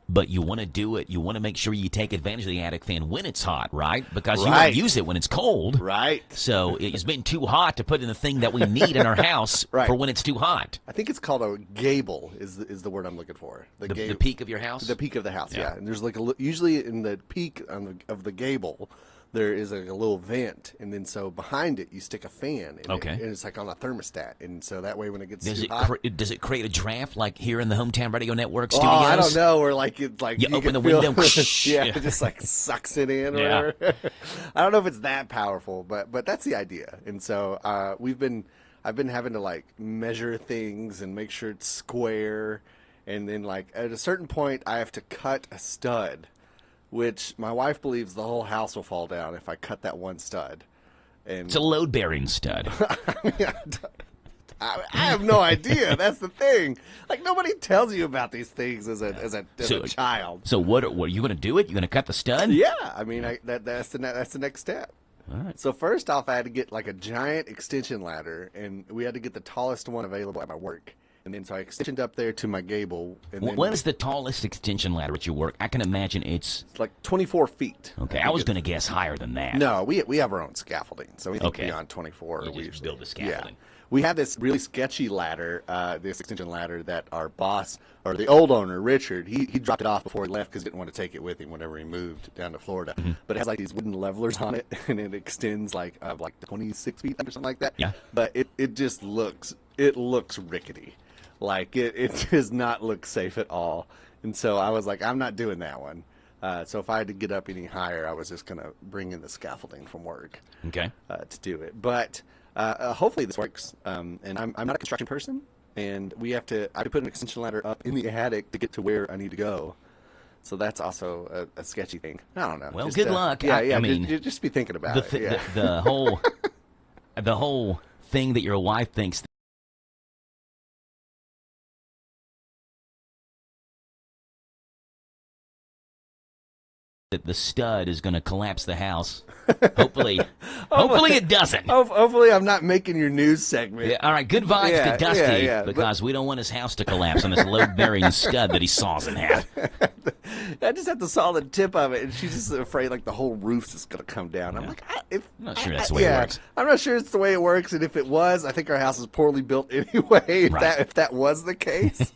But you want to do it. You want to make sure you take advantage of the attic fan when it's hot, right? Because you won't use it when it's cold. Right. So it's been too hot to put in the thing that we need in our house for when it's too hot. I think it's called a gable is the word I'm looking for. The peak of your house? The peak of the house, yeah. And there's like usually in the peak of the gable, there is like a little vent, and then so behind it you stick a fan. And and it's like on a thermostat, and so that way when it gets too hot, does it create a draft like here in the Hometown Radio Network studios? Oh, I don't know. Or like it's like you open the feel, window, it just like sucks it in. Or whatever. I don't know if it's that powerful, but that's the idea. And so I've been having to like measure things and make sure it's square, and then like at a certain point I have to cut a stud, which my wife believes the whole house will fall down if I cut that one stud. And it's a load-bearing stud. I have no idea. That's the thing. Like nobody tells you about these things as a child. So what are you going to do? It? You going to cut the stud? Yeah. I mean, that's the next step. All right. So first off, I had to get like a giant extension ladder, and we had to get the tallest one available at my work. And then so I extended up there to my gable. And then what is the tallest extension ladder at your work? I can imagine it's like 24 feet. Okay, I was going to guess higher than that. No, we have our own scaffolding, so we think beyond 24. We just build the scaffolding. Yeah. We have this really sketchy ladder, this extension ladder that our boss, or the old owner, Richard, he dropped it off before he left because he didn't want to take it with him whenever he moved down to Florida. Mm-hmm. But it has like these wooden levelers on it, and it extends like 26 feet or something like that. Yeah. But it just looks rickety. Like, it does not look safe at all. And so I was like, I'm not doing that one. So if I had to get up any higher, I was just going to bring in the scaffolding from work to do it. But hopefully this works. And I'm not a construction person, and I have to put an extension ladder up in the attic to get to where I need to go. So that's also a sketchy thing. I don't know. Well, good luck. Yeah, I mean, just be thinking about it. Yeah. The whole thing that your wife thinks that the stud is going to collapse the house. Hopefully it doesn't. Hopefully I'm not making your news segment. Yeah, all right, good vibes to Dusty because we don't want his house to collapse on this load-bearing stud that he saws in half. I just have to saw the tip of it, and she's just afraid like the whole roof's just going to come down. I'm like, I'm not sure that's the way it works. I'm not sure it's the way it works, and if it was, I think our house is poorly built anyway, if that was the case.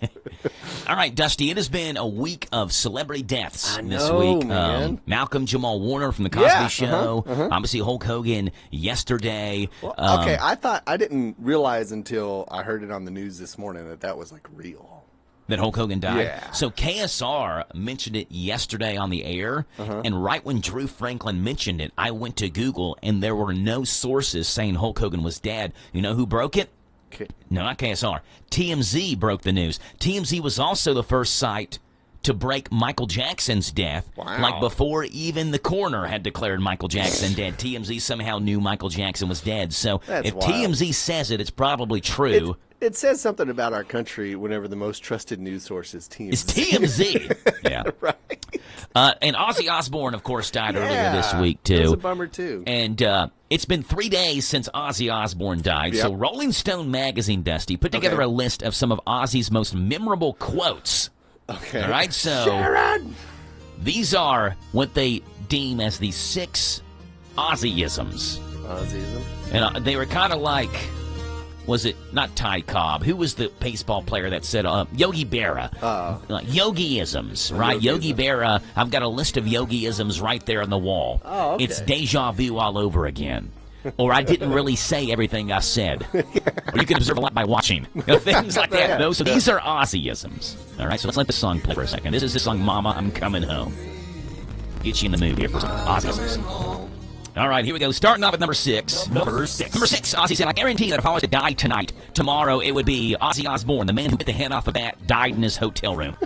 All right, Dusty, it has been a week of celebrity deaths this know, week. Man. Malcolm Jamal Warner from The Cosby Show. Obviously, Hulk Hogan yesterday. Well, okay, I didn't realize until I heard it on the news this morning that was like real. That Hulk Hogan died? Yeah. So KSR mentioned it yesterday on the air, and right when Drew Franklin mentioned it, I went to Google, and there were no sources saying Hulk Hogan was dead. You know who broke it? No, not KSR. TMZ broke the news. TMZ was also the first site to break Michael Jackson's death. Wow. Like before even the coroner had declared Michael Jackson dead, TMZ somehow knew Michael Jackson was dead. So if TMZ says it, it's probably true. It says something about our country whenever the most trusted news source is TMZ. It's TMZ. Yeah. Right. And Ozzy Osbourne, of course, died earlier this week, too. It was a bummer, too. And it's been 3 days since Ozzy Osbourne died. Yep. So Rolling Stone magazine, Dusty, put together a list of some of Ozzy's most memorable quotes. Okay. All right, so Sharon! These are what they deem as the 6 Ozzyisms. Ozzyism? And they were kind of like, was it not Ty Cobb? Who was the baseball player that said Yogi Berra? Yogiisms, right? Yogi Berra. I've got a list of Yogiisms right there on the wall. Oh, okay. It's deja vu all over again. or I didn't really say everything I said. Or you can observe a lot by watching. Things like that. So these are Ozzyisms. All right, so let's let the song play for a second. This is the song Mama, I'm Coming Home. Get you in the mood here for some Ozzyisms. All right, here we go. Starting off at number 6. Number 6, Ozzy said, I guarantee that if I was to die tonight, tomorrow it would be Ozzy Osbourne, the man who bit the head off a bat, died in his hotel room.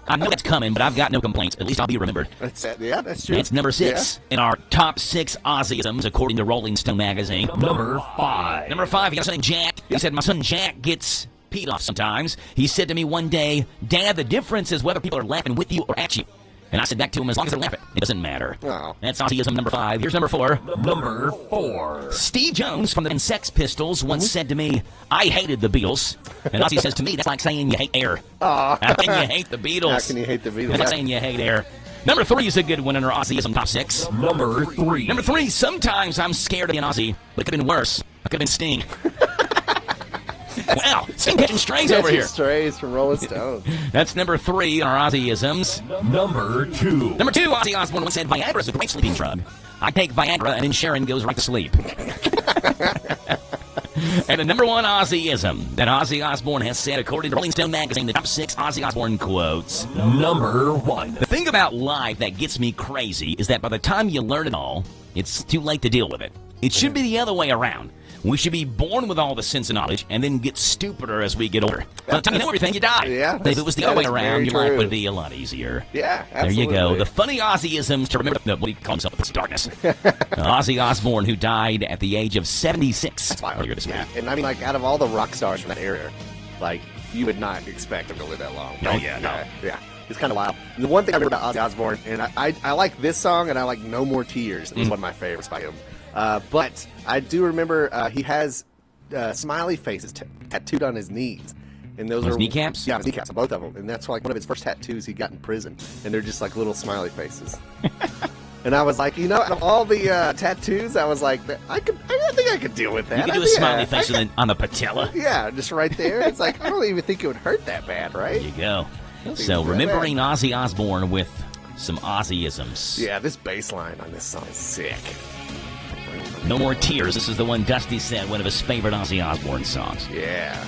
I know that's coming, but I've got no complaints. At least I'll be remembered. That's true. That's number 6 in our top 6 Ozzyisms, according to Rolling Stone magazine. Number 5. Number 5, he got a son Jack. He said, my son Jack gets peed off sometimes. He said to me one day, Dad, the difference is whether people are laughing with you or at you. And I said back to him, as long as they're laughing, it doesn't matter. Oh. That's Ozzyism number 5. Here's number 4. Number 4. Steve Jones from the Sex Pistols once said to me, I hated the Beatles. And Ozzy says to me, that's like saying you hate air. How can you hate the Beatles? How can you hate the Beatles? That's like saying you hate air. Number 3 is a good one in our Ozzyism top 6. Number 3. Number 3, sometimes I'm scared of being Ozzy, but it could have been worse. I could have been Sting. Wow, Sting catching strays over here. Strays from Rolling Stone. That's number 3 in our Ozzyisms. Number 2. Number 2, Ozzy Osbourne once said, Viagra is a great sleeping drug. I take Viagra and then Sharon goes right to sleep. And the number 1 Ozzyism that Ozzy Osbourne has said, according to Rolling Stone magazine, the top 6 Ozzy Osbourne quotes. Number 1. The thing about life that gets me crazy is that by the time you learn it all, it's too late to deal with it. It should be the other way around. We should be born with all the sense and knowledge and then get stupider as we get older. By the time you know everything, you die. Yeah, if it was the other way around, your life would be a lot easier. Yeah, absolutely. There you go. The funny Ozzyisms to remember. What do you call himself? It's darkness. Ozzy Osbourne, who died at the age of 76 earlier this week. And I mean, like, out of all the rock stars from that era, like, you would not expect him to live that long. Oh, yeah, no. Yeah. It's kind of wild. The one thing I remember about Ozzy Osbourne, and I like this song, and I like No More Tears. It was one of my favorites by him. But I do remember he has smiley faces tattooed on his knees. And those his are kneecaps? Yeah, his kneecaps, both of them. And that's like one of his first tattoos he got in prison. And they're just like little smiley faces. And I was like, you know, out of all the tattoos, I was like, I think I could deal with that. You could do a smiley face on the patella. Yeah, just right there. It's like, I don't even think it would hurt that bad, right? There you go. So remembering Ozzy Osbourne with some Ozzyisms. Yeah, this bass line on this song is sick. No More Tears. This is the one Dusty said, one of his favorite Ozzy Osbourne songs. Yeah.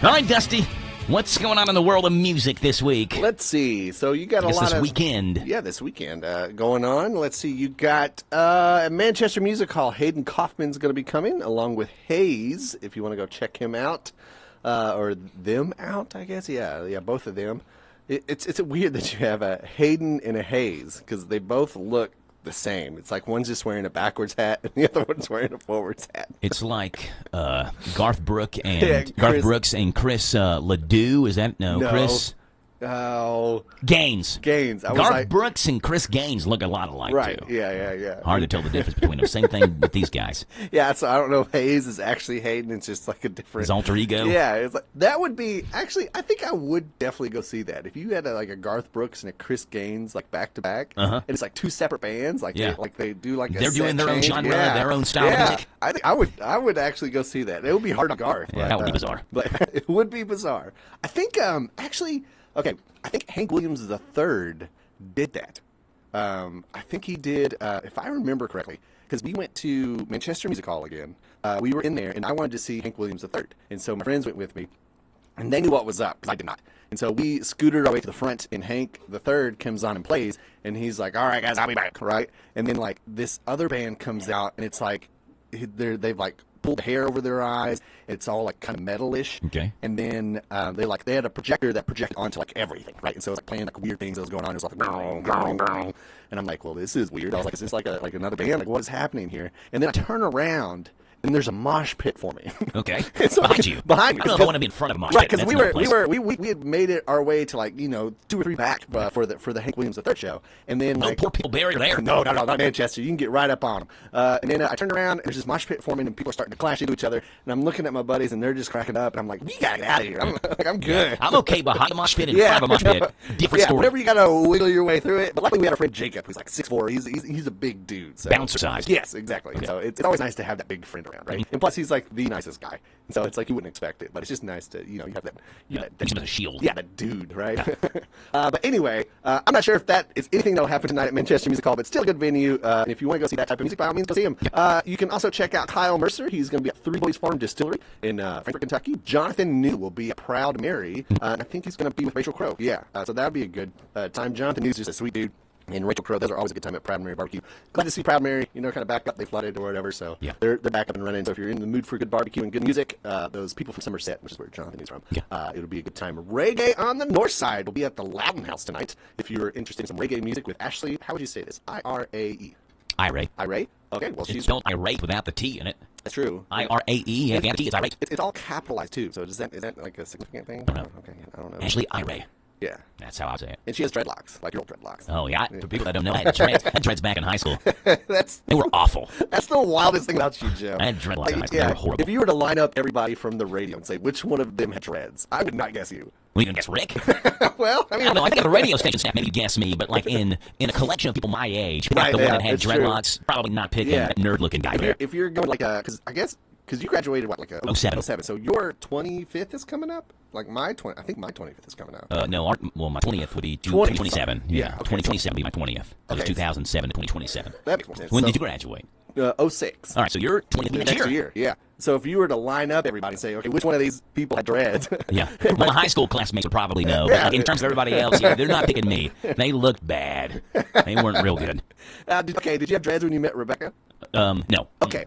All right, Dusty. What's going on in the world of music this week? Let's see. So you got a lot this weekend. Yeah, this weekend going on. Let's see. You got at Manchester Music Hall, Hayden Kaufman's going to be coming, along with Hayes, if you want to go check him out. Or them out, I guess. Yeah, both of them. It's weird that you have a Hayden and a Hayes, because they both look the same. It's like one's just wearing a backwards hat and the other one's wearing a forwards hat. It's like Garth Brooks and Chris Ledoux. Is that no? Chris Gaines. Garth Brooks and Chris Gaines look a lot alike, right? Too. Yeah. Hard to tell the difference between them. Same thing with these guys. Yeah, so I don't know if Hayes is actually Hayden. It's just like a different... His alter ego? Yeah, it's like, that would be... Actually, I think I would definitely go see that. If you had a Garth Brooks and a Chris Gaines, like, back-to-back, and it's like two separate bands, like, they do like a They're doing their own genre, their own style of music. I think I would actually go see that. It would be hard on Garth. Yeah, that would be bizarre. But it would be bizarre. I think, actually... Okay, I think Hank Williams III did that. I think he did, if I remember correctly, because we went to Manchester Music Hall again. We were in there, and I wanted to see Hank Williams III. And so my friends went with me, and they knew what was up, because I did not. And so we scooted our way to the front, and Hank III comes on and plays, and he's like, all right, guys, I'll be back, right? And then, like, this other band comes out, and it's like, they've, like, pulled hair over their eyes. It's all like kind of metal-ish. Okay. And then they had a projector that projected onto like everything, right? And so it was like playing like weird things that was going on. It was like and I'm like, well, this is weird. I was like, is this like another band? Like, what is happening here? And then I turn around and there's a mosh pit for me. Okay. So, behind you. Behind me. I don't know if I want to be in front of a mosh pit. Right, because we had made it our way to like 2 or 3 back for the Hank Williams III show, and then no poor people buried there. No, not Manchester. You can get right up on them. And then I turned around and there's this mosh pit forming, and people are starting to clash into each other. And I'm looking at my buddies, and they're just cracking up, and I'm like, we gotta get out of here. I'm good. Yeah, I'm okay behind the mosh pit and in front of a mosh pit. Different story. Whenever you gotta wiggle your way through it. But luckily we had a friend Jacob, who's like 6'4". He's a big dude. So. Bouncer size. Yes, exactly. Okay. So it's always nice to have that big friend around, right? And plus, he's like the nicest guy, and so it's like you wouldn't expect it, but it's just nice to, you have that, that shield. Yeah, that dude, right? But anyway, I'm not sure if that is anything that'll happen tonight at Manchester Music Hall, but still a good venue. And if you want to go see that type of music, by all means, go see him. You can also check out Kyle Mercer. He's going to be at Three Boys Farm Distillery in Frankfort, Kentucky. Jonathan New will be at Proud Mary, and I think he's going to be with Rachel Crow. Yeah, so that would be a good time. Jonathan New's just a sweet dude. And Rachel Crow, those are always a good time at Proud Mary Barbecue. Glad to see Proud Mary, kind of back up. They flooded or whatever, so they're back up and running. So if you're in the mood for good barbecue and good music, those people from Somerset, which is where Jonathan is from, it'll be a good time. Reggae on the North Side will be at the Loudon House tonight. If you're interested in some reggae music with Ashley, how would you say this? I-R-A-E. Irate. Irate? Okay, well, she's spelled irate without the T in it. That's true. I-R-A-E. If you have a T, it's irate. It's all capitalized, too. So is that like a significant thing? I don't know. Okay, I don't know. Ashley Irate. Yeah. That's how I say it. And she has dreadlocks, like your old dreadlocks. Oh, yeah. For people that don't know, I had dreads. I had dreads back in high school. They were awful. That's the wildest thing about you, Joe. I had dreadlocks in high school. They were horrible. If you were to line up everybody from the radio and say which one of them had dreads, I would not guess you. Well, you can guess Rick? Well, I mean... I don't know. I think the radio station staff maybe guess me, but like in a collection of people my age, the one that had dreadlocks, probably not picking that nerd-looking guy there. If you're going like because I guess... Because you graduated, what, like a 07. So your 25th is coming up? Like I think my 25th is coming up. No, my 20th would be 2027. Yeah, okay. 2027 would be my 20th. So it's 2007 to 2027. That makes more sense. When did you graduate? 06. All right, so you're 20th next year. Yeah. So if you were to line up everybody and say, okay, which one of these people had dreads? Yeah. Well, my high school classmates would probably know. But like, in terms of everybody else, they're not picking me. They looked bad. They weren't real good. Did you have dreads when you met Rebecca? No. Okay.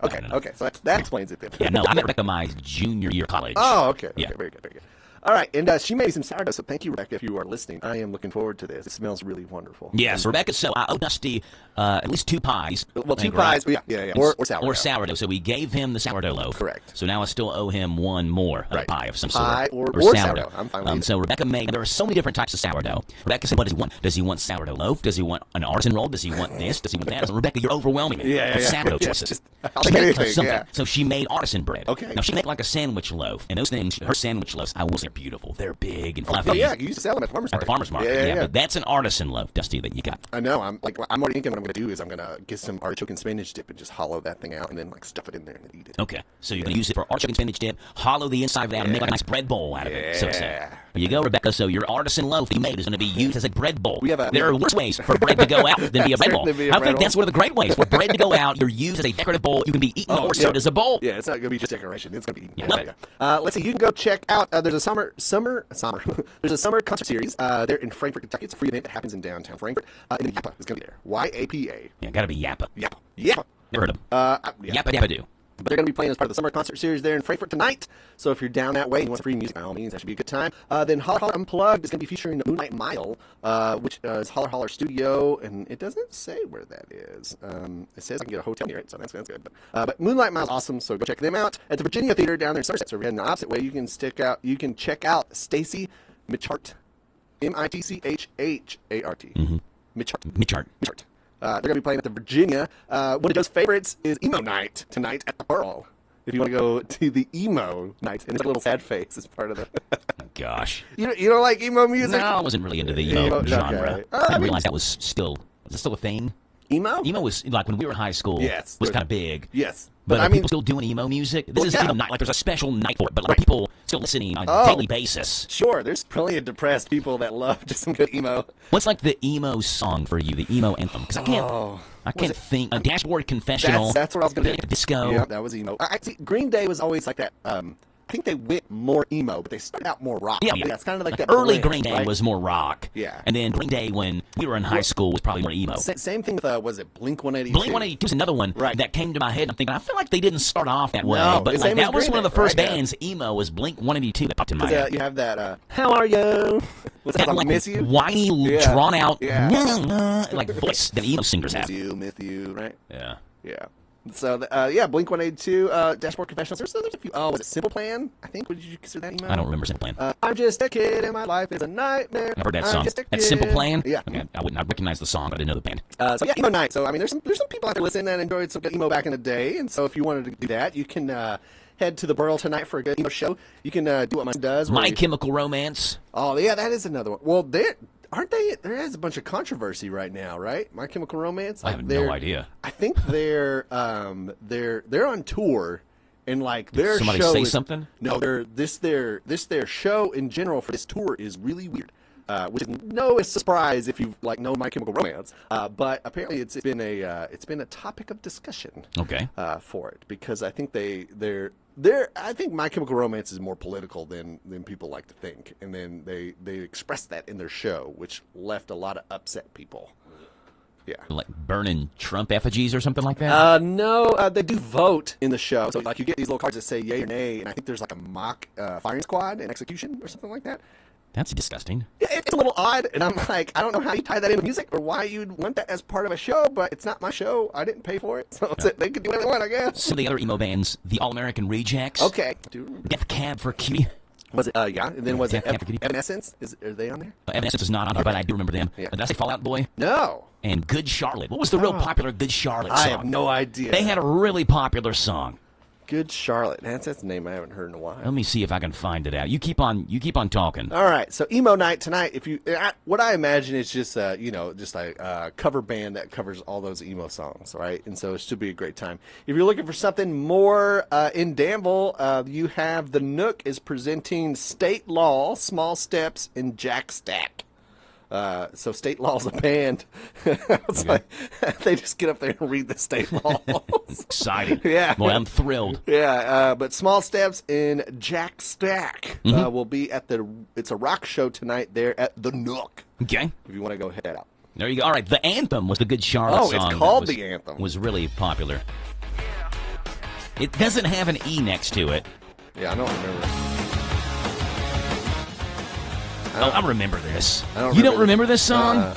So that explains it then. Yeah, no, I met Rebecca my junior year of college. Oh, okay. Yeah. Very good. All right, and she made me some sourdough, so thank you, Rebecca, if you are listening. I am looking forward to this. It smells really wonderful. Yes, Rebecca, so I owe Dusty at least 2 pies. Well, 2 pies, right? Yeah. Or sourdough. Or sourdough, so we gave him the sourdough loaf. Correct. So now I still owe him one more pie of some sort. Pie or sourdough. I'm fine with So Rebecca made, there are so many different types of sourdough. Rebecca said, what does he want? Does he want sourdough loaf? Does he want an artisan roll? Does he want this? Does he want that? Rebecca, you're overwhelming me with sourdough choices. I'll take anything, So she made artisan bread. Okay. Now she made like a sandwich loaf, and those things, her sandwich loaves, I will say, are beautiful. They're big and fluffy. Oh, yeah, you used to sell them at the farmer's market. At the farmer's market, yeah. But that's an artisan loaf, Dusty, that you got. I know. I'm already thinking what I'm going to do is I'm going to get some artichoke and spinach dip and just hollow that thing out and then stuff it in there and then eat it. Okay. So you're going to use it for artichoke and spinach dip, hollow the inside of that, and make like a nice bread bowl out of it. So there you go, Rebecca. So your artisan loaf you made is going to be used as a bread bowl. There are worse ways for bread to go out than be a bread bowl. I think that's one of the great ways. For bread to go out, you're used as a decorative bowl. You can be eaten or served as a bowl. Yeah, it's not going to be just decoration. It's going to be eaten. Let's see. You can go check out. There's a summer. There's a summer concert series there in Frankfort, Kentucky. It's a free event that happens in downtown Frankfort. And Yappa is going to be there. Y-A-P-A. Yeah, got to be Yappa. Yappa. Never heard of him. Yappa-dabba-doo. But they're going to be playing as part of the summer concert series there in Frankfort tonight. So if you're down that way and you want some free music, by all means, that should be a good time. Then Holler Holler Unplugged is going to be featuring Moonlight Mile, which is Holler Holler Studio, and it doesn't say where that is. It says I can get a hotel near it, so that's good. But Moonlight Mile is awesome, so go check them out at the Virginia Theater down there in Somerset. So if you're heading the opposite way, you can check out Stacy Mitchart, M-I-T-C-H-H-A-R-T. Mitchart. They're going to be playing at the Virginia. One of Joe's favorites is Emo Night tonight at the Pearl. If you want to go to the emo night, and it's a little sad face as part of the... Gosh. You don't like emo music? No, I wasn't really into the emo genre. Okay. I didn't realize that was still a thing. Emo? Emo was, like, when we were in high school, was kind of big. Yes. But I mean, people still doing emo music? This is emo night. Like, there's a special night for it, but people still listening on a daily basis. Sure, there's plenty of depressed people that love just some good emo. What's like the emo song for you, the emo anthem? Because I can't think. A Dashboard Confessional. That's what I was going to think. Disco. Yeah, that was emo. I see, Green Day was always like that. I think they went more emo, but they started out more rock. Yeah. It's kind of like that. Early blend, Green Day was more rock. Yeah. And then Green Day, when we were in high school, was probably more emo. Same thing with, was it Blink 182? Blink 182 is another one that came to my head. I'm thinking, I feel like they didn't start off that way. No, but like, that was one of the first bands, emo, was Blink 182 that popped in my head. You have that, how are you? What's that, like miss you? Whiny, drawn out, like voice that emo singers have. Miss you, right? Yeah. Yeah. So, Blink 182, Dashboard Confessionals. There's a few. Oh, was it Simple Plan? I think. Would you consider that emo? I don't remember Simple Plan. I'm just a kid and my life is a nightmare. I've heard that song. That's Simple Plan? Yeah. Okay. I would not recognize the song, but I didn't know the band. Emo night. So, I mean, there's some people out there listening that enjoyed some good emo back in the day. And so, if you wanted to do that, you can head to the Burl tonight for a good emo show. You can do what mine does. My Chemical Romance. Oh, yeah, that is another one. Well, aren't they? There is a bunch of controversy right now, right? My Chemical Romance. I have no idea. I think they're on tour, And like their somebody show say is, something? No, their show in general for this tour is really weird. Which is no surprise if you've like known My Chemical Romance, but apparently it's been a topic of discussion. Okay. For it, because I think I think My Chemical Romance is more political than people like to think, and then they expressed that in their show, which left a lot of upset people. Yeah. Like burning Trump effigies or something like that? No, they do vote in the show. So like you get these little cards that say yay or nay, and I think there's like a mock firing squad and execution or something like that. That's disgusting. Yeah, it's a little odd, and I'm like, I don't know how you tie that into music or why you'd want that as part of a show, but it's not my show. I didn't pay for it, so they could do whatever they want, I guess. Some of the other emo bands, the All-American Rejects. Okay. Do you remember? Death Cab for Cutie. Was it? Yeah. And then was it Cab for Cutie. Evanescence? Are they on there? Evanescence is not on there, but I do remember them. Yeah. Did I say Fall Out Boy? No. And Good Charlotte. What was the real popular Good Charlotte song? I have no idea. They had a really popular song. Good Charlotte. That's a name I haven't heard in a while. Let me see if I can find it out. You keep on talking. All right. So emo night tonight. What I imagine is just just like a cover band that covers all those emo songs, right? And so it should be a great time. If you're looking for something more in Danville, you have the Nook is presenting State Law, Small Steps, and Jack Stack. So State Law's a band. Like, they just get up there and read the state laws. Excited. Yeah. Boy, I'm thrilled. Yeah, but Small Steps and Jack Stack will be at it's a rock show tonight there at the Nook. Okay. If you want to go head out. There you go. All right, the Anthem was the Good Charlotte song. Oh, it's called the Anthem. Was really popular. It doesn't have an E next to it. Yeah, I don't remember. I remember this. You don't remember this song?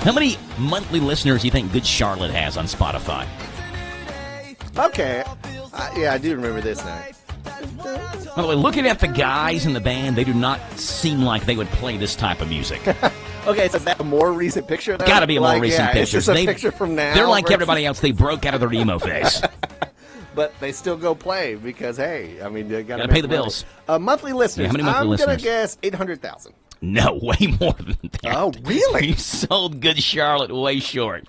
How many monthly listeners do you think Good Charlotte has on Spotify? Okay. Yeah, I do remember this now. By the way, looking at the guys in the band, they do not seem like they would play this type of music. Okay, so is that a more recent picture? Got to be a more recent picture. It's just a picture from now. They're like everybody else. They broke out of their emo phase. But they still go play because, hey, I mean, you got to pay the bills. Monthly listeners. Yeah, how many monthly listeners? I'm going to guess 800,000. No, way more than that. Oh, really? You sold Good Charlotte way short.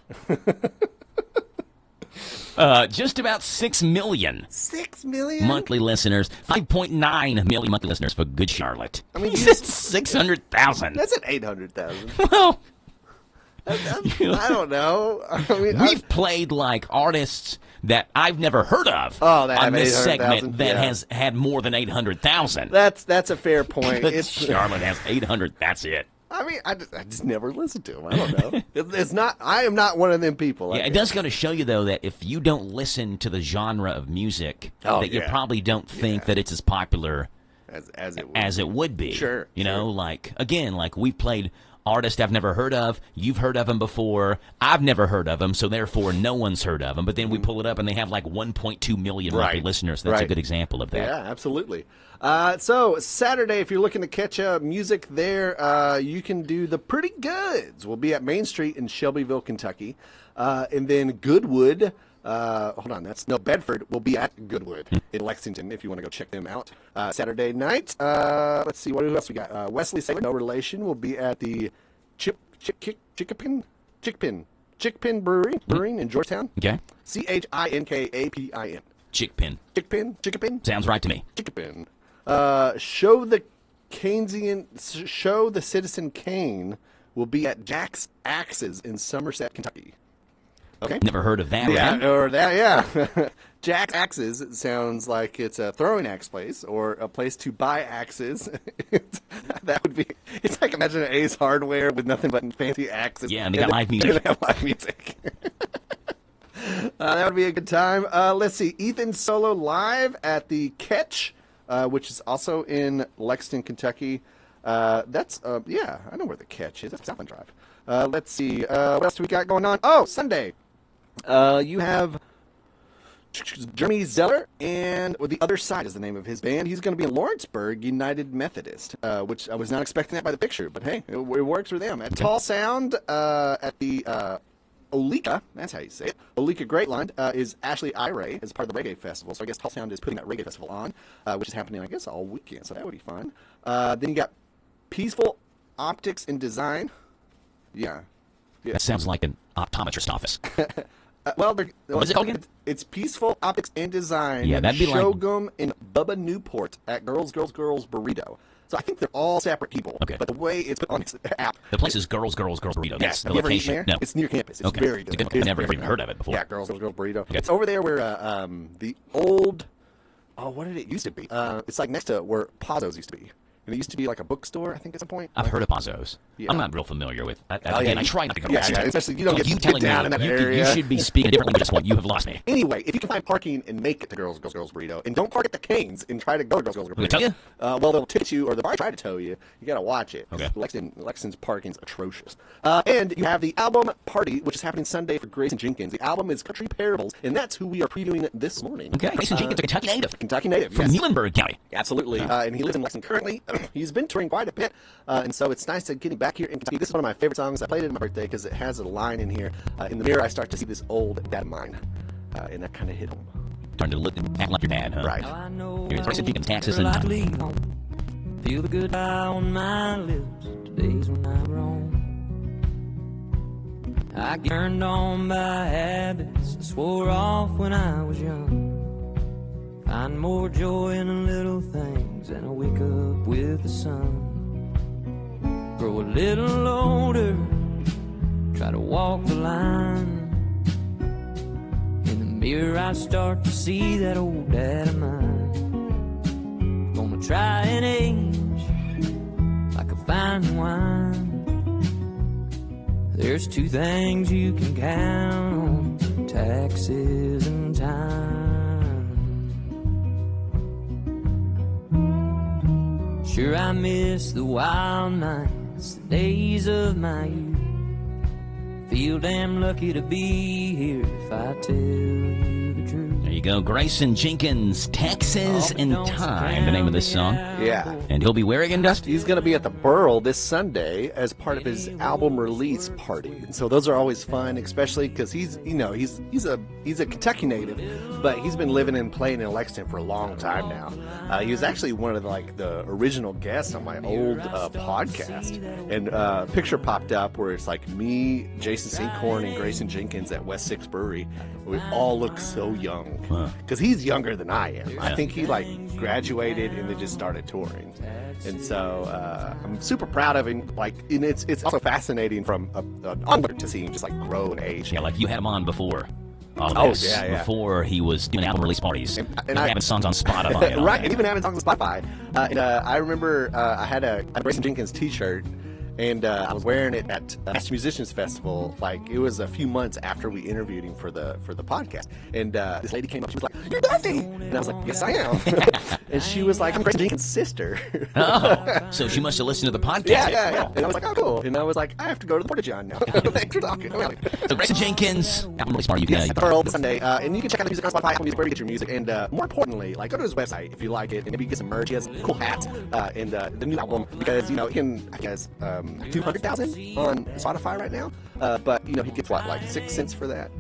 Just about 6 million. 6 million? Monthly listeners. 5.9 million monthly listeners for Good Charlotte. I mean, that's 600,000. That's an 800,000. Well, I don't know. I mean, we've played like artists that I've never heard of on this segment that has had more than 800,000. That's a fair point. Good Charlotte has 800. That's it. I mean, I just never listened to them. I don't know. It's not. I am not one of them people. Yeah, it does go to show you though that if you don't listen to the genre of music, that you probably don't think that it's as popular as it would be. Sure. You know, like again, like we've played artists I've never heard of. You've heard of them before. I've never heard of them, so therefore no one's heard of them. But then we pull it up and they have like 1.2 million monthly listeners. That's a good example of that. Yeah, absolutely. So Saturday, if you're looking to catch music there, you can do the Pretty Goods. We'll be at Main Street in Shelbyville, Kentucky. And then Goodwood, Bedford will be at Goodwood in Lexington if you want to go check them out. Saturday night, let's see, who else we got? Wesley Saylor, no relation, will be at the Chickpin Brewing in Georgetown. Okay. CHINKAPIN. Chickpin. Sounds right to me. Chickpin. Show the Citizen Kane will be at Jack's Axes in Somerset, Kentucky. Okay. Never heard of that. Yeah. Jack's Axes sounds like it's a throwing axe place or a place to buy axes. That would be. It's like imagine an Ace Hardware with nothing but fancy axes. Yeah, and they got live music. That would be a good time. Let's see. Ethan Solo live at the Catch, which is also in Lexington, Kentucky. That's I know where the Catch is. That's Southland Drive. Let's see. What else do we got going on? Oh, Sunday. You have Jeremy Zeller, and The Other Side is the name of his band. He's going to be in Lawrenceburg United Methodist, which I was not expecting that by the picture, but hey, it works for them. At Tall Sound, at the Olika, that's how you say it, Olika Great Line, is Ashley Iray as part of the Reggae Festival. So I guess Tall Sound is putting that Reggae Festival on, which is happening, I guess, all weekend, so that would be fun. Then you got Peaceful Optics and Design. Yeah. That sounds like an optometrist office. What's it called again? It's Peaceful Optics and Design. Yeah, that'd be Shogum and Bubba Newport at Girls Burrito. So I think they're all separate people. Okay. But the way it's put on this app. The place is Girls Burrito. That's the Have you ever location. eaten there? No. It's near campus. It's Okay. very good. I've never even heard of it before. Yeah, Girls Burrito. Okay. It's over there where the old, what did it used to be? It's like next to where Pazzo's used to be. And it used to be like a bookstore, I think, at some point. I've heard of Pazzo's. Yeah. I'm not real familiar with. I you- try not to go. Yeah, especially you don't So get, you get telling down me in that you, area. you should be speaking differently at this point. You have lost me. Anyway, if you can find parking and make it to Girls Burrito, and don't park at the Canes and try to go to Girls Burrito. They tell you? Well, they'll ticket you, or the bar try to tow you. You got to watch it. Okay. Lexington's parking's atrocious. And you have the album party, which is happening Sunday for Grayson Jenkins. The album is Country Parables, and that's who we are previewing this morning. Okay, Grayson Jenkins, a Kentucky native. Kentucky native, From yes. Muhlenberg County. Absolutely. And he lives in Lexington currently. He's been touring quite a bit. And so it's nice to get him back here in Kentucky. This is one of my favorite songs. I played it on my birthday because it has a line in here. In the mirror, I start to see this old dad of mine. And that kind of hit home. Starting to look and act like your dad, huh? Right. Here's Grayson Jenkins, Taxes and Time. Feel the good eye on my lips. Today's when I'm wrong. I get turned on by habits I swore off when I was young. Find more joy in the little things, and I wake up with the sun. Grow a little older, try to walk the line. In the mirror I start to see that old dad of mine. Gonna try and age like a fine wine. There's two things you can count on: taxes and time. Sure, I miss the wild nights, the days of my youth. Feel damn lucky to be here if I tell you the truth. There you go, Grayson Jenkins, Taxes and Time, the name of this song. Yeah. And he'll be where again, Dust? He's going to be at the Burl this Sunday as part of his album release party. And so those are always fun, especially because he's a Kentucky native, but he's been living and playing in Lexington for a long time now. He was actually one of the original guests on my old podcast, and a picture popped up where it's like me, Jason St. Corn, and Grayson Jenkins at West 6 Brewery. We all look so young because he's younger than I am. Yeah. I think he graduated and then just started touring. And so I'm super proud of him. And it's also fascinating from onward to see him just grow in age. Yeah, like you had him on before. Yeah. Before he was doing album release parties. And I- having songs on Spotify. And all Right, that. and even having songs on Spotify. I remember I had a Grayson Jenkins t-shirt, and I was wearing it at Master Musicians Festival. It was a few months after we interviewed him for the podcast. And this lady came up, she was like, "You're Dusty!" And I was like, "Yes, I am." And she was like, "I'm Grayson Jenkins' sister." Oh, so she must have listened to the podcast. Yeah. And I was like, "Oh, cool." And I was like, "I have to go to the Porta-John now." Thanks for talking. So Grayson Jenkins, album release party. Yes, Pearl this Sunday. And you can check out the music on Spotify, Apple Music, wherever you get your music. And more importantly, go to his website if you like it, and maybe get some merch. He has a cool hat and the new album, because he can, I guess, 200,000 on Spotify right now. But he gets 6 cents for that.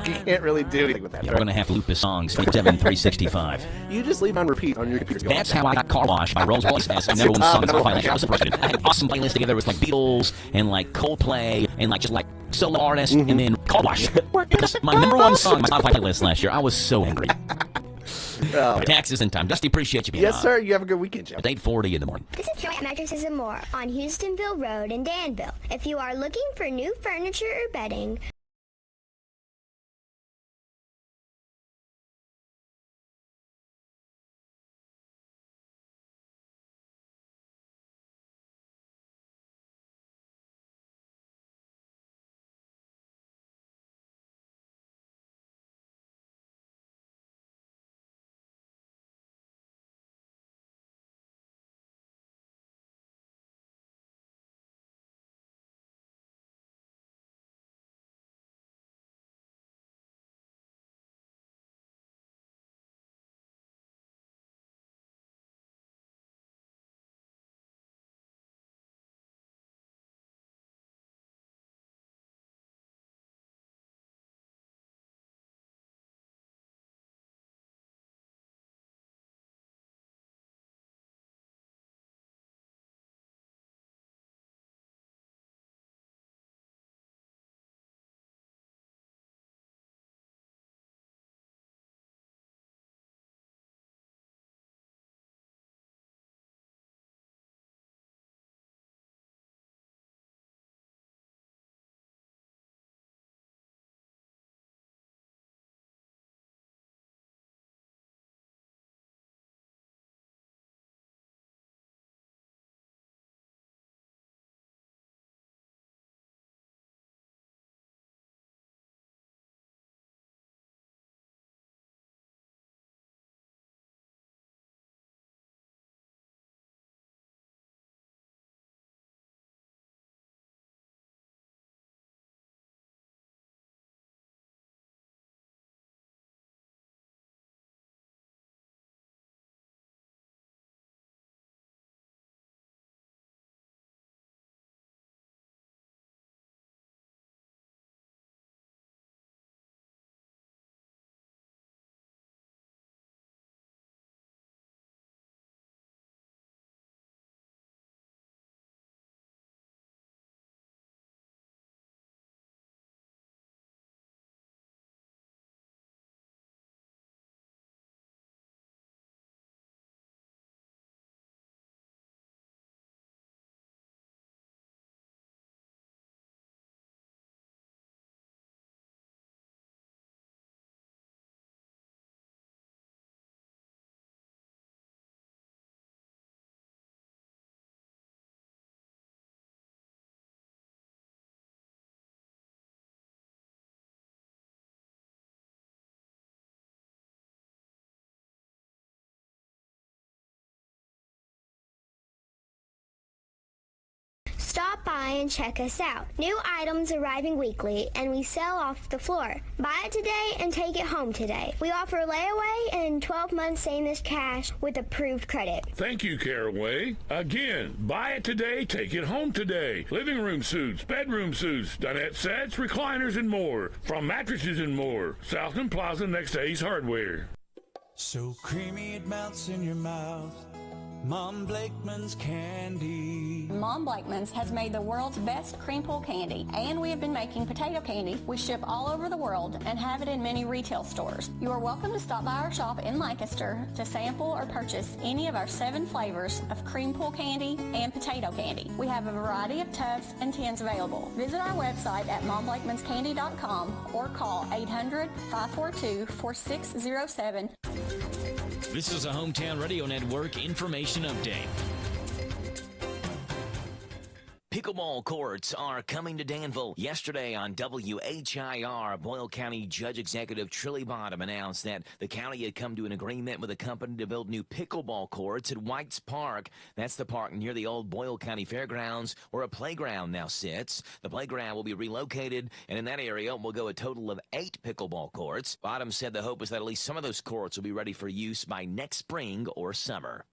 He can't really do anything with that. Yeah, we're gonna have to loop his songs 3/7/365. You just leave on repeat on your computer. That's how I got Car Wash by Rolls Royce as number one song on Spotify. I was surprised. I had an awesome playlist together with Beatles and Coldplay and just solo artists, and then Car Wash. My number one song on my Spotify playlist last year. I was so angry. Taxes and Time. Dusty, appreciate you being on. Yes, sir. You have a good weekend, Jeff. It's 8:40 in the morning. This is Joy Mattresses and More on Houstonville Road in Danville. If you are looking for new furniture or bedding, Stop by and check us out. New items arriving weekly, and we sell off the floor. Buy it today and take it home today. We offer layaway and 12 months same-as cash with approved credit. Thank you, Caraway. Again, buy it today, take it home today. Living room suits, bedroom suits, dinette sets, recliners, and more. From Mattresses and More. Southland Plaza next to Ace Hardware. So creamy it melts in your mouth. Mom Blakeman's candy. Mom Blakeman's has made the world's best cream pull candy, and we have been making potato candy. We ship all over the world and have it in many retail stores. You are welcome to stop by our shop in Lancaster to sample or purchase any of our 7 flavors of cream pull candy and potato candy. We have a variety of tubs and tins available. Visit our website at momblakeman'scandy.com or call 800-542-4607. This is a Hometown Radio Network information update. Pickleball courts are coming to Danville. Yesterday on WHIR, Boyle County Judge Executive Trilly Bottom announced that the county had come to an agreement with a company to build new pickleball courts at White's Park. That's the park near the old Boyle County Fairgrounds, where a playground now sits. The playground will be relocated, and in that area will go a total of 8 pickleball courts. Bottom said the hope is that at least some of those courts will be ready for use by next spring or summer.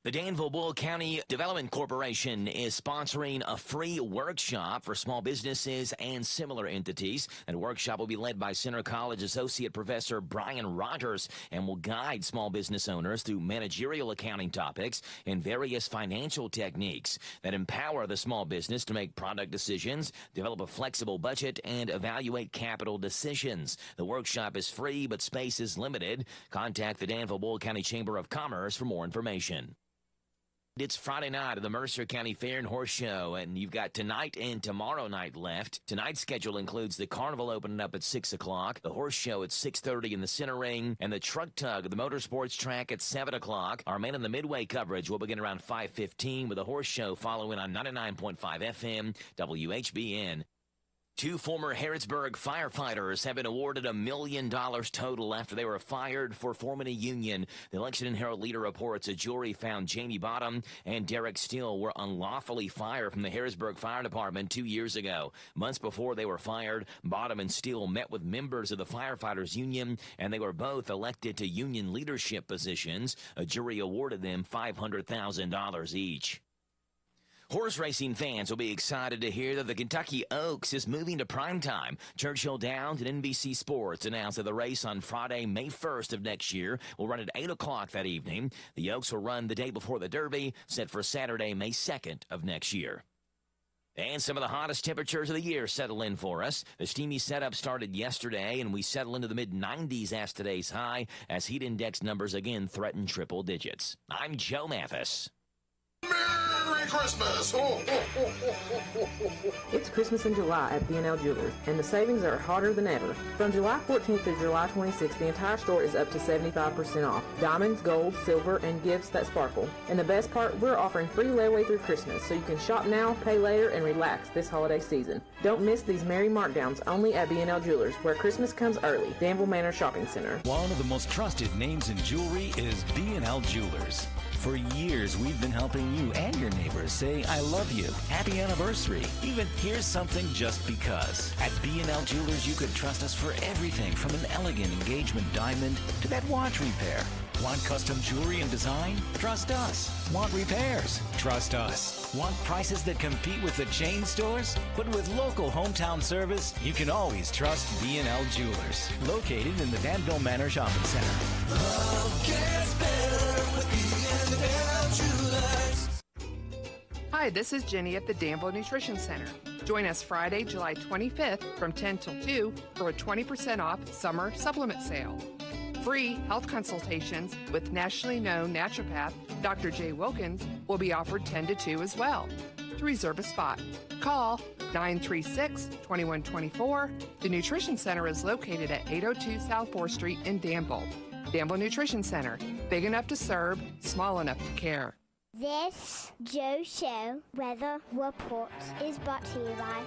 The Danville-Boyle County Development Corporation is sponsoring a free workshop for small businesses and similar entities. And workshop will be led by Center College Associate Professor Brian Rogers and will guide small business owners through managerial accounting topics and various financial techniques that empower the small business to make product decisions, develop a flexible budget, and evaluate capital decisions. The workshop is free, but space is limited. Contact the Danville-Boyle County Chamber of Commerce for more information. It's Friday night of the Mercer County Fair and Horse Show, and you've got tonight and tomorrow night left. Tonight's schedule includes the carnival opening up at 6 o'clock, the horse show at 6:30 in the center ring, and the truck tug at the motorsports track at 7 o'clock. Our Man in the Midway coverage will begin around 5:15 with the horse show following on 99.5 FM WHBN. 2 former Harrodsburg firefighters have been awarded $1 million total after they were fired for forming a union. The Election and Herald Leader reports a jury found Jamie Bottom and Derek Still were unlawfully fired from the Harrodsburg Fire Department 2 years ago. Months before they were fired, Bottom and Still met with members of the firefighters union, and they were both elected to union leadership positions. A jury awarded them $500,000 each. Horse racing fans will be excited to hear that the Kentucky Oaks is moving to primetime. Churchill Downs and NBC Sports announced that the race on Friday, May 1st of next year will run at 8 o'clock that evening. The Oaks will run the day before the Derby, set for Saturday, May 2nd of next year. And some of the hottest temperatures of the year settle in for us. The steamy setup started yesterday, and we settle into the mid-90s as today's high, as heat index numbers again threaten triple digits. I'm Joe Mathis. Merry Christmas! It's Christmas in July at B&L Jewelers, and the savings are hotter than ever. From July 14th through July 26th, the entire store is up to 75% off. Diamonds, gold, silver, and gifts that sparkle. And the best part, we're offering free layaway through Christmas, so you can shop now, pay later, and relax this holiday season. Don't miss these merry markdowns only at B&L Jewelers, where Christmas comes early. Danville Manor Shopping Center. One of the most trusted names in jewelry is B&L Jewelers. For years, we've been helping you and your neighbors say, I love you, happy anniversary, even here's something just because. At B&L Jewelers, you could trust us for everything from an elegant engagement diamond to that watch repair. Want custom jewelry and design? Trust us. Want repairs? Trust us. Want prices that compete with the chain stores? But with local hometown service, you can always trust B&L Jewelers. Located in the Danville Manor Shopping Center. Love gets better with B&L Jewelers. Hi, this is Jenny at the Danville Nutrition Center. Join us Friday, July 25th from 10 till 2 for a 20% off summer supplement sale. Free health consultations with nationally known naturopath Dr. Jay Wilkins will be offered 10 to 2 as well. To reserve a spot, call 936-2124. The Nutrition Center is located at 802 South 4th Street in Danville. Danville Nutrition Center, big enough to serve, small enough to care. This Joe Show weather report is brought to you by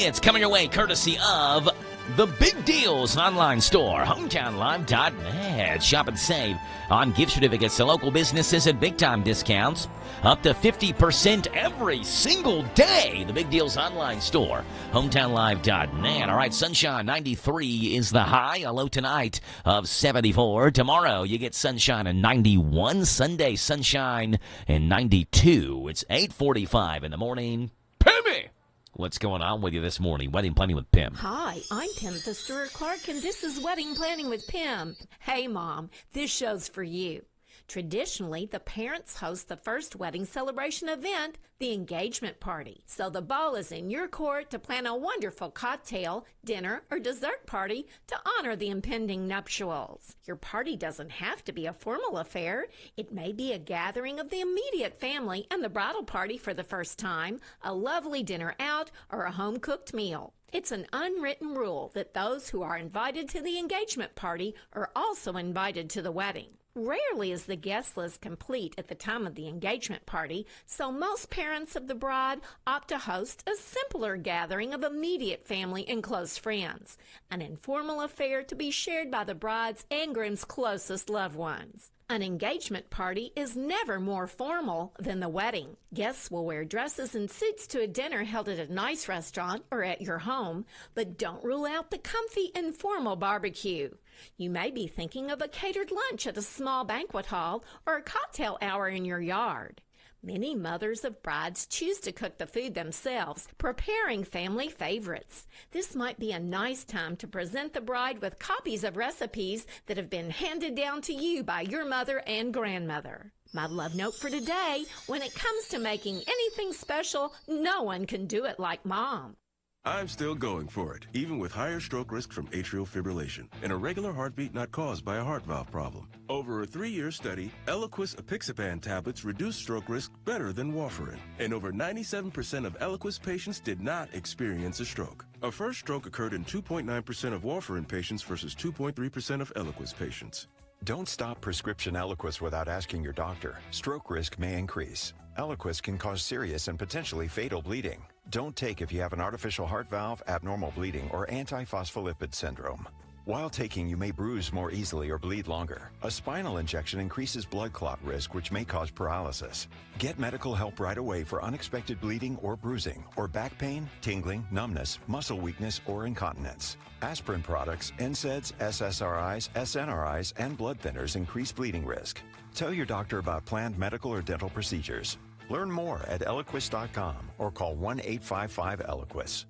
It's coming your way courtesy of The Big Deals online store, hometownlive.net. Shop and save on gift certificates to local businesses at big-time discounts. Up to 50% every single day. The Big Deals online store, hometownlive.net. All right, sunshine, 93 is the high. A low tonight of 74. Tomorrow, you get sunshine and 91. Sunday, sunshine and 92. It's 8:45 in the morning. Pimmy! What's going on with you this morning? Wedding Planning with Pim. Hi, I'm Pim Stewart Clark, and this is Wedding Planning with Pim. Hey, Mom, this show's for you. Traditionally, the parents host the first wedding celebration event, the engagement party. So the ball is in your court to plan a wonderful cocktail, dinner, or dessert party to honor the impending nuptials. Your party doesn't have to be a formal affair. It may be a gathering of the immediate family and the bridal party for the first time, a lovely dinner out, or a home-cooked meal. It's an unwritten rule that those who are invited to the engagement party are also invited to the wedding. Rarely is the guest list complete at the time of the engagement party, so most parents of the bride opt to host a simpler gathering of immediate family and close friends, an informal affair to be shared by the bride's and groom's closest loved ones. An engagement party is never more formal than the wedding. Guests will wear dresses and suits to a dinner held at a nice restaurant or at your home, but don't rule out the comfy, informal barbecue. You may be thinking of a catered lunch at a small banquet hall or a cocktail hour in your yard. Many mothers of brides choose to cook the food themselves, preparing family favorites. This might be a nice time to present the bride with copies of recipes that have been handed down to you by your mother and grandmother. My love note for today, when it comes to making anything special, no one can do it like Mom. I'm still going for it, even with higher stroke risk from atrial fibrillation, and a regular heartbeat not caused by a heart valve problem. Over a 3-year study, Eliquis apixaban tablets reduced stroke risk better than warfarin, and over 97% of Eliquis patients did not experience a stroke. A first stroke occurred in 2.9% of warfarin patients versus 2.3% of Eliquis patients. Don't stop prescription Eliquis without asking your doctor. Stroke risk may increase. Eliquis can cause serious and potentially fatal bleeding. Don't take if you have an artificial heart valve, abnormal bleeding, or antiphospholipid syndrome. While taking, you may bruise more easily or bleed longer. A spinal injection increases blood clot risk, which may cause paralysis. Get medical help right away for unexpected bleeding or bruising, or back pain, tingling, numbness, muscle weakness, or incontinence. Aspirin products, NSAIDs, SSRIs, SNRIs, and blood thinners increase bleeding risk. Tell your doctor about planned medical or dental procedures. Learn more at Eliquis.com or call 1-855-ELIQUIS.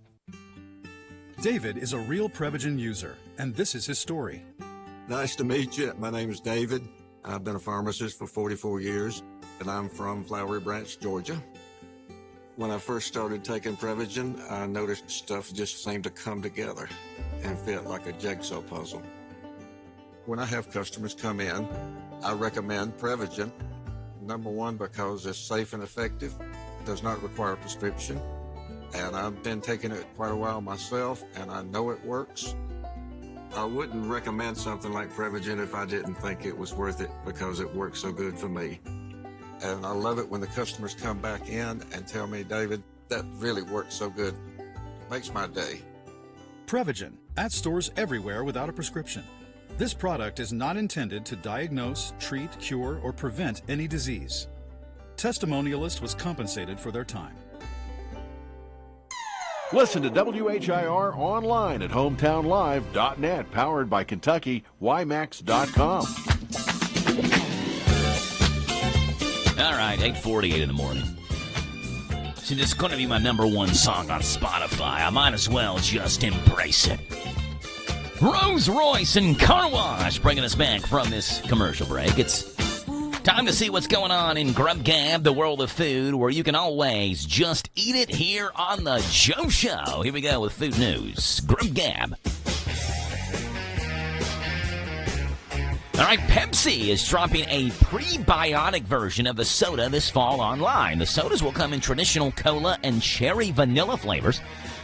David is a real Prevagen user, and this is his story. Nice to meet you. My name is David. I've been a pharmacist for 44 years, and I'm from Flowery Branch, Georgia. When I first started taking Prevagen, I noticed stuff just seemed to come together and fit like a jigsaw puzzle. When I have customers come in, I recommend Prevagen. Number one, because it's safe and effective, does not require a prescription, and I've been taking it quite a while myself, and I know it works. I wouldn't recommend something like Prevagen if I didn't think it was worth it, because it works so good for me. And I love it when the customers come back in and tell me, David, that really works so good. It makes my day. Prevagen, at stores everywhere without a prescription. This product is not intended to diagnose, treat, cure, or prevent any disease. Testimonialist was compensated for their time. Listen to WHIR online at hometownlive.net, powered by Kentucky, YMAX.com. All right, 8:48 in the morning. So this is going to be my number one song on Spotify. I might as well just embrace it. Rolls Royce and Car Wash bringing us back from this commercial break. It's time to see what's going on in Grub Gab, the world of food, where you can always just eat it here on the Joe Show. Here we go with food news. Grub Gab. All right, Pepsi is dropping a prebiotic version of the soda this fall online. The sodas will come in traditional cola and cherry vanilla flavors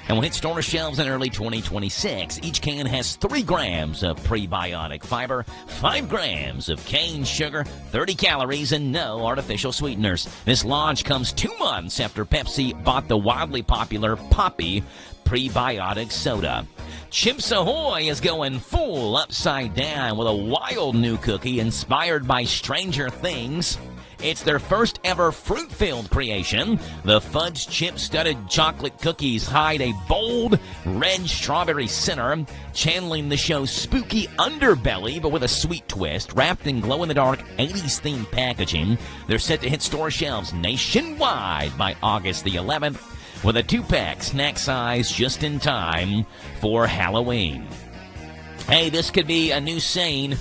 and will hit store shelves in early 2026. Each can has 3 grams of prebiotic fiber, 5 grams of cane sugar, 30 calories, and no artificial sweeteners. This launch comes 2 months after Pepsi bought the wildly popular Poppy prebiotic soda. Chips Ahoy is going full upside down with a wild new cookie inspired by Stranger Things. It's their first ever fruit-filled creation. The fudge chip-studded chocolate cookies hide a bold red strawberry center, channeling the show's spooky underbelly, but with a sweet twist. Wrapped in glow-in-the-dark 80s-themed packaging, they're set to hit store shelves nationwide by August the 11th, with a 2-pack snack size just in time for Halloween. Hey, this could be a new saying.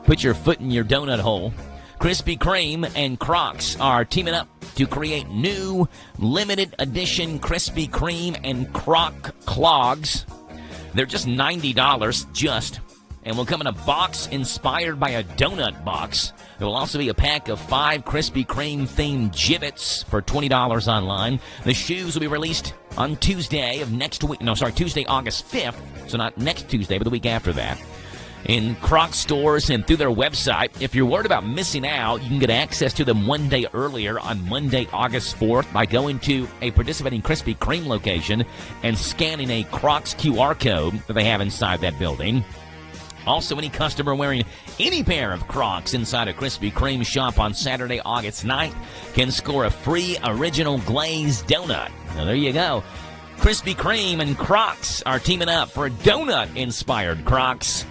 Put your foot in your donut hole. Krispy Kreme and Crocs are teaming up to create new limited edition Krispy Kreme and Croc clogs. They're just $90, and will come in a box inspired by a donut box. There will also be a pack of 5 Krispy Kreme-themed Jibbits for $20 online. The shoes will be released on Tuesday, August 5th, so not next Tuesday, but the week after that, in Croc stores and through their website. If you're worried about missing out, you can get access to them one day earlier on Monday, August 4th by going to a participating Krispy Kreme location and scanning a Crocs QR code that they have inside that building. Also, any customer wearing any pair of Crocs inside a Krispy Kreme shop on Saturday, August 9th can score a free original glazed donut. Now, there you go. Krispy Kreme and Crocs are teaming up for donut-inspired Crocs.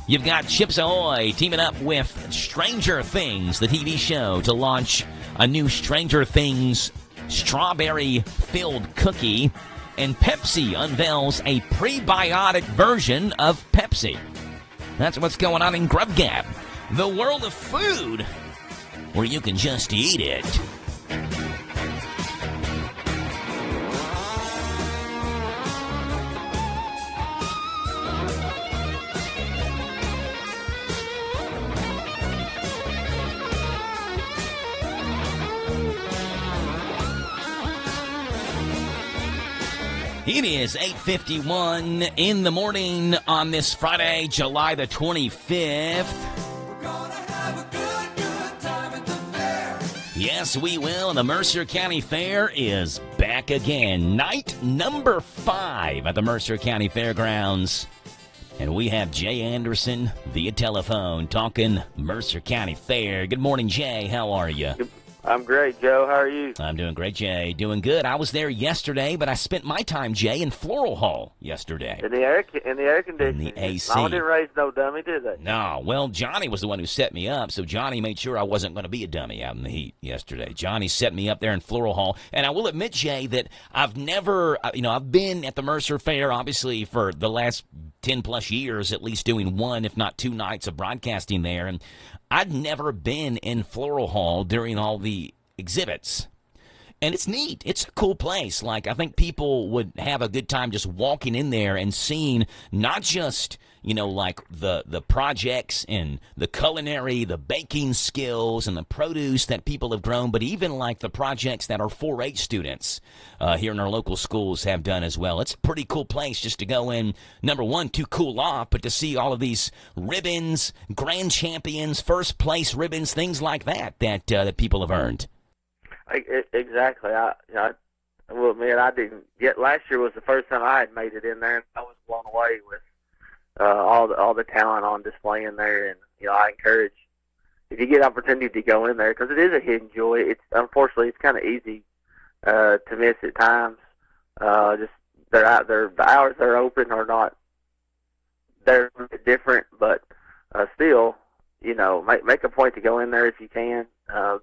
You've got Chips Ahoy teaming up with Stranger Things, the TV show, to launch a new Stranger Things strawberry-filled cookie. And Pepsi unveils a prebiotic version of Pepsi. That's what's going on in Grub Gab, the world of food, where you can just eat it. It is 8:51 in the morning on this Friday, July the 25th. Yes, we will. And the Mercer County Fair is back again. Night number 5 at the Mercer County Fairgrounds. And we have Jay Anderson via telephone talking Mercer County Fair. Good morning, Jay. How are you? I'm great, Joe. How are you? I'm doing great, Jay. Doing good. I was there yesterday, but I spent my time, Jay, in Floral Hall yesterday. In the air conditioning. In the AC. Mama didn't raise no dummy, did they? No. Well, Johnny was the one who set me up, so Johnny made sure I wasn't going to be a dummy out in the heat yesterday. Johnny set me up there in Floral Hall, and I will admit, Jay, that I've never, I've been at the Mercer Fair, obviously, for the last 10-plus years, at least doing 1, if not 2 nights of broadcasting there, and I'd never been in Floral Hall during all the exhibits. And it's neat. It's a cool place. Like, I think people would have a good time just walking in there and seeing not just, like the projects and the culinary, the baking skills and the produce that people have grown, but even like the projects that our 4-H students here in our local schools have done as well. It's a pretty cool place just to go in, number one, to cool off, but to see all of these ribbons, grand champions, first place ribbons, things like that people have earned. Exactly. I will admit I didn't get. Last year was the first time I had made it in there, and I was blown away with all the talent on display in there. And I encourage, if you get opportunity to go in there, because it is a hidden joy. It's unfortunately it's kind of easy to miss at times. Just they're out there. The hours they're open are not. They're different, but still, make a point to go in there if you can.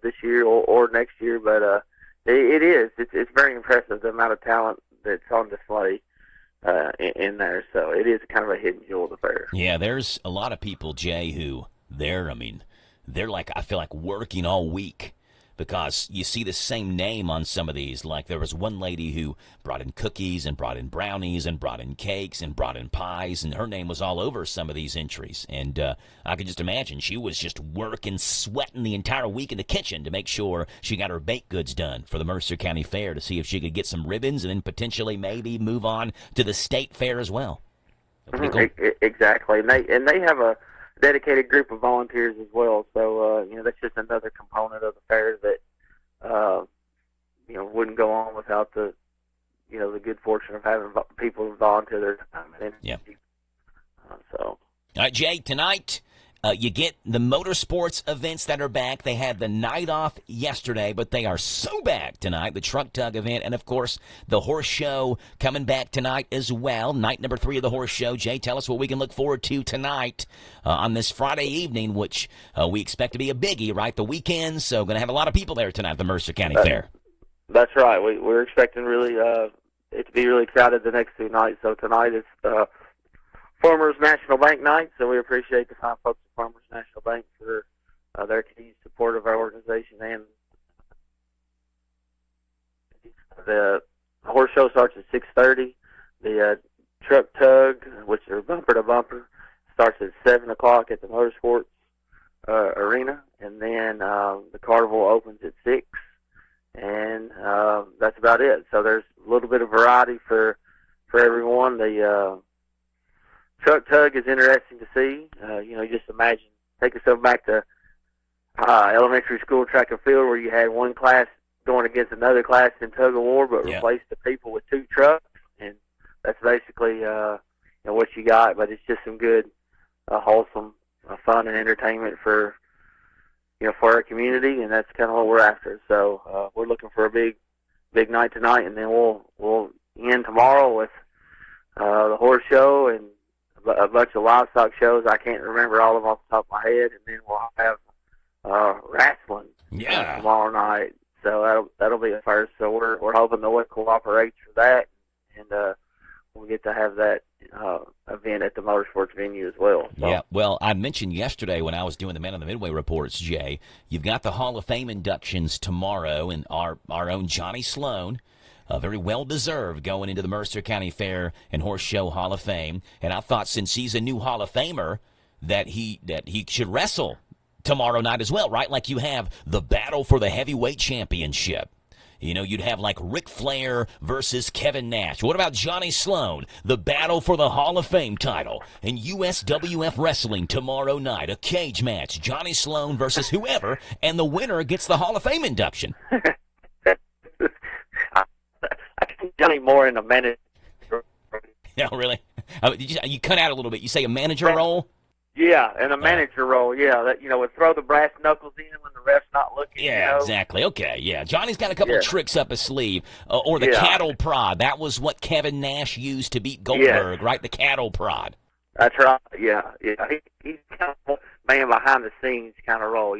This year or next year, but it's very impressive the amount of talent that's on display in there. So it is kind of a hidden jewel of the fair. Yeah, there's a lot of people, Jay, who they're like, I feel like working all week, because you see the same name on some of these. Like, there was one lady who brought in cookies and brought in brownies and brought in cakes and brought in pies, and her name was all over some of these entries. And I could just imagine she was just working, sweating the entire week in the kitchen to make sure she got her baked goods done for the Mercer County Fair, to see if she could get some ribbons and then potentially maybe move on to the state fair as well. Pretty cool. Exactly. And they have a dedicated group of volunteers as well. So, that's just another component of the fair that, wouldn't go on without the the good fortune of having people volunteer their time and energy. So. All right, Jay, tonight you get the motorsports events that are back. They had the night off yesterday, but they are so back tonight. The truck tug event and, of course, the horse show coming back tonight as well. Night number 3 of the horse show. Jay, tell us what we can look forward to tonight on this Friday evening, which we expect to be a biggie, right? The weekend, so going to have a lot of people there tonight at the Mercer County Fair. That's right. We're expecting really it to be really crowded the next 2 nights. So tonight is Farmers National Bank night, so we appreciate the fine folks at Farmers National Bank for their continued support of our organization. And the horse show starts at 6:30. The truck tug, which are bumper to bumper, starts at 7 o'clock at the Motorsports Arena, and then the carnival opens at 6, and that's about it. So there's a little bit of variety for everyone. The truck tug is interesting to see. Just imagine, take yourself back to elementary school track and field where you had one class going against another class in tug of war, but replaced the people with 2 trucks, and that's basically what you got. But it's just some good, wholesome fun and entertainment for our community, and that's kind of what we're after. So we're looking for a big night tonight, and then we'll end tomorrow with the horse show and a bunch of livestock shows. I can't remember all of them off the top of my head, and then we'll have wrestling tomorrow night. So that'll be a first. So we're hoping the weather cooperates for that, and we'll get to have that event at the motorsports venue as well. So. Yeah, well, I mentioned yesterday when I was doing the Men on the Midway reports, Jay, you've got the Hall of Fame inductions tomorrow, and our own Johnny Sloan, very well-deserved, going into the Mercer County Fair and Horse Show Hall of Fame. And I thought since he's a new Hall of Famer that he should wrestle tomorrow night as well, right? Like you have the battle for the heavyweight championship. You'd have like Ric Flair versus Kevin Nash. What about Johnny Sloan? The battle for the Hall of Fame title. And USWF Wrestling tomorrow night. A cage match. Johnny Sloan versus whoever, and the winner gets the Hall of Fame induction. I think Johnny more in a manager. Yeah, really? You cut out a little bit. You say a manager role? Yeah, in a manager role, yeah. That would throw the brass knuckles in when the ref's not looking. Yeah, exactly. Okay, yeah. Johnny's got a couple of tricks up his sleeve. Or the cattle prod. That was what Kevin Nash used to beat Goldberg, right? The cattle prod. That's right, yeah. He's kind of a man behind the scenes kind of role,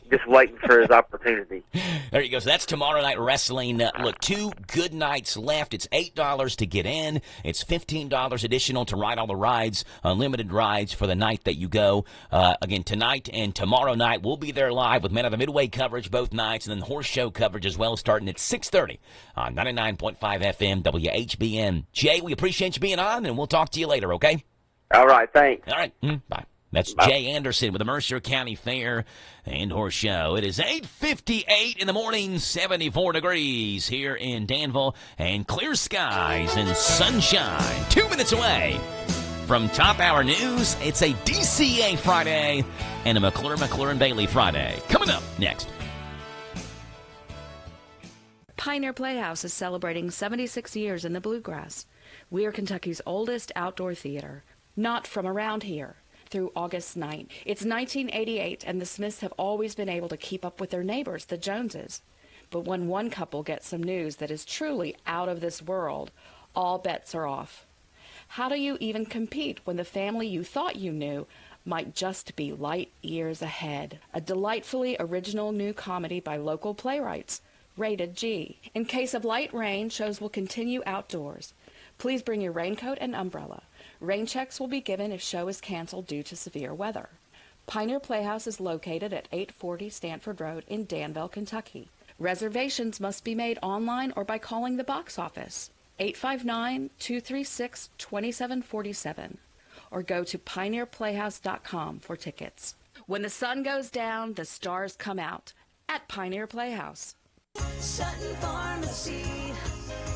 just waiting for his opportunity. There you go. So that's tomorrow night wrestling. Look, 2 good nights left. It's $8 to get in. It's $15 additional to ride all the rides, unlimited rides for the night that you go. Again, tonight and tomorrow night, we'll be there live with Men of the Midway coverage both nights, and then horse show coverage as well, starting at 6:30 on 99.5 FM WHBN. Jay, we appreciate you being on, and we'll talk to you later, okay? All right, thanks. All right, bye. That's Jay Anderson with the Mercer County Fair and Horse Show. It is 8:58 in the morning, 74 degrees here in Danville, and clear skies and sunshine. 2 minutes away from Top Hour News, it's a DCA Friday and a McClure Bailey Friday. Coming up next. Pioneer Playhouse is celebrating 76 years in the bluegrass. We are Kentucky's oldest outdoor theater, not from around here. Through August 9th. It's 1988, and the Smiths have always been able to keep up with their neighbors, the Joneses. But when one couple gets some news that is truly out of this world, all bets are off. How do you even compete when the family you thought you knew might just be light years ahead? A delightfully original new comedy by local playwrights, rated G. In case of light rain, shows will continue outdoors. Please bring your raincoat and umbrella. Rain checks will be given if show is canceled due to severe weather. Pioneer Playhouse is located at 840 Stanford Road in Danville, Kentucky. Reservations must be made online or by calling the box office, 859-236-2747, or go to pioneerplayhouse.com for tickets. When the sun goes down, the stars come out at Pioneer Playhouse. Sutton Pharmacy,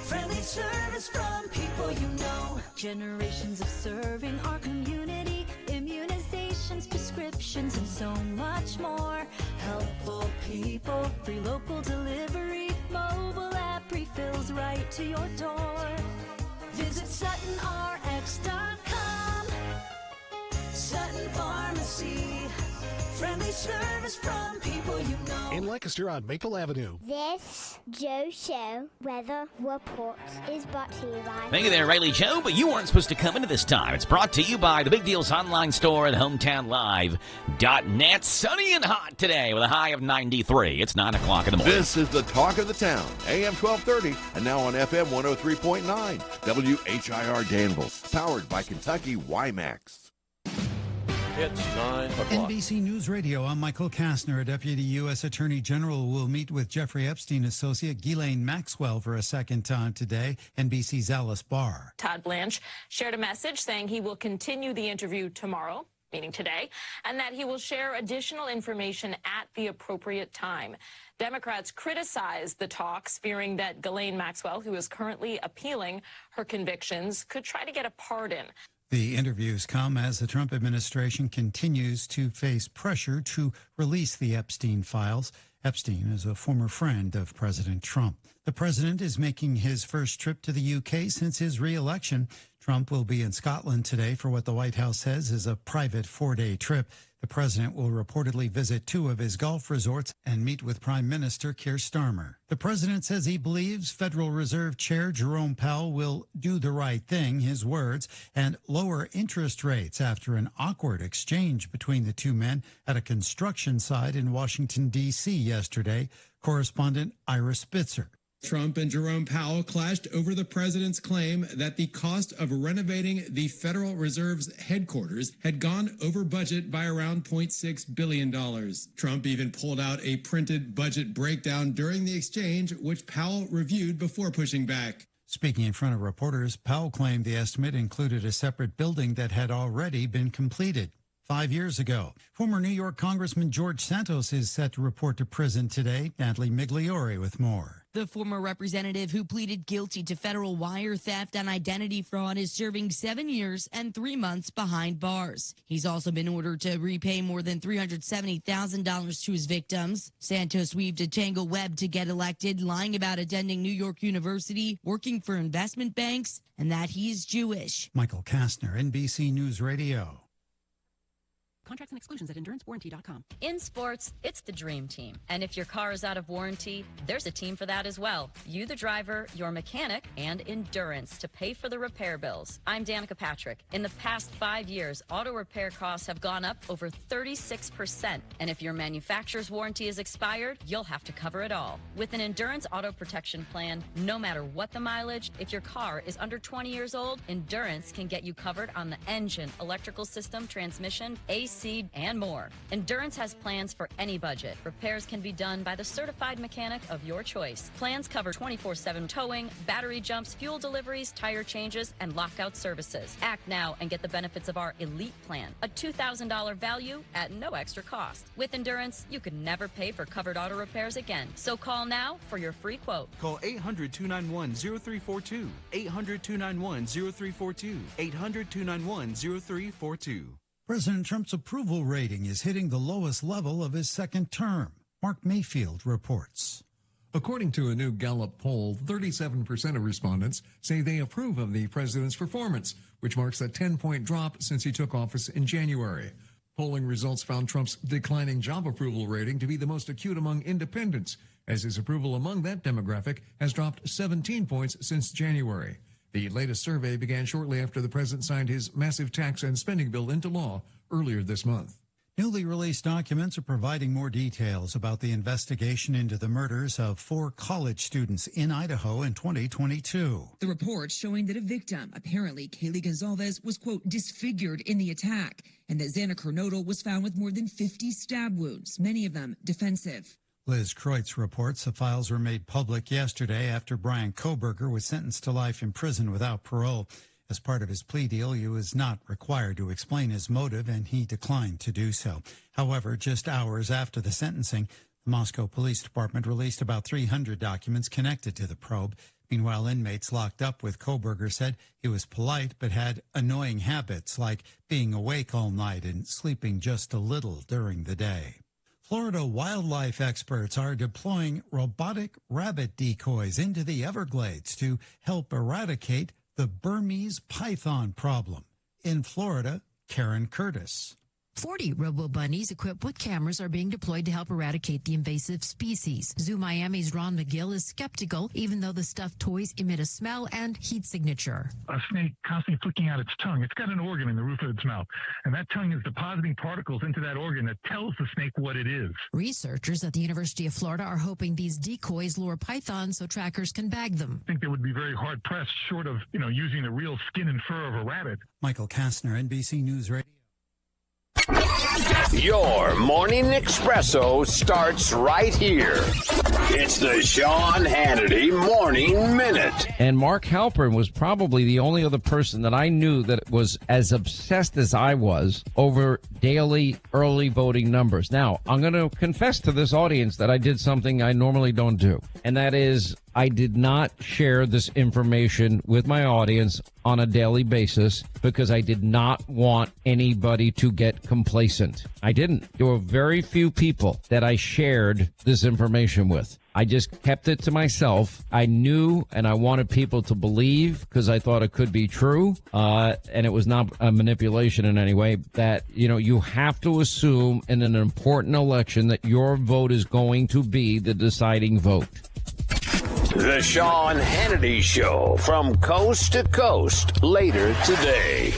friendly service from people you know. Generations of serving our community, immunizations, prescriptions, and so much more. Helpful people, free local delivery, mobile app refill goes right to your door. Visit SuttonRx.com. Sutton Pharmacy. Friendly service from people you know. In Lancaster on Maple Avenue. This Joe Show weather report is brought to you by... Thank you there, Rayleigh Joe, but you weren't supposed to come into this time. It's brought to you by the Big Deals online store at HometownLive.net. Sunny and hot today with a high of 93. It's 9 o'clock in the morning. This is the talk of the town, AM 1230, and now on FM 103.9, WHIR Danville, powered by Kentucky WiMAX. It's 9 o'clock. NBC News Radio, I'm Michael Kastner. A deputy U.S. Attorney General will meet with Jeffrey Epstein associate Ghislaine Maxwell for a second time today. NBC's Alice Barr. Todd Blanche shared a message saying he will continue the interview tomorrow, meaning today, and that he will share additional information at the appropriate time. Democrats criticized the talks, fearing that Ghislaine Maxwell, who is currently appealing her convictions, could try to get a pardon. The interviews come as the Trump administration continues to face pressure to release the Epstein files. Epstein is a former friend of President Trump. The president is making his first trip to the UK since his re-election. Trump will be in Scotland today for what the White House says is a private 4-day trip. The president will reportedly visit 2 of his golf resorts and meet with Prime Minister Keir Starmer. The president says he believes Federal Reserve Chair Jerome Powell will do the right thing, his words, and lower interest rates after an awkward exchange between the two men at a construction site in Washington, D.C. yesterday. Correspondent Ira Spitzer. Trump and Jerome Powell clashed over the president's claim that the cost of renovating the Federal Reserve's headquarters had gone over budget by around $0.6 billion. Trump even pulled out a printed budget breakdown during the exchange, which Powell reviewed before pushing back. Speaking in front of reporters, Powell claimed the estimate included a separate building that had already been completed 5 years ago. Former New York Congressman George Santos is set to report to prison today. Natalie Migliori with more. The former representative who pleaded guilty to federal wire theft and identity fraud is serving 7 years and 3 months behind bars. He's also been ordered to repay more than $370,000 to his victims. Santos weaved a tangle web to get elected, lying about attending New York University, working for investment banks, and that he's Jewish. Michael Kastner, NBC News Radio. Contracts and exclusions at EnduranceWarranty.com. In sports, it's the dream team. And if your car is out of warranty, there's a team for that as well. You, the driver, your mechanic, and Endurance to pay for the repair bills. I'm Danica Patrick. In the past 5 years, auto repair costs have gone up over 36%. And if your manufacturer's warranty is expired, you'll have to cover it all. With an Endurance auto protection plan, no matter what the mileage, if your car is under 20 years old, Endurance can get you covered on the engine, electrical system, transmission, AC, and more. Endurance has plans for any budget. Repairs can be done by the certified mechanic of your choice. Plans cover 24/7 towing, battery jumps, fuel deliveries, tire changes, and lockout services. Act now and get the benefits of our Elite Plan, a $2,000 value at no extra cost. With Endurance, you can never pay for covered auto repairs again. So call now for your free quote. Call 800-291-0342, 800-291-0342, 800-291-0342. President Trump's approval rating is hitting the lowest level of his second term. Mark Mayfield reports. According to a new Gallup poll, 37% of respondents say they approve of the president's performance, which marks a 10-point drop since he took office in January. Polling results found Trump's declining job approval rating to be the most acute among independents, as his approval among that demographic has dropped 17 points since January. The latest survey began shortly after the president signed his massive tax and spending bill into law earlier this month. Newly released documents are providing more details about the investigation into the murders of 4 college students in Idaho in 2022. The report showing that a victim, apparently Kaylee Gonzalez, was, quote, disfigured in the attack, and that Xana Kernodle was found with more than 50 stab wounds, many of them defensive. Liz Kreutz reports the files were made public yesterday after Brian Kohberger was sentenced to life in prison without parole. As part of his plea deal, he was not required to explain his motive, and he declined to do so. However, just hours after the sentencing, the Moscow Police Department released about 300 documents connected to the probe. Meanwhile, inmates locked up with Kohberger said he was polite but had annoying habits like being awake all night and sleeping just a little during the day. Florida wildlife experts are deploying robotic rabbit decoys into the Everglades to help eradicate the Burmese python problem. In Florida, Karen Curtis. 40 robo-bunnies equipped with cameras are being deployed to help eradicate the invasive species. Zoo Miami's Ron McGill is skeptical, even though the stuffed toys emit a smell and heat signature. A snake constantly flicking out its tongue. It's got an organ in the roof of its mouth, and that tongue is depositing particles into that organ that tells the snake what it is. Researchers at the University of Florida are hoping these decoys lure pythons so trackers can bag them. I think they would be very hard-pressed, short of, using the real skin and fur of a rabbit. Michael Kastner, NBC News Radio. Your morning espresso starts right here. It's the Sean Hannity Morning Minute. And Mark Halpern was probably the only other person that I knew that was as obsessed as I was over daily early voting numbers. Now, I'm going to confess to this audience that I did something I normally don't do, and that is I did not share this information with my audience on a daily basis because I did not want anybody to get complacent. I didn't. There were very few people that I shared this information with. I just kept it to myself. I knew and I wanted people to believe, because I thought it could be true, and it was not a manipulation in any way, that, you have to assume in an important election that your vote is going to be the deciding vote. The Sean Hannity Show, from coast to coast, later today.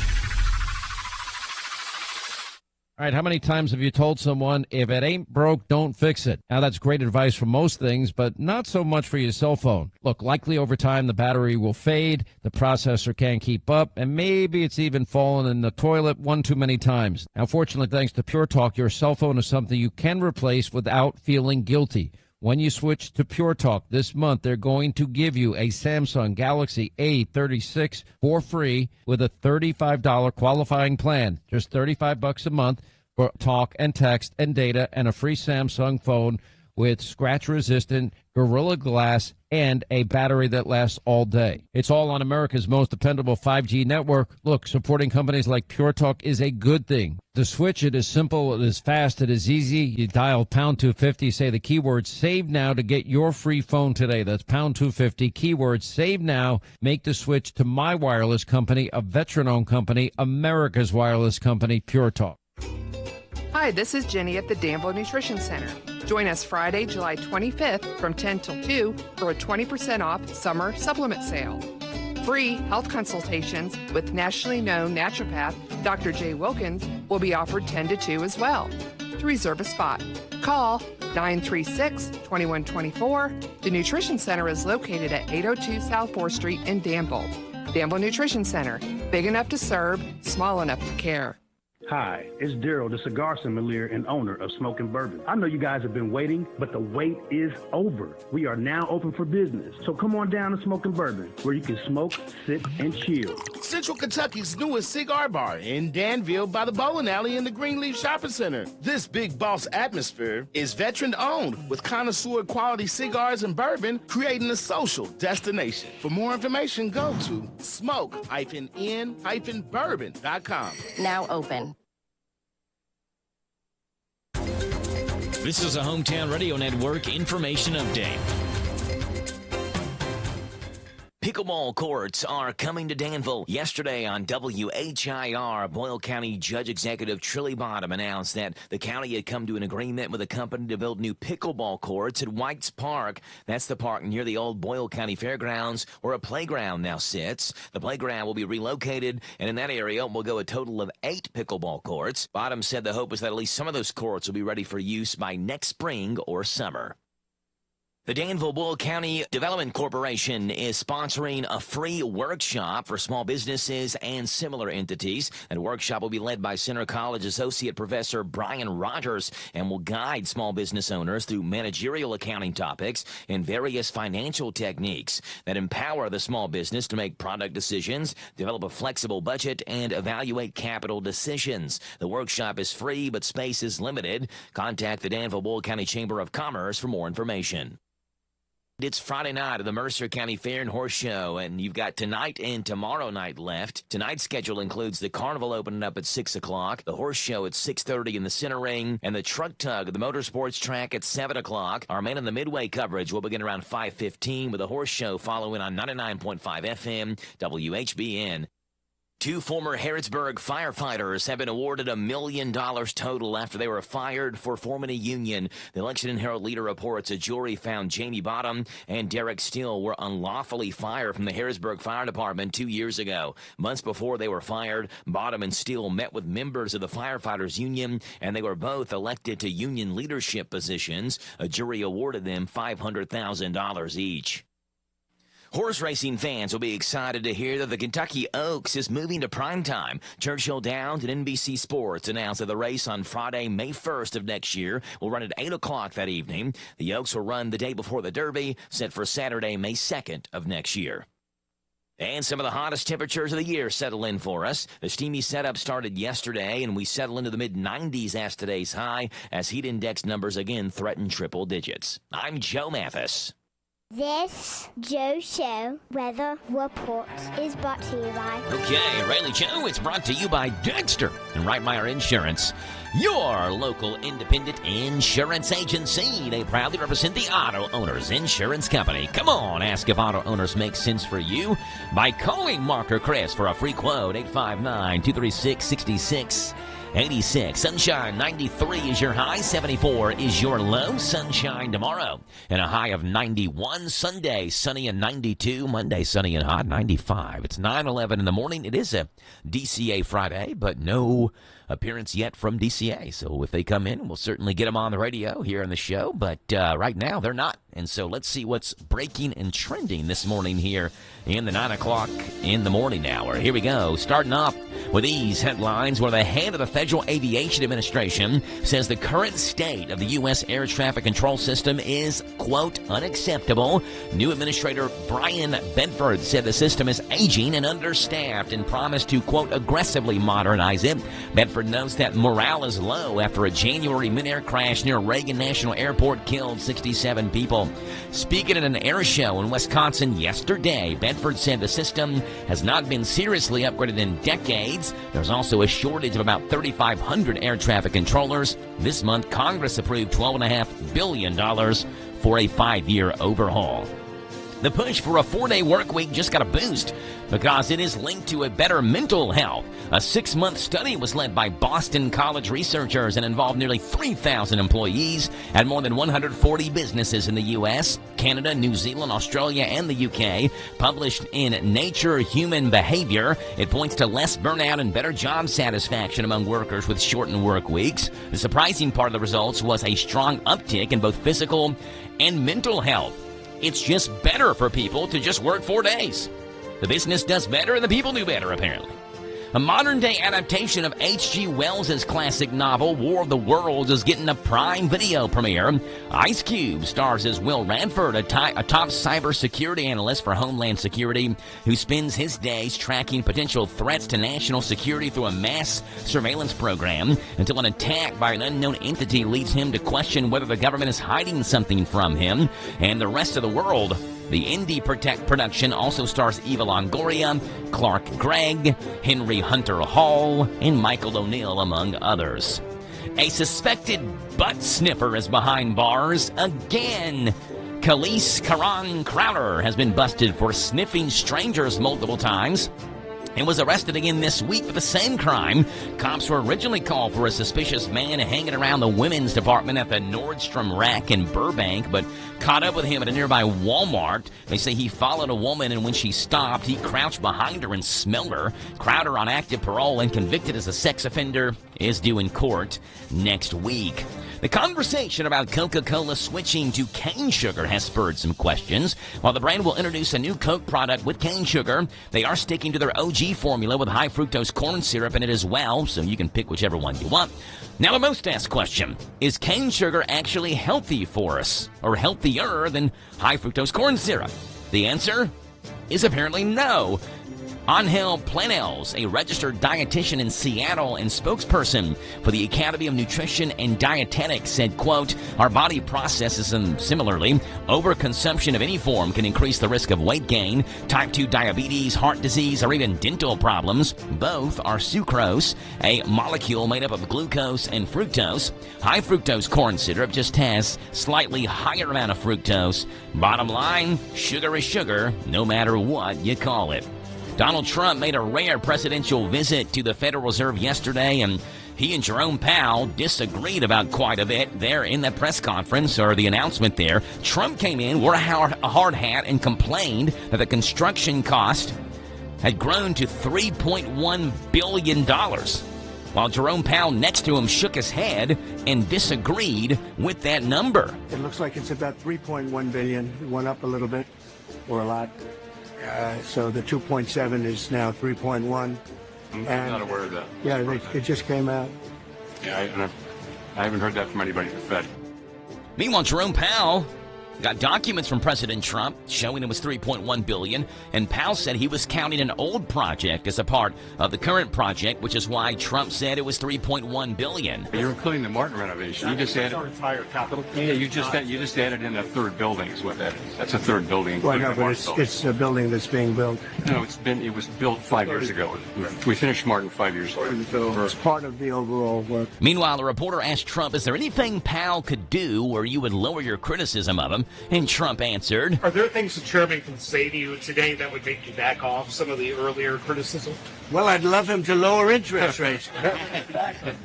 All right, how many times have you told someone, if it ain't broke, don't fix it? Now, that's great advice for most things, but not so much for your cell phone. Look, likely over time, the battery will fade, the processor can't keep up, and maybe it's even fallen in the toilet one too many times. Now, fortunately, thanks to Pure Talk, your cell phone is something you can replace without feeling guilty. When you switch to Pure Talk this month, they're going to give you a Samsung Galaxy A36 for free with a $35 qualifying plan. Just $35 a month for talk and text and data, and a free Samsung phone with scratch-resistant Gorilla Glass and a battery that lasts all day. It's all on America's most dependable 5G network. Look, supporting companies like Pure Talk is a good thing. To switch, it is simple, it is fast, it is easy. You dial pound 250, say the keyword save now to get your free phone today. That's pound 250, keyword save now. Make the switch to my wireless company, a veteran-owned company, America's wireless company, Pure Talk. Hi, this is Jenny at the Danville Nutrition Center. Join us Friday, July 25th from 10 till 2 for a 20% off summer supplement sale. Free health consultations with nationally known naturopath Dr. Jay Wilkins will be offered 10 to 2 as well. To reserve a spot, call 936-2124. The Nutrition Center is located at 802 South 4th Street in Danville. Danville Nutrition Center, big enough to serve, small enough to care. Hi, it's Daryl, the cigar sommelier and owner of Smokin' Bourbon. I know you guys have been waiting, but the wait is over. We are now open for business. So come on down to Smokin' Bourbon, where you can smoke, sit, and chill. Central Kentucky's newest cigar bar in Danville by the bowling alley in the Greenleaf Shopping Center. This big boss atmosphere is veteran-owned with connoisseur quality cigars and bourbon, creating a social destination. For more information, go to smoke-in-bourbon.com. Now open. This is a Hometown Radio Network information update. Pickleball courts are coming to Danville. Yesterday on WHIR, Boyle County Judge Executive Trilly Bottom announced that the county had come to an agreement with a company to build new pickleball courts at White's Park. That's the park near the old Boyle County Fairgrounds, where a playground now sits. The playground will be relocated, and in that area will go a total of 8 pickleball courts. Bottom said the hope is that at least some of those courts will be ready for use by next spring or summer. The Danville-Boyle County Development Corporation is sponsoring a free workshop for small businesses and similar entities. That workshop will be led by Center College Associate Professor Brian Rogers and will guide small business owners through managerial accounting topics and various financial techniques that empower the small business to make product decisions, develop a flexible budget, and evaluate capital decisions. The workshop is free, but space is limited. Contact the Danville-Boyle County Chamber of Commerce for more information. It's Friday night at the Mercer County Fair and Horse Show, and you've got tonight and tomorrow night left. Tonight's schedule includes the carnival opening up at 6 o'clock, the horse show at 6:30 in the center ring, and the truck tug at the motorsports track at 7 o'clock. Our Man in the Midway coverage will begin around 5:15 with the horse show following on 99.5 FM WHBN. 2 former Harrodsburg firefighters have been awarded $1 million total after they were fired for forming a union. The Election and Herald Leader reports a jury found Jamie Bottom and Derek Steele were unlawfully fired from the Harrodsburg Fire Department 2 years ago. Months before they were fired, Bottom and Steele met with members of the firefighters union, and they were both elected to union leadership positions. A jury awarded them $500,000 each. Horse racing fans will be excited to hear that the Kentucky Oaks is moving to primetime. Churchill Downs and NBC Sports announced that the race on Friday, May 1st of next year will run at 8 o'clock that evening. The Oaks will run the day before the Derby, set for Saturday, May 2nd of next year. And some of the hottest temperatures of the year settle in for us. The steamy setup started yesterday, and we settle into the mid-90s as today's high, as heat index numbers again threaten triple digits. I'm Joe Mathis. This Joe Show weather report is brought to you by... Okay, Rayleigh Joe, it's brought to you by Dexter and Reitmeyer Insurance, your local independent insurance agency. They proudly represent the Auto Owners Insurance Company. Come on, ask if auto owners make sense for you by calling Mark or Chris for a free quote, 859-236-6686. 86. Sunshine, 93 is your high, 74 is your low. Sunshine tomorrow, and a high of 91. Sunday, sunny and 92. Monday, sunny and hot, 95. It's 9:11 in the morning. It is a DCA Friday, but no appearance yet from DCA. So if they come in, we'll certainly get them on the radio here on the show. But right now, they're not. And so let's see what's breaking and trending this morning here in the 9 o'clock in the morning hour. Here we go. Starting off with these headlines, where the head of the Federal Aviation Administration says the current state of the U.S. air traffic control system is, quote, unacceptable. New Administrator Brian Bedford said the system is aging and understaffed and promised to, quote, aggressively modernize it. Bedford notes that morale is low after a January mid-air crash near Reagan National Airport killed 67 people. Speaking at an air show in Wisconsin yesterday, Bedford said the system has not been seriously upgraded in decades. There's also a shortage of about 3,500 air traffic controllers. This month, Congress approved $12.5 billion for a 5-year overhaul. The push for a 4-day work week just got a boost because it is linked to a better mental health. A 6-month study was led by Boston College researchers and involved nearly 3,000 employees at more than 140 businesses in the U.S., Canada, New Zealand, Australia, and the U.K. Published in Nature Human Behavior, it points to less burnout and better job satisfaction among workers with shortened work weeks. The surprising part of the results was a strong uptick in both physical and mental health. It's just better for people to just work 4 days. The business does better and the people do better, apparently. A modern-day adaptation of H.G. Wells' classic novel, War of the Worlds, is getting a Prime Video premiere. Ice Cube stars as Will Radford, a top cybersecurity analyst for Homeland Security, who spends his days tracking potential threats to national security through a mass surveillance program until an attack by an unknown entity leads him to question whether the government is hiding something from him and the rest of the world. The indie production also stars Eva Longoria, Clark Gregg, Henry Hunter Hall, and Michael O'Neill, among others. A suspected butt sniffer is behind bars again. Khalees Karan Crowder has been busted for sniffing strangers multiple times and was arrested again this week for the same crime. Cops were originally called for a suspicious man hanging around the women's department at the Nordstrom Rack in Burbank, but caught up with him at a nearby Walmart. They say he followed a woman, and when she stopped, he crouched behind her and smelled her. Crowder, on active parole and convicted as a sex offender, is due in court next week. The conversation about Coca-Cola switching to cane sugar has spurred some questions. While the brand will introduce a new Coke product with cane sugar, they are sticking to their OG formula with high fructose corn syrup in it as well, so you can pick whichever one you want. Now, the most asked question, is cane sugar actually healthy for us, or healthier than high fructose corn syrup? The answer is apparently no. Angel Planels, a registered dietitian in Seattle and spokesperson for the Academy of Nutrition and Dietetics, said, quote, "Our body processes them similarly. Overconsumption of any form can increase the risk of weight gain, type 2 diabetes, heart disease, or even dental problems. Both are sucrose, a molecule made up of glucose and fructose. High fructose corn syrup just has slightly higher amount of fructose. Bottom line, sugar is sugar, no matter what you call it." Donald Trump made a rare presidential visit to the Federal Reserve yesterday, and he and Jerome Powell disagreed about quite a bit there in that press conference, or the announcement there. Trump came in, wore a hard hat, and complained that the construction cost had grown to $3.1 billion, while Jerome Powell next to him shook his head and disagreed with that number. It looks like it's about $3.1 billion. It went up a little bit, or a lot. So the 2.7 is now 3.1. I'm not aware of that. Yeah, it just came out. Yeah, I haven't heard that from anybody at the Fed. Meanwhile, Jerome Powell got documents from President Trump showing it was $3.1 billion, and Powell said he was counting an old project as a part of the current project, which is why Trump said it was $3.1 billion. You're including the Martin renovation. You just added our entire capital. Yeah, you just added in a third building is what that is. That's a third building. Well, no, but it's a building that's being built. No, it was built 5 years ago. We finished Martin 5 years ago. So it's part of the overall work. Meanwhile, the reporter asked Trump, is there anything Powell could do where you would lower your criticism of him? And Trump answered, "Are there things the chairman can say to you today that would make you back off some of the earlier criticism?" Well, I'd love him to lower interest rates.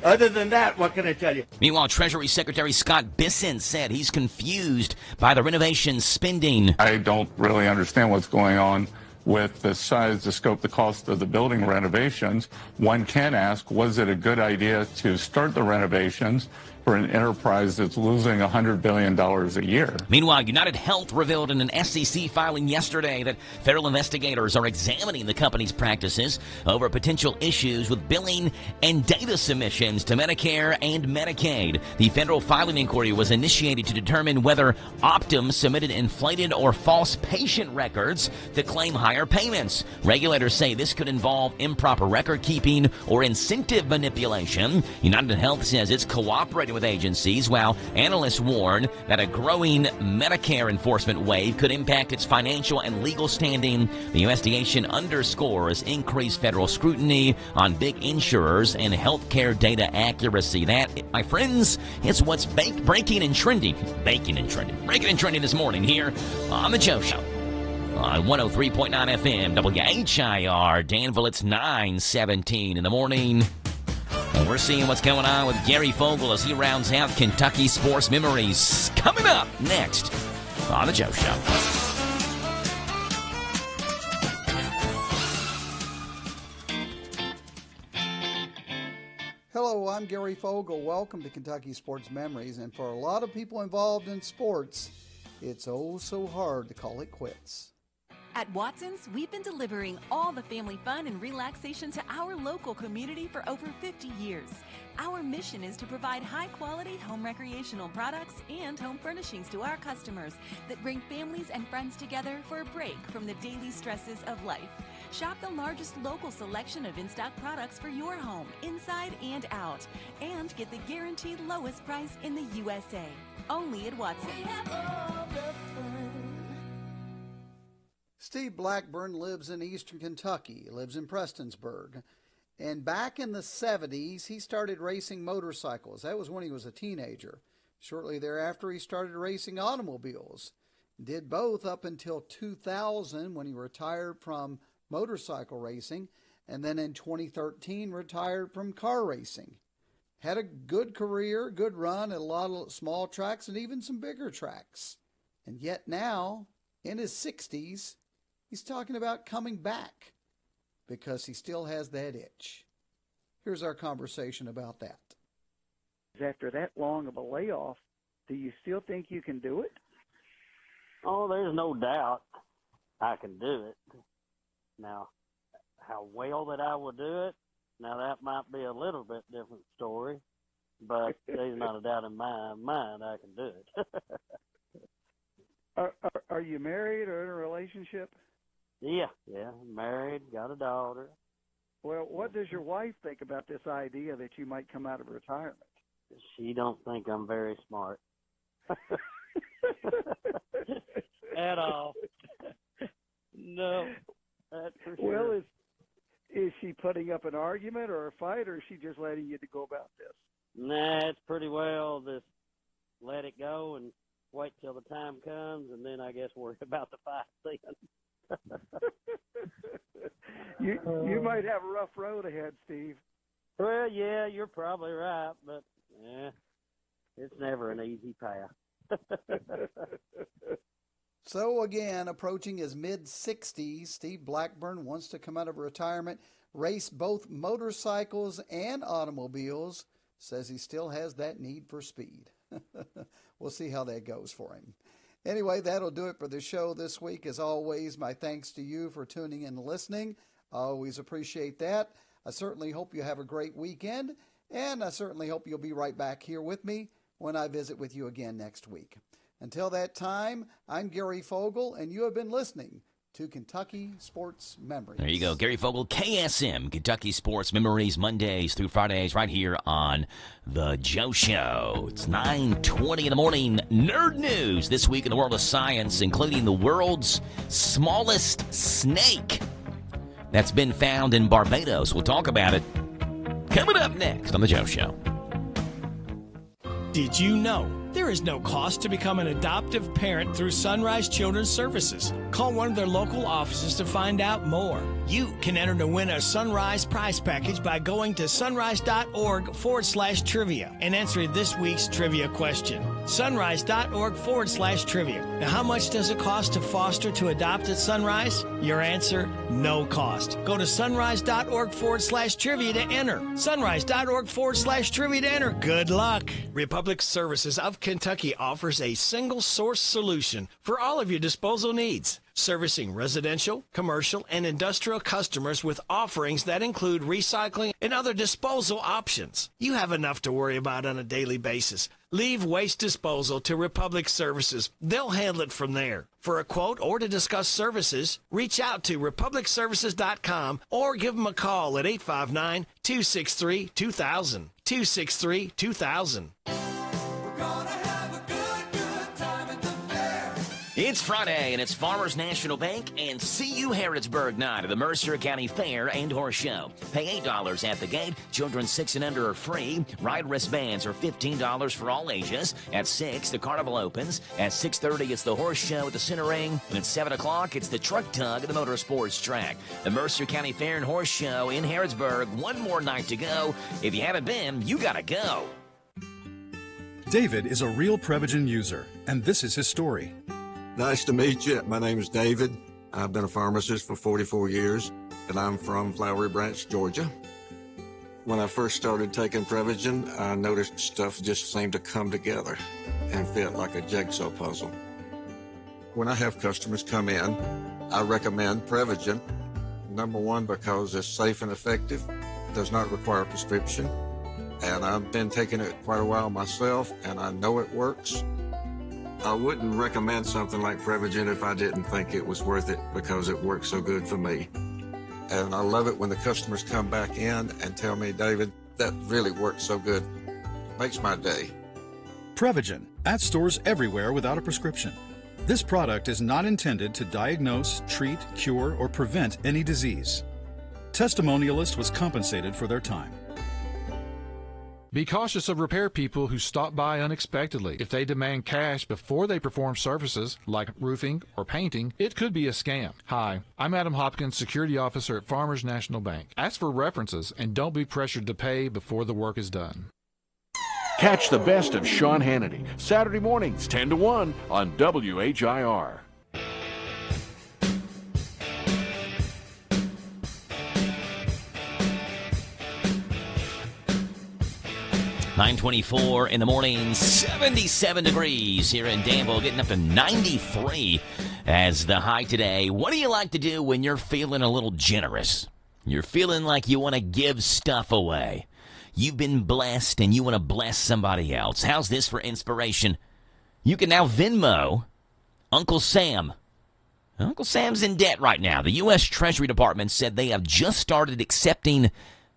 Other than that, what can I tell you? Meanwhile, Treasury Secretary Scott Bessent said he's confused by the renovation spending. I don't really understand what's going on with the size, the scope, the cost of the building renovations. One can ask, was it a good idea to start the renovations for an enterprise that's losing $100 billion a year? Meanwhile, United Health revealed in an SEC filing yesterday that federal investigators are examining the company's practices over potential issues with billing and data submissions to Medicare and Medicaid. The federal filing inquiry was initiated to determine whether Optum submitted inflated or false patient records to claim higher payments. Regulators say this could involve improper record keeping or incentive manipulation. United Health says it's cooperating with agencies, while analysts warn that a growing Medicare enforcement wave could impact its financial and legal standing. The investigation underscores increased federal scrutiny on big insurers and healthcare data accuracy. That, my friends, is what's breaking and trending this morning here on The Joe Show. On 103.9 FM, WHIR, Danville, it's 9:17 in the morning. And we're seeing what's going on with Gary Fogle as he rounds out Kentucky sports memories. Coming up next on The Joe Show. Hello, I'm Gary Fogle. Welcome to Kentucky Sports Memories. And for a lot of people involved in sports, it's oh so hard to call it quits. At Watson's, we've been delivering all the family fun and relaxation to our local community for over 50 years. Our mission is to provide high-quality home recreational products and home furnishings to our customers that bring families and friends together for a break from the daily stresses of life. Shop the largest local selection of in-stock products for your home, inside and out, and get the guaranteed lowest price in the USA. Only at Watson's. Steve Blackburn lives in eastern Kentucky. He lives in Prestonsburg. And back in the 70s, he started racing motorcycles. That was when he was a teenager. Shortly thereafter, he started racing automobiles. Did both up until 2000 when he retired from motorcycle racing. And then in 2013, retired from car racing. Had a good career, good run at a lot of small tracks and even some bigger tracks. And yet now, in his 60s, he's talking about coming back because he still has that itch. Here's our conversation about that. After that long of a layoff, do you still think you can do it? Oh, there's no doubt I can do it. Now, how well that I will do it, now that might be a little bit different story, but there's not a doubt in my mind I can do it. Are you married or in a relationship? Yeah, married, got a daughter. Well, what does your wife think about this idea that you might come out of retirement? She don't think I'm very smart. At all. No, that's for sure. Well, is she putting up an argument or a fight, or is she just letting you to go about this? Nah, it's pretty well just let it go and wait till the time comes, and then I guess worry about the fight then. You might have a rough road ahead, Steve. Well, yeah, you're probably right, but it's never an easy path. So again, approaching his mid-60s, Steve Blackburn wants to come out of retirement, race both motorcycles and automobiles, says he still has that need for speed. We'll see how that goes for him. Anyway, that'll do it for the show this week. As always, my thanks to you for tuning in and listening. I always appreciate that. I certainly hope you have a great weekend, and I certainly hope you'll be right back here with me when I visit with you again next week. Until that time, I'm Gary Fogle, and you have been listening to Kentucky Sports Memories. There you go, Gary Fogle, KSM, Kentucky Sports Memories, Mondays through Fridays, right here on The Joe Show. It's 9:20 in the morning. Nerd news this week in the world of science, including the world's smallest snake that's been found in Barbados. We'll talk about it coming up next on The Joe Show. Did you know there is no cost to become an adoptive parent through Sunrise Children's Services? Call one of their local offices to find out more. You can enter to win a Sunrise prize package by going to sunrise.org/trivia and answering this week's trivia question. Sunrise.org/trivia. Now, how much does it cost to foster to adopt at Sunrise? Your answer, no cost. Go to sunrise.org/trivia to enter. Sunrise.org/trivia to enter. Good luck. Republic Services of Kentucky offers a single source solution for all of your disposal needs, servicing residential, commercial, and industrial customers with offerings that include recycling and other disposal options. You have enough to worry about on a daily basis. Leave waste disposal to Republic Services. They'll handle it from there. For a quote or to discuss services, reach out to republicservices.com or give them a call at 859-263-2000. 263-2000. It's Friday, and it's Farmers National Bank and CU Harrodsburg night at the Mercer County Fair and Horse Show. Pay $8 at the gate. Children 6 and under are free. Ride wristbands are $15 for all ages. At 6, the carnival opens. At 6:30, it's the horse show at the center ring. And at 7 o'clock, it's the truck tug at the motorsports track. The Mercer County Fair and Horse Show in Harrodsburg. One more night to go. If you haven't been, you gotta go. David is a real Prevagen user, and this is his story. Nice to meet you. My name is David. I've been a pharmacist for 44 years, and I'm from Flowery Branch, Georgia. When I first started taking Prevagen, I noticed stuff just seemed to come together and fit like a jigsaw puzzle. When I have customers come in, I recommend Prevagen. Number one, because it's safe and effective, does not require a prescription, and I've been taking it quite a while myself, and I know it works. I wouldn't recommend something like Prevagen if I didn't think it was worth it because it works so good for me. And I love it when the customers come back in and tell me, David, that really works so good. Makes my day. Prevagen, at stores everywhere without a prescription. This product is not intended to diagnose, treat, cure, or prevent any disease. Testimonialist was compensated for their time. Be cautious of repair people who stop by unexpectedly. If they demand cash before they perform services like roofing or painting, it could be a scam. Hi, I'm Adam Hopkins, Security Officer at Farmers National Bank. Ask for references and don't be pressured to pay before the work is done. Catch the best of Sean Hannity, Saturday mornings 10 to 1 on WHIR. 9:24 in the morning, 77 degrees here in Danville, getting up to 93 as the high today. What do you like to do when you're feeling a little generous? You're feeling like you want to give stuff away. You've been blessed and you want to bless somebody else. How's this for inspiration? You can now Venmo Uncle Sam Uncle Sam's in debt right now. The U.S. Treasury Department said they have just started accepting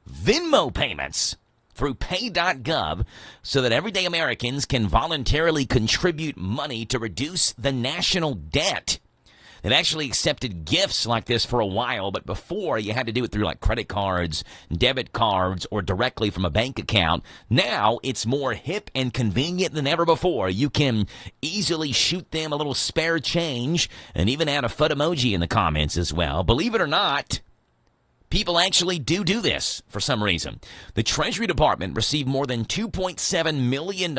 Venmo payments through pay.gov so that everyday Americans can voluntarily contribute money to reduce the national debt. They've actually accepted gifts like this for a while, but before you had to do it through like credit cards, debit cards, or directly from a bank account. Now it's more hip and convenient than ever before. You can easily shoot them a little spare change and even add a foot emoji in the comments as well. Believe it or not, people actually do this for some reason. The Treasury Department received more than $2.7 million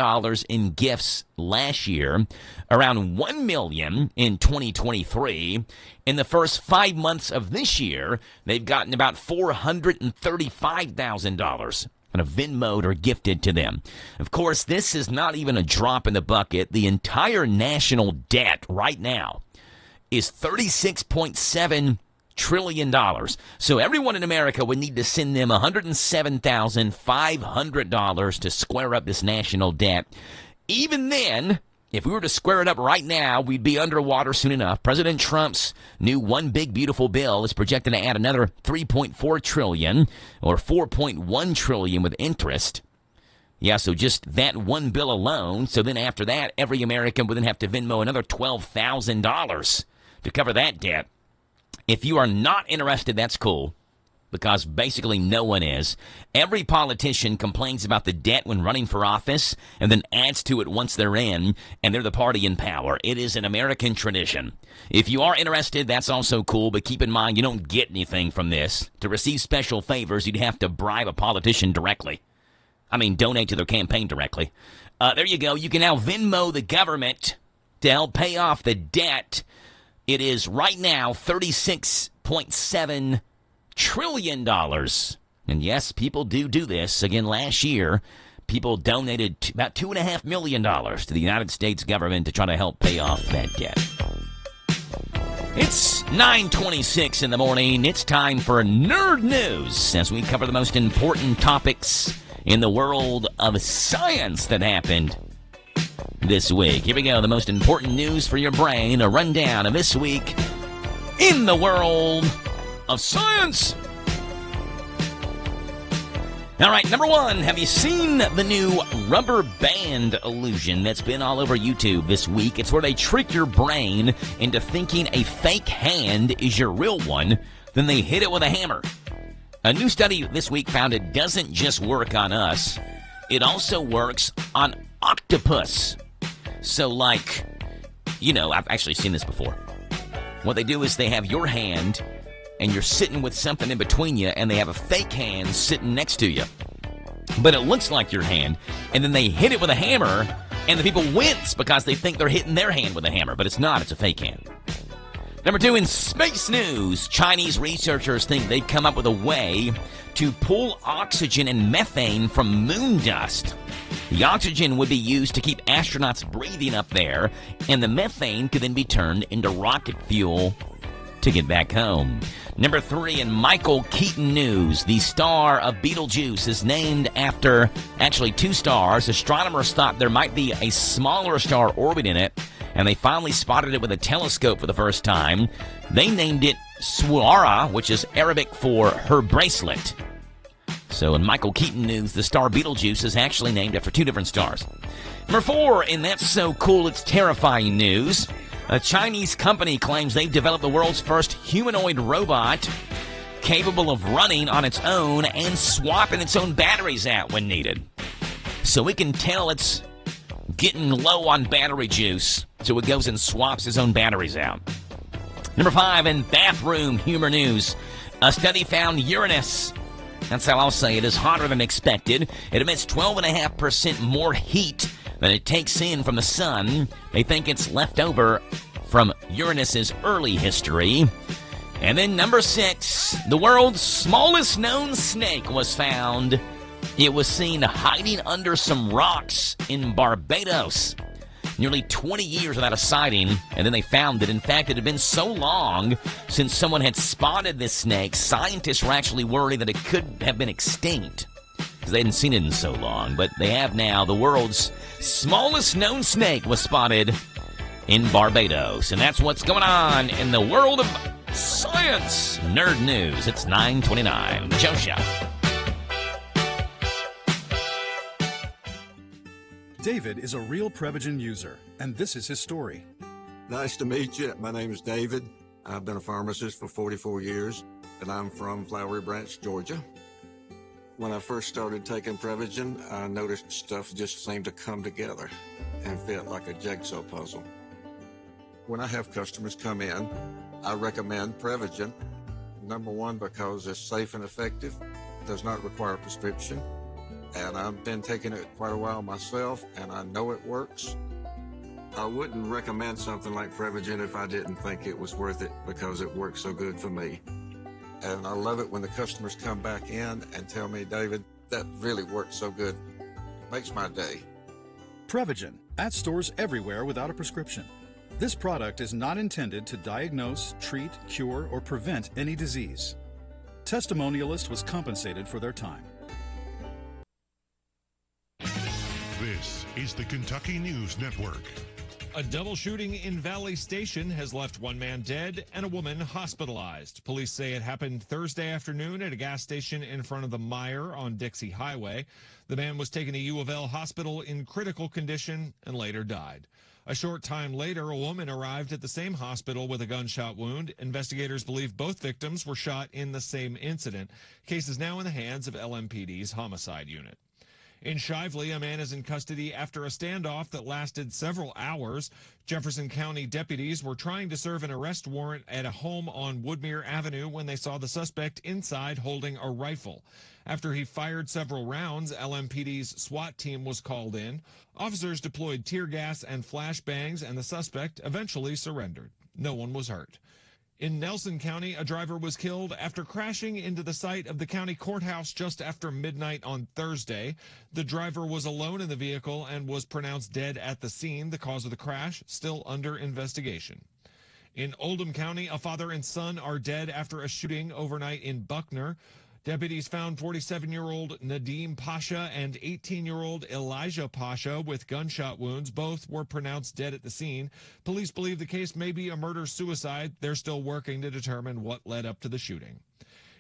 in gifts last year, around $1 million in 2023. In the first 5 months of this year, they've gotten about $435,000 kind of Venmo'd or gifted to them. Of course, this is not even a drop in the bucket. The entire national debt right now is $36.7 trillion. So everyone in America would need to send them $107,500 to square up this national debt. Even then, if we were to square it up right now, we'd be underwater soon enough. President Trump's new One Big Beautiful Bill is projected to add another $3.4 trillion or $4.1 trillion with interest. Yeah, so just that one bill alone. So then after that, every American would then have to Venmo another $12,000 to cover that debt. If you are not interested, that's cool, because basically no one is. Every politician complains about the debt when running for office and then adds to it once they're in, and they're the party in power. It is an American tradition. If you are interested, that's also cool, but keep in mind you don't get anything from this. To receive special favors, you'd have to bribe a politician directly. I mean, donate to their campaign directly. There you go. You can now Venmo the government to help pay off the debt. It is right now $36.7 trillion. And yes, people do this. Again, last year, people donated about $2.5 million to the United States government to try to help pay off that debt. It's 9:26 in the morning. It's time for Nerd News as we cover the most important topics in the world of science that happened this week. Here we go. The most important news for your brain. A rundown of this week in the world of science. All right, number one. Have you seen the new rubber band illusion that's been all over YouTube this week? It's where they trick your brain into thinking a fake hand is your real one. Then they hit it with a hammer. A new study this week found it doesn't just work on us. It also works on octopus. So, like, you know, I've actually seen this before. What they do is they have your hand, and you're sitting with something in between you, and they have a fake hand sitting next to you. But it looks like your hand, and then they hit it with a hammer, and the people wince because they think they're hitting their hand with a hammer, but it's not. It's a fake hand. Number two, in space news, Chinese researchers think they've come up with a way to pull oxygen and methane from moon dust. The oxygen would be used to keep astronauts breathing up there, and the methane could then be turned into rocket fuel to get back home. Number three, in Michael Keaton news, the star of Betelgeuse is named after actually two stars. Astronomers thought there might be a smaller star orbiting it, and they finally spotted it with a telescope for the first time. They named it Suara, which is Arabic for her bracelet. So in Michael Keaton news, the star Betelgeuse is actually named after two different stars. Number four, in That's So Cool It's Terrifying news, a Chinese company claims they've developed the world's first humanoid robot capable of running on its own and swapping its own batteries out when needed. So it can tell it's getting low on battery juice, so it goes and swaps its own batteries out. Number five, in bathroom humor news, a study found Uranus, that's how I'll say it, is hotter than expected. It emits 12.5% more heat than it takes in from the sun. They think it's left over from Uranus's early history. And then number six, the world's smallest known snake was found. It was seen hiding under some rocks in Barbados. Nearly 20 years without a sighting, and then they found that, in fact, it had been so long since someone had spotted this snake, scientists were actually worried that it could have been extinct because they hadn't seen it in so long. But they have now. The world's smallest known snake was spotted in Barbados. And that's what's going on in the world of science. Nerd News. It's 9:29. Joe Show. David is a real Prevagen user, and this is his story. Nice to meet you. My name is David. I've been a pharmacist for 44 years, and I'm from Flowery Branch, Georgia. When I first started taking Prevagen, I noticed stuff just seemed to come together and fit like a jigsaw puzzle. When I have customers come in, I recommend Prevagen. Number one, because it's safe and effective, does not require a prescription, and I've been taking it quite a while myself, and I know it works. I wouldn't recommend something like Prevagen if I didn't think it was worth it, because it works so good for me. And I love it when the customers come back in and tell me, David, that really worked so good. Makes my day. Prevagen, at stores everywhere without a prescription. This product is not intended to diagnose, treat, cure, or prevent any disease. Testimonialist was compensated for their time. This is the Kentucky News Network. A double shooting in Valley Station has left one man dead and a woman hospitalized. Police say it happened Thursday afternoon at a gas station in front of the WHIR on Dixie Highway. The man was taken to U of L Hospital in critical condition and later died. A short time later, a woman arrived at the same hospital with a gunshot wound. Investigators believe both victims were shot in the same incident. Case is now in the hands of LMPD's homicide unit. In Shively, a man is in custody after a standoff that lasted several hours. Jefferson County deputies were trying to serve an arrest warrant at a home on Woodmere Avenue when they saw the suspect inside holding a rifle. After he fired several rounds, LMPD's SWAT team was called in. Officers deployed tear gas and flashbangs, and the suspect eventually surrendered. No one was hurt. In Nelson County, a driver was killed after crashing into the site of the county courthouse just after midnight on Thursday. The driver was alone in the vehicle and was pronounced dead at the scene. The cause of the crash still under investigation. In Oldham County, a father and son are dead after a shooting overnight in Buckner. Deputies found 47-year-old Nadim Pasha and 18-year-old Elijah Pasha with gunshot wounds. Both were pronounced dead at the scene. Police believe the case may be a murder-suicide. They're still working to determine what led up to the shooting.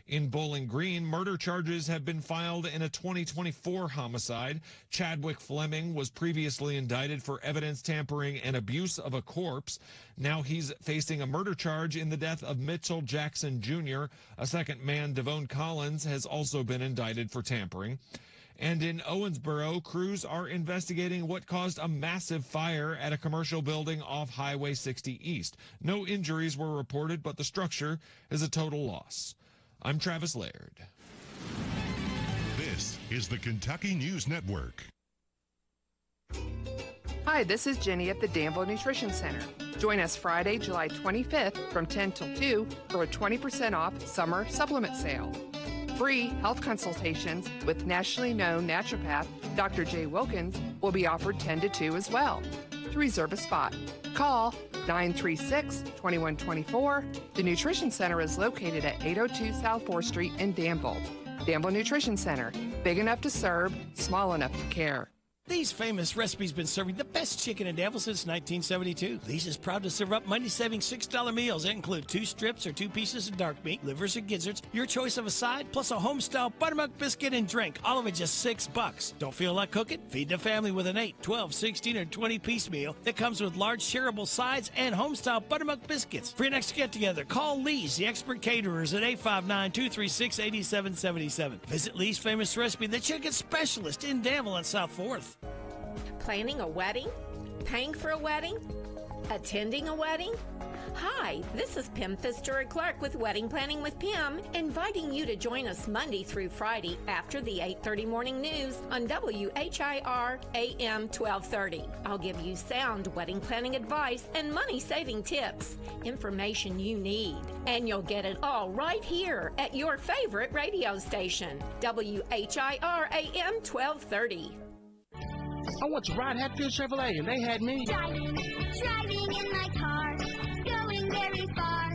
In Bowling Green, murder charges have been filed in a 2024 homicide. Chadwick Fleming was previously indicted for evidence tampering and abuse of a corpse. Now he's facing a murder charge in the death of Mitchell Jackson Jr. A second man, Devone Collins, has also been indicted for tampering. And in Owensboro, crews are investigating what caused a massive fire at a commercial building off Highway 60 East. No injuries were reported, but the structure is a total loss. I'm Travis Laird. This is the Kentucky News Network. Hi, this is Jenny at the Danville Nutrition Center. Join us Friday, July 25th from 10 till 2 for a 20% off summer supplement sale. Free health consultations with nationally known naturopath Dr. Jay Wilkins will be offered 10 to 2 as well. To reserve a spot, call 936-2124. The Nutrition Center is located at 802 South 4th Street in Danville. Danville Nutrition Center, big enough to serve, small enough to care. These Famous Recipes been serving the best chicken in Danville since 1972. These is proud to serve up money-saving $6 meals that include 2 strips or 2 pieces of dark meat, livers or gizzards, your choice of a side, plus a home-style buttermilk biscuit and drink, all of it just $6. Don't feel like cooking? Feed the family with an 8, 12, 16, or 20-piece meal that comes with large shareable sides and home-style buttermilk biscuits. For your next get-together, call Lee's, the expert caterers, at 859-236-8777. Visit Lee's Famous Recipe, the chicken specialist in Danville and South 4th. Planning a wedding? Paying for a wedding? Attending a wedding? Hi, this is Pam Pfister Clark with Wedding Planning with Pam, inviting you to join us Monday through Friday after the 8:30 morning news on WHIR AM 1230. I'll give you sound wedding planning advice and money-saving tips, information you need, and you'll get it all right here at your favorite radio station, WHIR AM 1230. I went to ride Hatfield Chevrolet, and they had me driving in my car, going very far,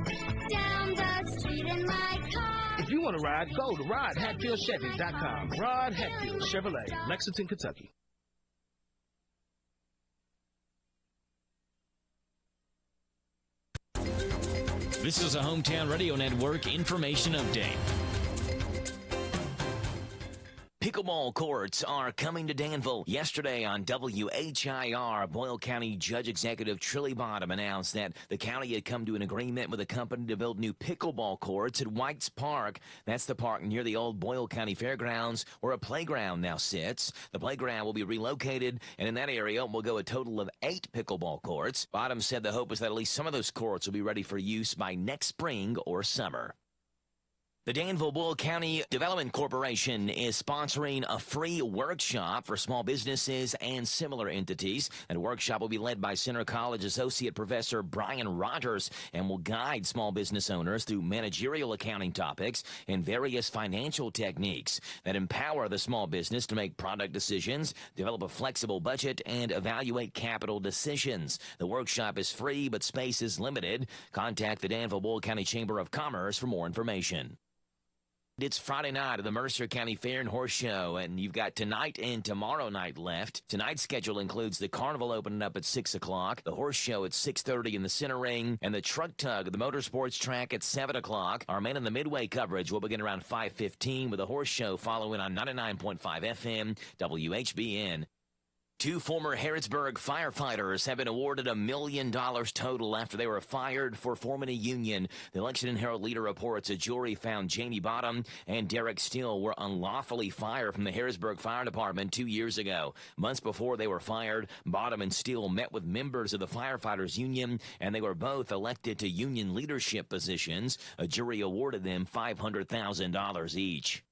down the street in my car. If you want to ride, go to ridehatfieldchevy.com. Rod Hatfield Chevrolet, Lexington, Kentucky. This is a Hometown Radio Network information update. Pickleball courts are coming to Danville. Yesterday on WHIR, Boyle County Judge Executive Trilly Bottom announced that the county had come to an agreement with a company to build new pickleball courts at White's Park. That's the park near the old Boyle County Fairgrounds where a playground now sits. The playground will be relocated, and in that area will go a total of 8 pickleball courts. Bottom said the hope is that at least some of those courts will be ready for use by next spring or summer. The Danville-Boyle County Development Corporation is sponsoring a free workshop for small businesses and similar entities. And the workshop will be led by Center College Associate Professor Brian Rogers and will guide small business owners through managerial accounting topics and various financial techniques that empower the small business to make product decisions, develop a flexible budget, and evaluate capital decisions. The workshop is free, but space is limited. Contact the Danville-Boyle County Chamber of Commerce for more information. It's Friday night at the Mercer County Fair and Horse Show, and you've got tonight and tomorrow night left. Tonight's schedule includes the carnival opening up at 6 o'clock, the horse show at 6:30 in the center ring, and the truck tug at the motorsports track at 7 o'clock. Our Man in the Midway coverage will begin around 5:15 with the horse show following on 99.5 FM WHBN. 2 former Harrodsburg firefighters have been awarded $1 million total after they were fired for forming a union. The Election and Herald Leader reports a jury found Jamie Bottom and Derek Steele were unlawfully fired from the Harrodsburg Fire Department 2 years ago. Months before they were fired, Bottom and Steele met with members of the firefighters union, and they were both elected to union leadership positions. A jury awarded them $500,000 each.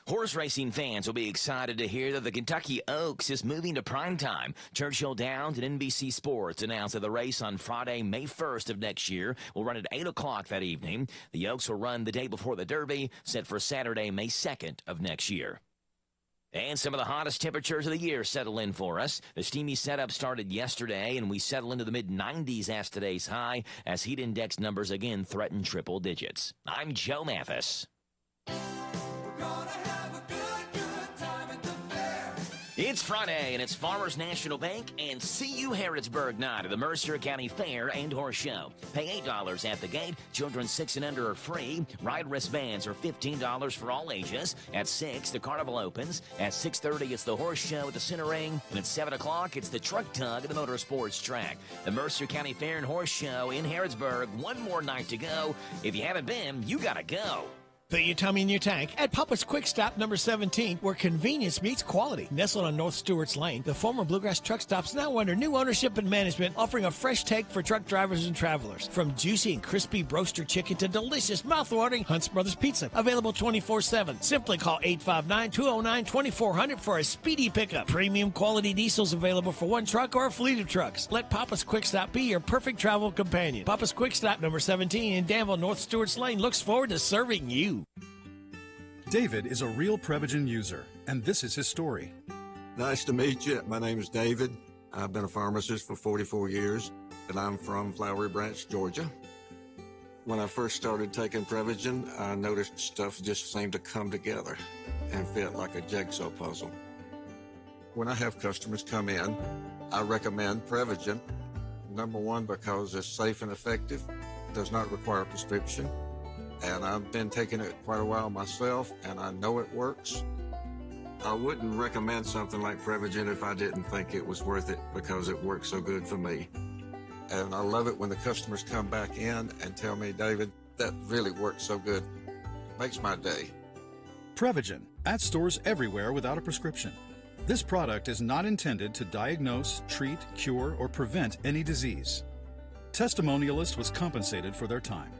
Horse racing fans will be excited to hear that the Kentucky Oaks is moving to primetime. Churchill Downs and NBC Sports announced that the race on Friday, May 1st of next year will run at 8 o'clock that evening. The Oaks will run the day before the Derby, set for Saturday, May 2nd of next year. And some of the hottest temperatures of the year settle in for us. The steamy setup started yesterday, and we settle into the mid-90s as today's high, as heat index numbers again threaten triple digits. I'm Joe Mathis. It's Friday, and it's Farmers National Bank and CU Harrodsburg night at the Mercer County Fair and Horse Show. Pay $8 at the gate. Children 6 and under are free. Ride wristbands are $15 for all ages. At 6, the carnival opens. At 6:30, it's the horse show at the center ring. And at 7 o'clock, it's the truck tug at the motorsports track. The Mercer County Fair and Horse Show in Harrodsburg. One more night to go. If you haven't been, you gotta go. Put your tummy in your tank at Papa's Quick Stop number 17, where convenience meets quality. Nestled on North Stewart's Lane, the former Bluegrass Truck Stop's now under new ownership and management, offering a fresh take for truck drivers and travelers. From juicy and crispy broaster chicken to delicious mouth-watering Hunt's Brothers Pizza. Available 24/7. Simply call 859-209-2400 for a speedy pickup. Premium quality diesels available for one truck or a fleet of trucks. Let Papa's Quick Stop be your perfect travel companion. Papa's Quick Stop number 17 in Danville, North Stewart's Lane looks forward to serving you. David is a real Prevagen user, and this is his story. Nice to meet you. My name is David. I've been a pharmacist for 44 years, and I'm from Flowery Branch, Georgia. When I first started taking Prevagen, I noticed stuff just seemed to come together and fit like a jigsaw puzzle. When I have customers come in, I recommend Prevagen. Number one, because it's safe and effective, does not require a prescription. And I've been taking it quite a while myself, and I know it works. I wouldn't recommend something like Prevagen if I didn't think it was worth it, because it works so good for me. And I love it when the customers come back in and tell me, David, that really works so good. It makes my day. Prevagen, at stores everywhere without a prescription. This product is not intended to diagnose, treat, cure, or prevent any disease. Testimonialist was compensated for their time.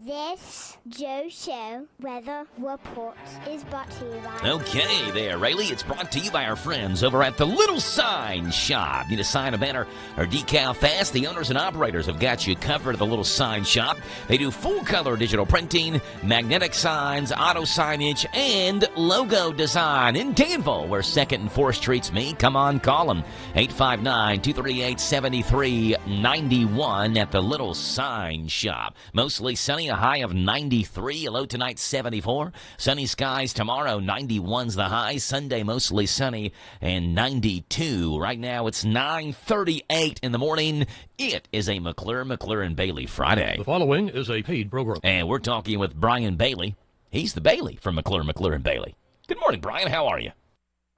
This Joe Show Weather Report is brought to you by... Okay there, Rayleigh. It's brought to you by our friends over at the Little Sign Shop. Need a sign, a banner, or decal fast? The owners and operators have got you covered at the Little Sign Shop. They do full-color digital printing, magnetic signs, auto signage, and logo design in Danville, where 2nd and 4th Streets meet. Come on, call them. 859-238-7391 at the Little Sign Shop. Mostly sunny, a high of 93. A low tonight, 74. Sunny skies tomorrow, 91's the high. Sunday, mostly sunny, and 92. Right now, it's 9:38 in the morning. It is a McClure and Bailey Friday. The following is a paid program. And we're talking with Brian Bailey. He's the Bailey from McClure and Bailey. Good morning, Brian. How are you?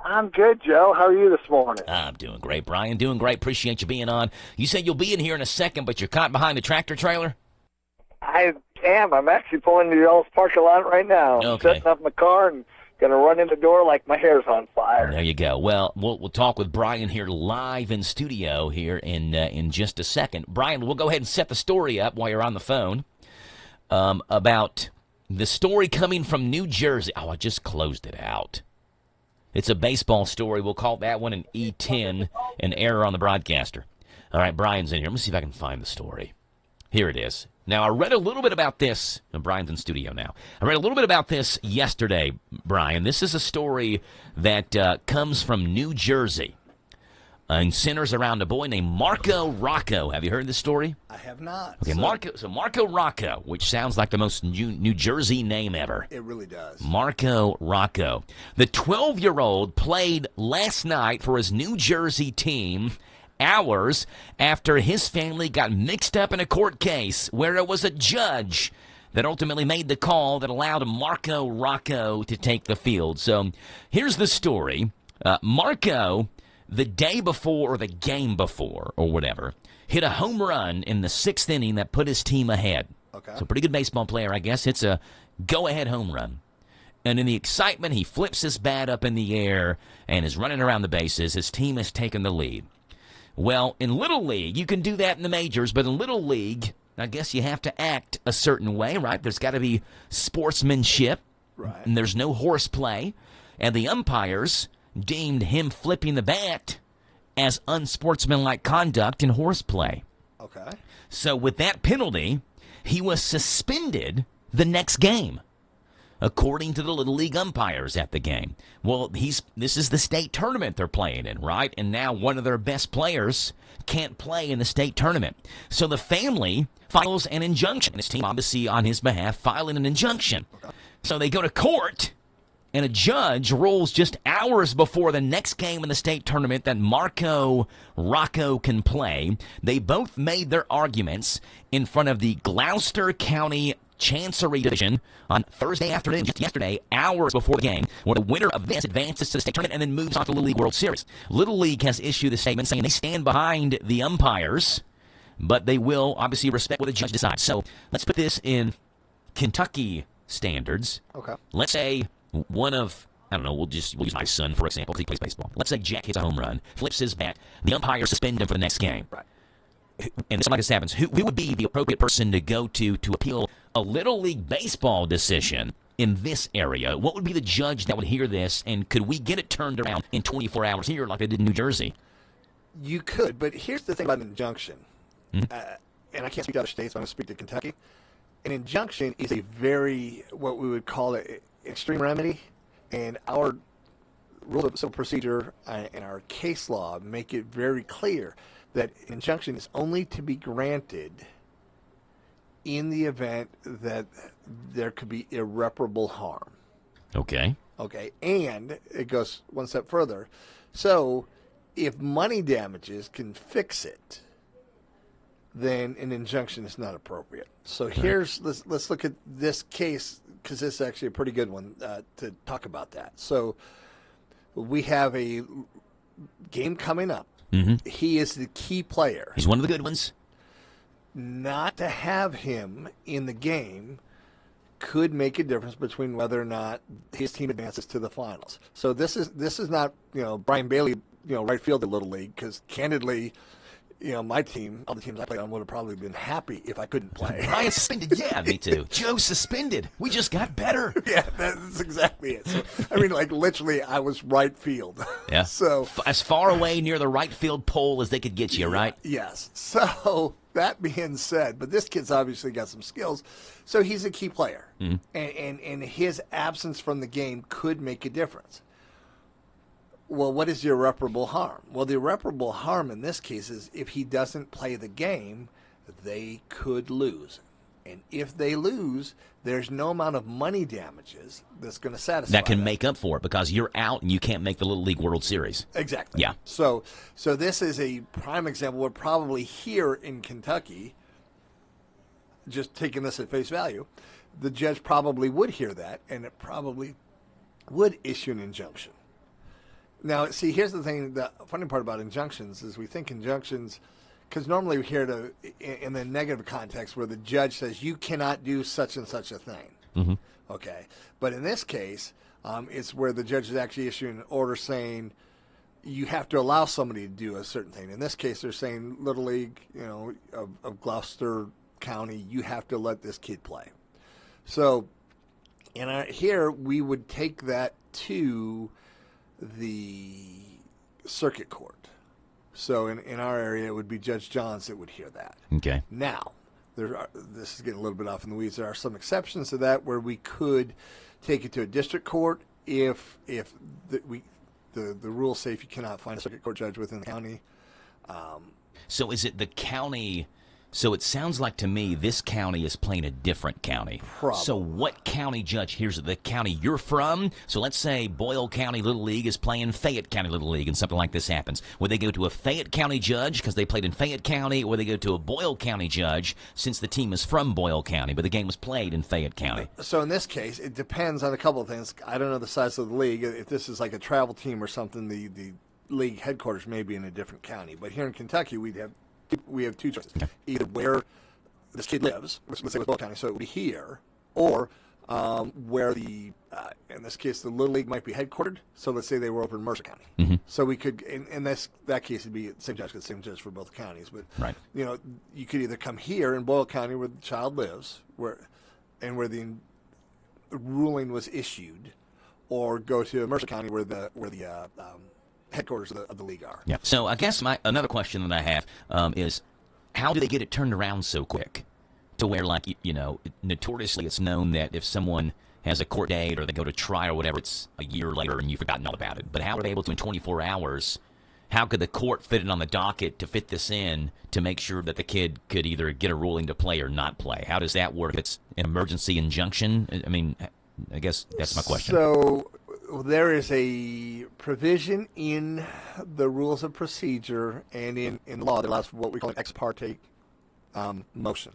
I'm good, Joe. How are you this morning? I'm doing great, Brian. Doing great. Appreciate you being on. You said you'll be in here in a second, but you're caught behind the tractor trailer? I am. I'm actually pulling into y'all's parking lot right now. I'm Okay. setting up my car and going to run in the door like my hair's on fire. There you go. Well, we'll talk with Brian here live in studio here in just a second. Brian, we'll go ahead and set the story up while you're on the phone about the story coming from New Jersey. Oh, I just closed it out. It's a baseball story. We'll call that one an E10, an error on the broadcaster. All right, Brian's in here. Let me see if I can find the story. Here it is. Now, I read a little bit about this. Brian's in studio now. I read a little bit about this yesterday, Brian. This is a story that comes from New Jersey and centers around a boy named Marco Rocco. Have you heard this story? I have not. Okay, Marco Rocco, which sounds like the most New Jersey name ever. It really does. Marco Rocco. The 12-year-old played last night for his New Jersey team hours after his family got mixed up in a court case where it was a judge that ultimately made the call that allowed Marco Rocco to take the field. So here's the story. Marco, the day before or the game before or whatever, hit a home run in the 6th inning that put his team ahead. Okay. So pretty good baseball player, I guess. It's a go-ahead home run. And in the excitement, he flips his bat up in the air and is running around the bases. His team has taken the lead. Well, in Little League, you can do that in the majors, but in Little League, I guess you have to act a certain way, right? There's got to be sportsmanship. Right. And there's no horseplay. And the umpires deemed him flipping the bat as unsportsmanlike conduct in horseplay. Okay. So with that penalty, he was suspended the next game, according to the Little League umpires at the game. Well, this is the state tournament they're playing in, right? And now one of their best players can't play in the state tournament. So the family files an injunction. His team, obviously, on his behalf, filing an injunction. Okay. So they go to court, and a judge rules just hours before the next game in the state tournament that Marco Rocco can play. They both made their arguments in front of the Gloucester County Chancery Division on Thursday afternoon, just yesterday, hours before the game, where the winner of this advances to the state tournament and then moves on to the Little League World Series. Little League has issued a statement saying they stand behind the umpires, but they will obviously respect what the judge decides. So let's put this in Kentucky standards. Okay. Let's say one of, I don't know, we'll use my son, for example, because he plays baseball. Let's say Jack hits a home run, flips his bat, the umpire suspends him for the next game. Right. And something like this happens, who would be the appropriate person to go to appeal a Little League baseball decision in this area? What would be the judge that would hear this, and could we get it turned around in 24 hours here like they did in New Jersey? You could, but here's the thing about an injunction. Mm-hmm. And I can't speak to other states, but I'm going to speak to Kentucky. An injunction is a very, what we would call it, extreme remedy, and our rule of civil procedure and our case law make it very clear that injunction is only to be granted in the event that there could be irreparable harm. Okay. Okay, and it goes one step further. So if money damages can fix it, then an injunction is not appropriate. So here's, let's look at this case, because this is actually a pretty good one to talk about that. So we have a game coming up. Mm-hmm. He is the key player. He's one of the good ones. Not to have him in the game could make a difference between whether or not his team advances to the finals. So this is not, Brian Bailey, right field at Little League, because candidly, my team, all the teams I played on, would have probably been happy if I couldn't play. Brian suspended, yeah, me too. Joe suspended. We just got better. Yeah, that's exactly it. So, literally, I was right field. Yeah. So as far away near the right field pole as they could get you, right? Yes. So that being said, but this kid's obviously got some skills, so he's a key player, and his absence from the game could make a difference. Well, what is the irreparable harm? Well, the irreparable harm in this case is if he doesn't play the game, they could lose. And if they lose, there's no amount of money damages that's going to satisfy that can make up for it because you're out and you can't make the Little League World Series. Exactly. Yeah. So this is a prime example where probably here in Kentucky, just taking this at face value, the judge probably would hear that, and it probably would issue an injunction. Now, see, here's the thing. The funny part about injunctions is we think injunctions, because normally we hear in the negative context where the judge says you cannot do such and such a thing. Mm-hmm. Okay. But in this case, it's where the judge is actually issuing an order saying you have to allow somebody to do a certain thing. In this case, they're saying Little League, of Gloucester County, you have to let this kid play. So here we would take that to the circuit court. So in our area, it would be Judge Johns that would hear that. Okay. Now, this is getting a little bit off in the weeds. There are some exceptions to that where we could take it to a district court if the rules say if you cannot find a circuit court judge within the county. So is it the county? So it sounds like to me this county is playing a different county. Probably. So what county judge hears the county you're from? So let's say Boyle County Little League is playing Fayette County Little League and something like this happens. Would they go to a Fayette County judge because they played in Fayette County, or would they go to a Boyle County judge since the team is from Boyle County, but the game was played in Fayette County? So in this case, it depends on a couple of things. I don't know the size of the league. If this is like a travel team or something, the league headquarters may be in a different county. But here in Kentucky, we have two choices. Okay. Either where this kid lives, which let's say was Boyle County, so it would be here, or where in this case, the Little League might be headquartered. So let's say they were over in Mercer County. Mm-hmm. So we could, in that case, it'd be the same judge, because the same judge for both counties. But right. You could either come here in Boyle County where the child lives, where the ruling was issued, or go to Mercer County where the headquarters of the league are. Yeah. So I guess another question that I have is, how do they get it turned around so quick to where, like, notoriously it's known that if someone has a court date or they go to trial or whatever, it's a year later and you've forgotten all about it. But how are they able to, in 24 hours, how could the court fit it on the docket to fit this in to make sure that the kid could either get a ruling to play or not play? How does that work? If it's an emergency injunction? I mean, I guess that's my question. So there is a provision in the rules of procedure and in law that allows for what we call an ex parte motion.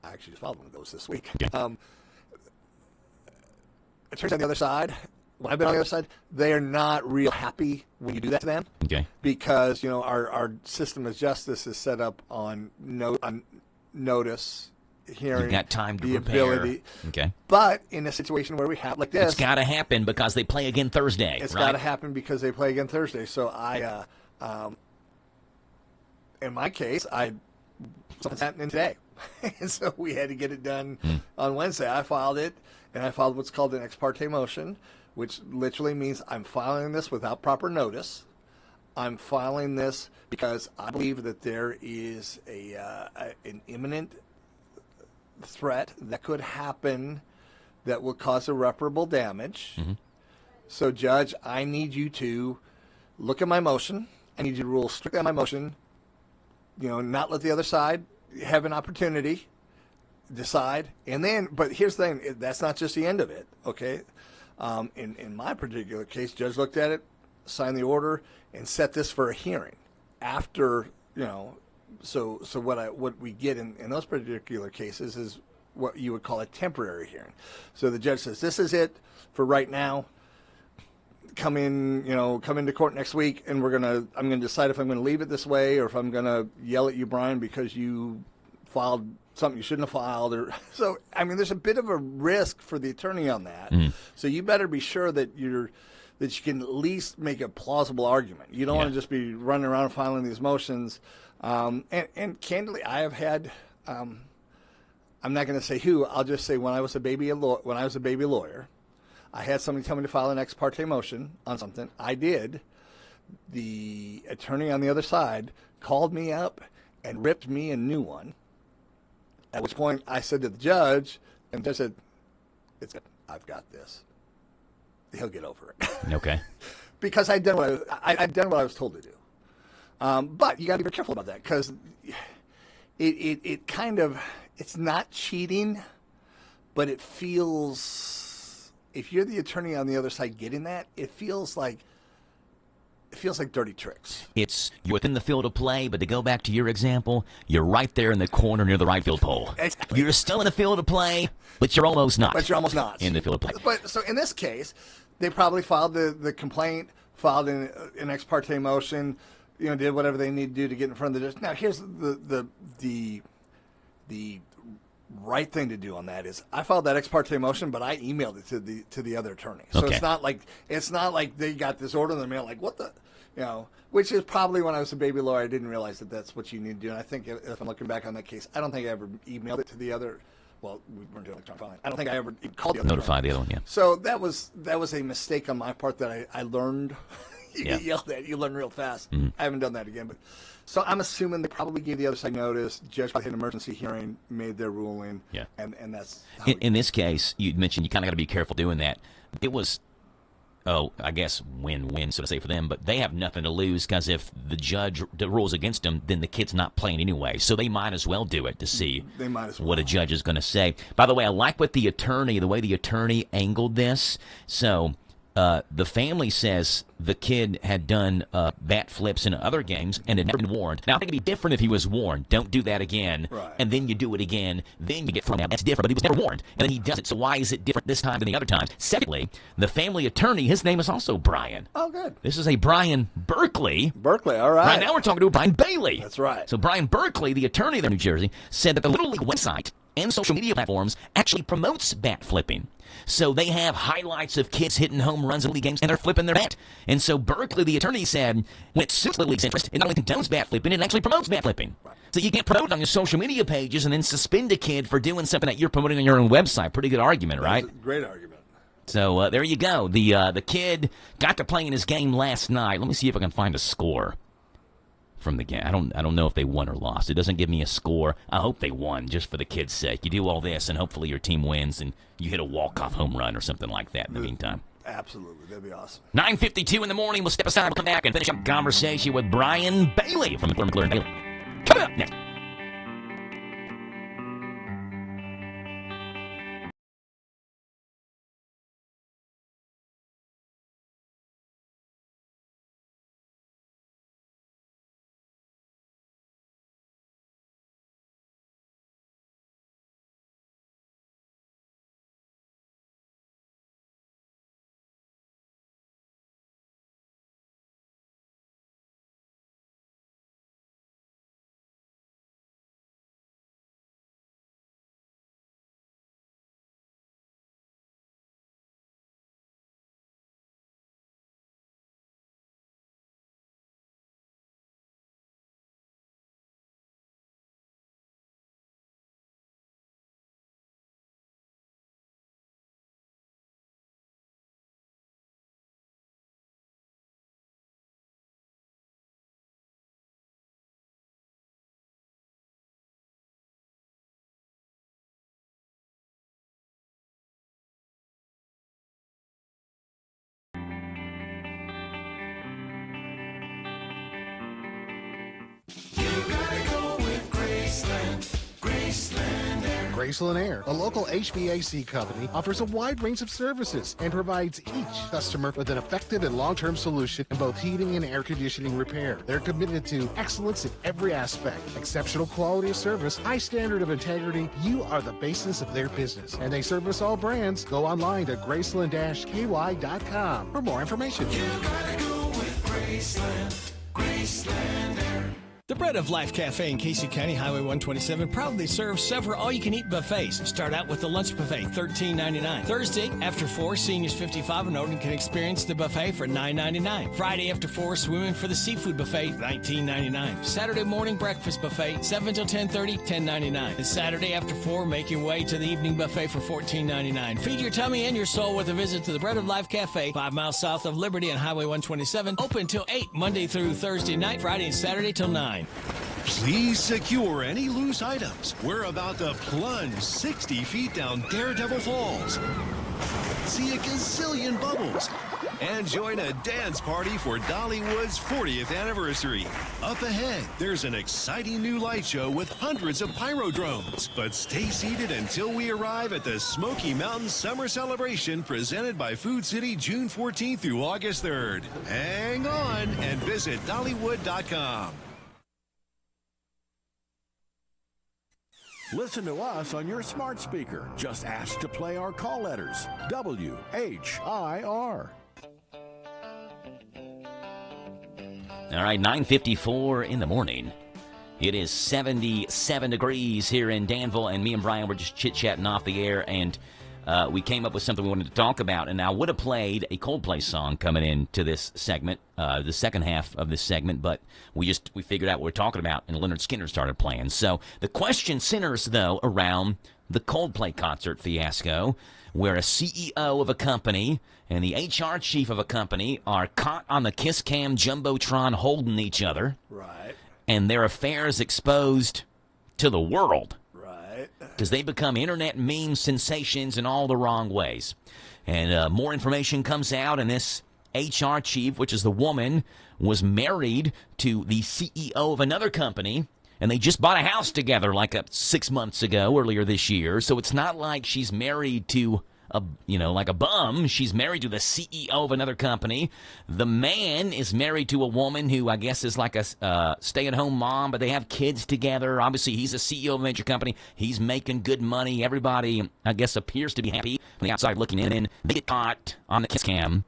I actually just filed one of those this week. Yeah. It turns out the other side, when I've been on the other side, they are not real happy when you do that to them. Okay. Because, our system of justice is set up on notice, hearing, you've got time to the prepare. ability. Okay. But in a situation where we have like this, it's got to happen because they play again Thursday. It's right? got to happen because they play again Thursday. So in my case, something's happening today, and so we had to get it done on Wednesday. I filed it, and I filed what's called an ex parte motion, which literally means I'm filing this without proper notice. I'm filing this because I believe that there is an imminent threat that could happen that will cause irreparable damage. Mm-hmm. So, Judge, I need you to look at my motion. I need you to rule strictly on my motion. Not let the other side have an opportunity, decide, and then. But here's the thing: that's not just the end of it. Okay, in my particular case, Judge looked at it, signed the order, and set this for a hearing. After So what we get in those particular cases is what you would call a temporary hearing. So the judge says, this is it for right now. Come into court next week, and I'm gonna decide if I'm gonna leave it this way or if I'm gonna yell at you, Brian, because you filed something you shouldn't have filed. Or so I mean, there's a bit of a risk for the attorney on that. Mm-hmm. So you better be sure that you can at least make a plausible argument. You don't want to just be running around filing these motions. And candidly, I have had. I'm not going to say who. I'll just say when I was a baby lawyer, I had somebody tell me to file an ex parte motion on something. I did. The attorney on the other side called me up and ripped me a new one. At which point I said to the judge, and the judge said, "It's good. I've got this. He'll get over it." Okay. Because I'd done what I was told to do. But you got to be very careful about that because it kind of it's not cheating, but it feels, if you're the attorney on the other side getting that, it feels like dirty tricks. You're within the field of play, but to go back to your example, you're right there in the corner near the right field pole. Exactly. You're still in the field of play, but you're almost not. But you're almost not. In the field of play. But so in this case, they probably filed the complaint, filed an ex parte motion, did whatever they need to do to get in front of the judge. Now, here's the right thing to do on that is I filed that ex parte motion, but I emailed it to the other attorney. So Okay. it's not like they got this order in the mail, like what the, which is probably when I was a baby lawyer, I didn't realize that that's what you need to do. And I think if I'm looking back on that case, I don't think I ever emailed it to the other. Well, we weren't doing electronic filing. I don't think I ever called the other. Notify the other one, yeah. So that was a mistake on my part that I learned. You Yeah. get yelled at, you learn real fast. Mhm. I haven't done that again, but so I'm assuming they probably gave the other side notice. Judge had an emergency hearing, made their ruling. Yeah. And that's In this case, you mentioned you kind of got to be careful doing that. It was, I guess win-win, so to say, for them, but they have nothing to lose because if the judge rules against them, then the kid's not playing anyway. So they might as well do it to see what a judge is going to say. By the way, I like what the way the attorney angled this. So the family says the kid had done bat flips in other games and had never been warned. Now, I think it'd be different if he was warned. Don't do that again. Right. And then you do it again. Then you get thrown out. That's different. But he was never warned. And then he does it. So why is it different this time than the other time? Secondly, the family attorney, his name is also Brian. Oh, good. This is a Brian Berkeley. Berkeley, all right. Right now we're talking to a Brian Bailey. That's right. So Brian Berkeley, the attorney there in New Jersey, said that the Little League website and social media platforms actually promotes bat flipping. So they have highlights of kids hitting home runs in league games, and they're flipping their bat. And so Berkeley, the attorney, said when it suits Little League's interest, it not only condones bat flipping, it actually promotes bat flipping. So you can't promote it on your social media pages and then suspend a kid for doing something that you're promoting on your own website. Pretty good argument, right? That's a great argument. So there you go. The kid got to play in his game last night. Let me see if I can find a score from the game. I don't know if they won or lost. It doesn't give me a score. I hope they won, just for the kid's sake. You do all this, and hopefully your team wins, and you hit a walk-off home run or something like that in the meantime. Absolutely. That'd be awesome. 9:52 in the morning. We'll step aside. We'll come back and finish up conversation with Brian Bailey from McClure and Bailey. Coming up next. Graceland Air, a local HVAC company, offers a wide range of services and provides each customer with an effective and long-term solution in both heating and air conditioning repair. They're committed to excellence in every aspect, exceptional quality of service, high standard of integrity. You are the basis of their business, and they service all brands. Go online to Graceland-KY.com for more information. You gotta go with Graceland. Graceland Air. The Bread of Life Cafe in Casey County, Highway 127, proudly serves several all-you-can-eat buffets. Start out with the lunch buffet, $13.99. Thursday, after 4, seniors 55 and older can experience the buffet for $9.99. Friday after 4, swimming for the seafood buffet, $19.99. Saturday morning breakfast buffet, 7 till 10:30, $10.99. And Saturday after 4, make your way to the evening buffet for $14.99. Feed your tummy and your soul with a visit to the Bread of Life Cafe, 5 miles south of Liberty on Highway 127. Open till 8, Monday through Thursday night, Friday and Saturday till 9. Please secure any loose items. We're about to plunge 60 feet down Daredevil Falls. See a gazillion bubbles. and join a dance party for Dollywood's 40th anniversary. Up ahead, there's an exciting new light show with hundreds of pyrodromes. But stay seated until we arrive at the Smoky Mountain Summer Celebration presented by Food City June 14th through August 3rd. Hang on and visit Dollywood.com. Listen to us on your smart speaker. Just ask to play our call letters. WHIR. All right, 9:54 in the morning. It is 77 degrees here in Danville, and me and Brian were just chit-chatting off the air, and we came up with something we wanted to talk about. And I would have played a Coldplay song coming into this segment, the second half of this segment, but we figured out what we're talking about, and Leonard Skinner started playing. So the question centers, though, around the Coldplay concert fiasco, where a CEO of a company and the HR chief of a company are caught on the kiss cam jumbotron holding each other. Right. And their affairs exposed to the world. Right. Because they become internet meme sensations in all the wrong ways. And more information comes out, and this HR chief, which is the woman, was married to the CEO of another company, and they just bought a house together like 6 months ago, earlier this year. So it's not like she's married to like a bum. She's married to the CEO of another company. The man is married to a woman who I guess is like a stay-at-home mom, but they have kids together. Obviously, he's a CEO of a major company. He's making good money. Everybody, I guess, appears to be happy from the outside looking in. And they get caught on the kiss cam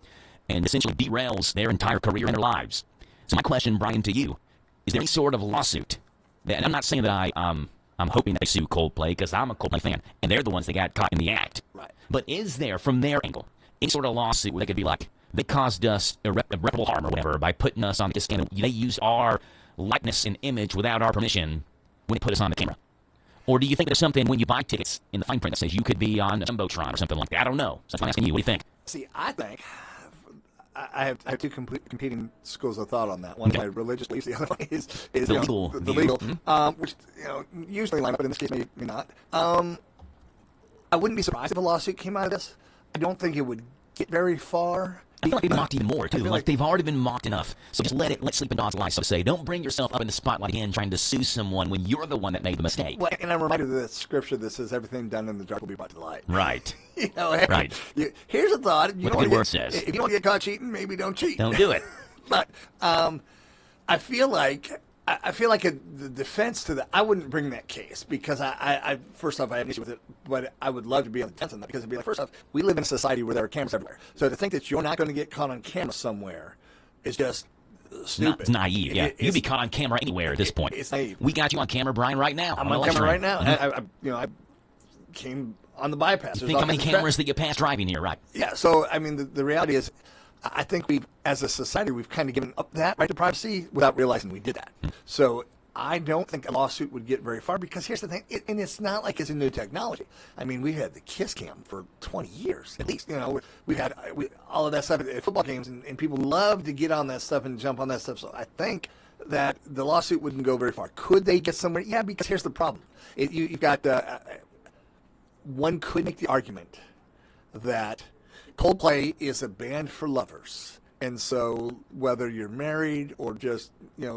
and essentially derails their entire career and their lives. So my question, Brian, to you, is there any sort of lawsuit? And I'm not saying that I'm hoping that they sue Coldplay, because I'm a Coldplay fan, and they're the ones that got caught in the act. Right. But is there, from their angle, any sort of lawsuit where they could be like, they caused us irreparable harm or whatever by putting us on this camera? They used our likeness and image without our permission when they put us on the camera. Or do you think there's something when you buy tickets in the fine print that says you could be on a jumbotron or something like that? I don't know. So I'm asking you, what do you think? See, I think I have two competing schools of thought on that. One is my religious beliefs. The other one is the legal. The legal, which usually line up, but in this case, maybe not. I wouldn't be surprised if a lawsuit came out of this. I don't think it would get very far. I feel like they've mocked even more, too. Like they've already been mocked enough. So just let sleeping dogs lie, so to say. Don't bring yourself up in the spotlight again trying to sue someone when you're the one that made the mistake. Well, and I'm reminded of the scripture that says everything done in the dark will be brought to light. Right. Hey, right. Here's a thought. What the word says. If you don't get caught cheating, maybe don't cheat. Don't do it. But I feel like the defense to that, I wouldn't bring that case, because I first off, I have an issue with it, but I would love to be on the defense on that, because it'd be like, first off, we live in a society where there are cameras everywhere. So to think that you're not going to get caught on camera somewhere is just stupid. It's naive, yeah. You'd be caught on camera anywhere at this point. It's naive. We got you on camera, Brian, right now. I'm on camera right now. Mm-hmm. I came on the bypass. You think how many cameras that you pass driving here, right? Yeah, so, I mean, the reality is, I think as a society, we've kind of given up that right to privacy without realizing we did that. So I don't think a lawsuit would get very far, because here's the thing, and it's not like it's a new technology. I mean, we've had the kiss cam for 20 years at least. We've had all of that stuff at football games, and people love to get on that stuff and jump on that stuff. So I think that the lawsuit wouldn't go very far. Could they get somewhere? Yeah, because here's the problem. You've got one could make the argument that Coldplay is a band for lovers, and so whether you're married or just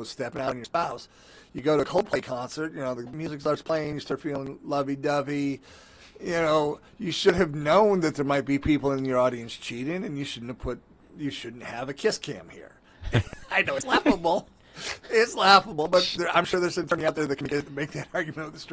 stepping out on your spouse, you go to a Coldplay concert. The music starts playing, you start feeling lovey-dovey. You should have known that there might be people in your audience cheating, and you shouldn't have a kiss cam here. I know it's laughable. It's laughable, but I'm sure there's an attorney out there that can make that argument with the street.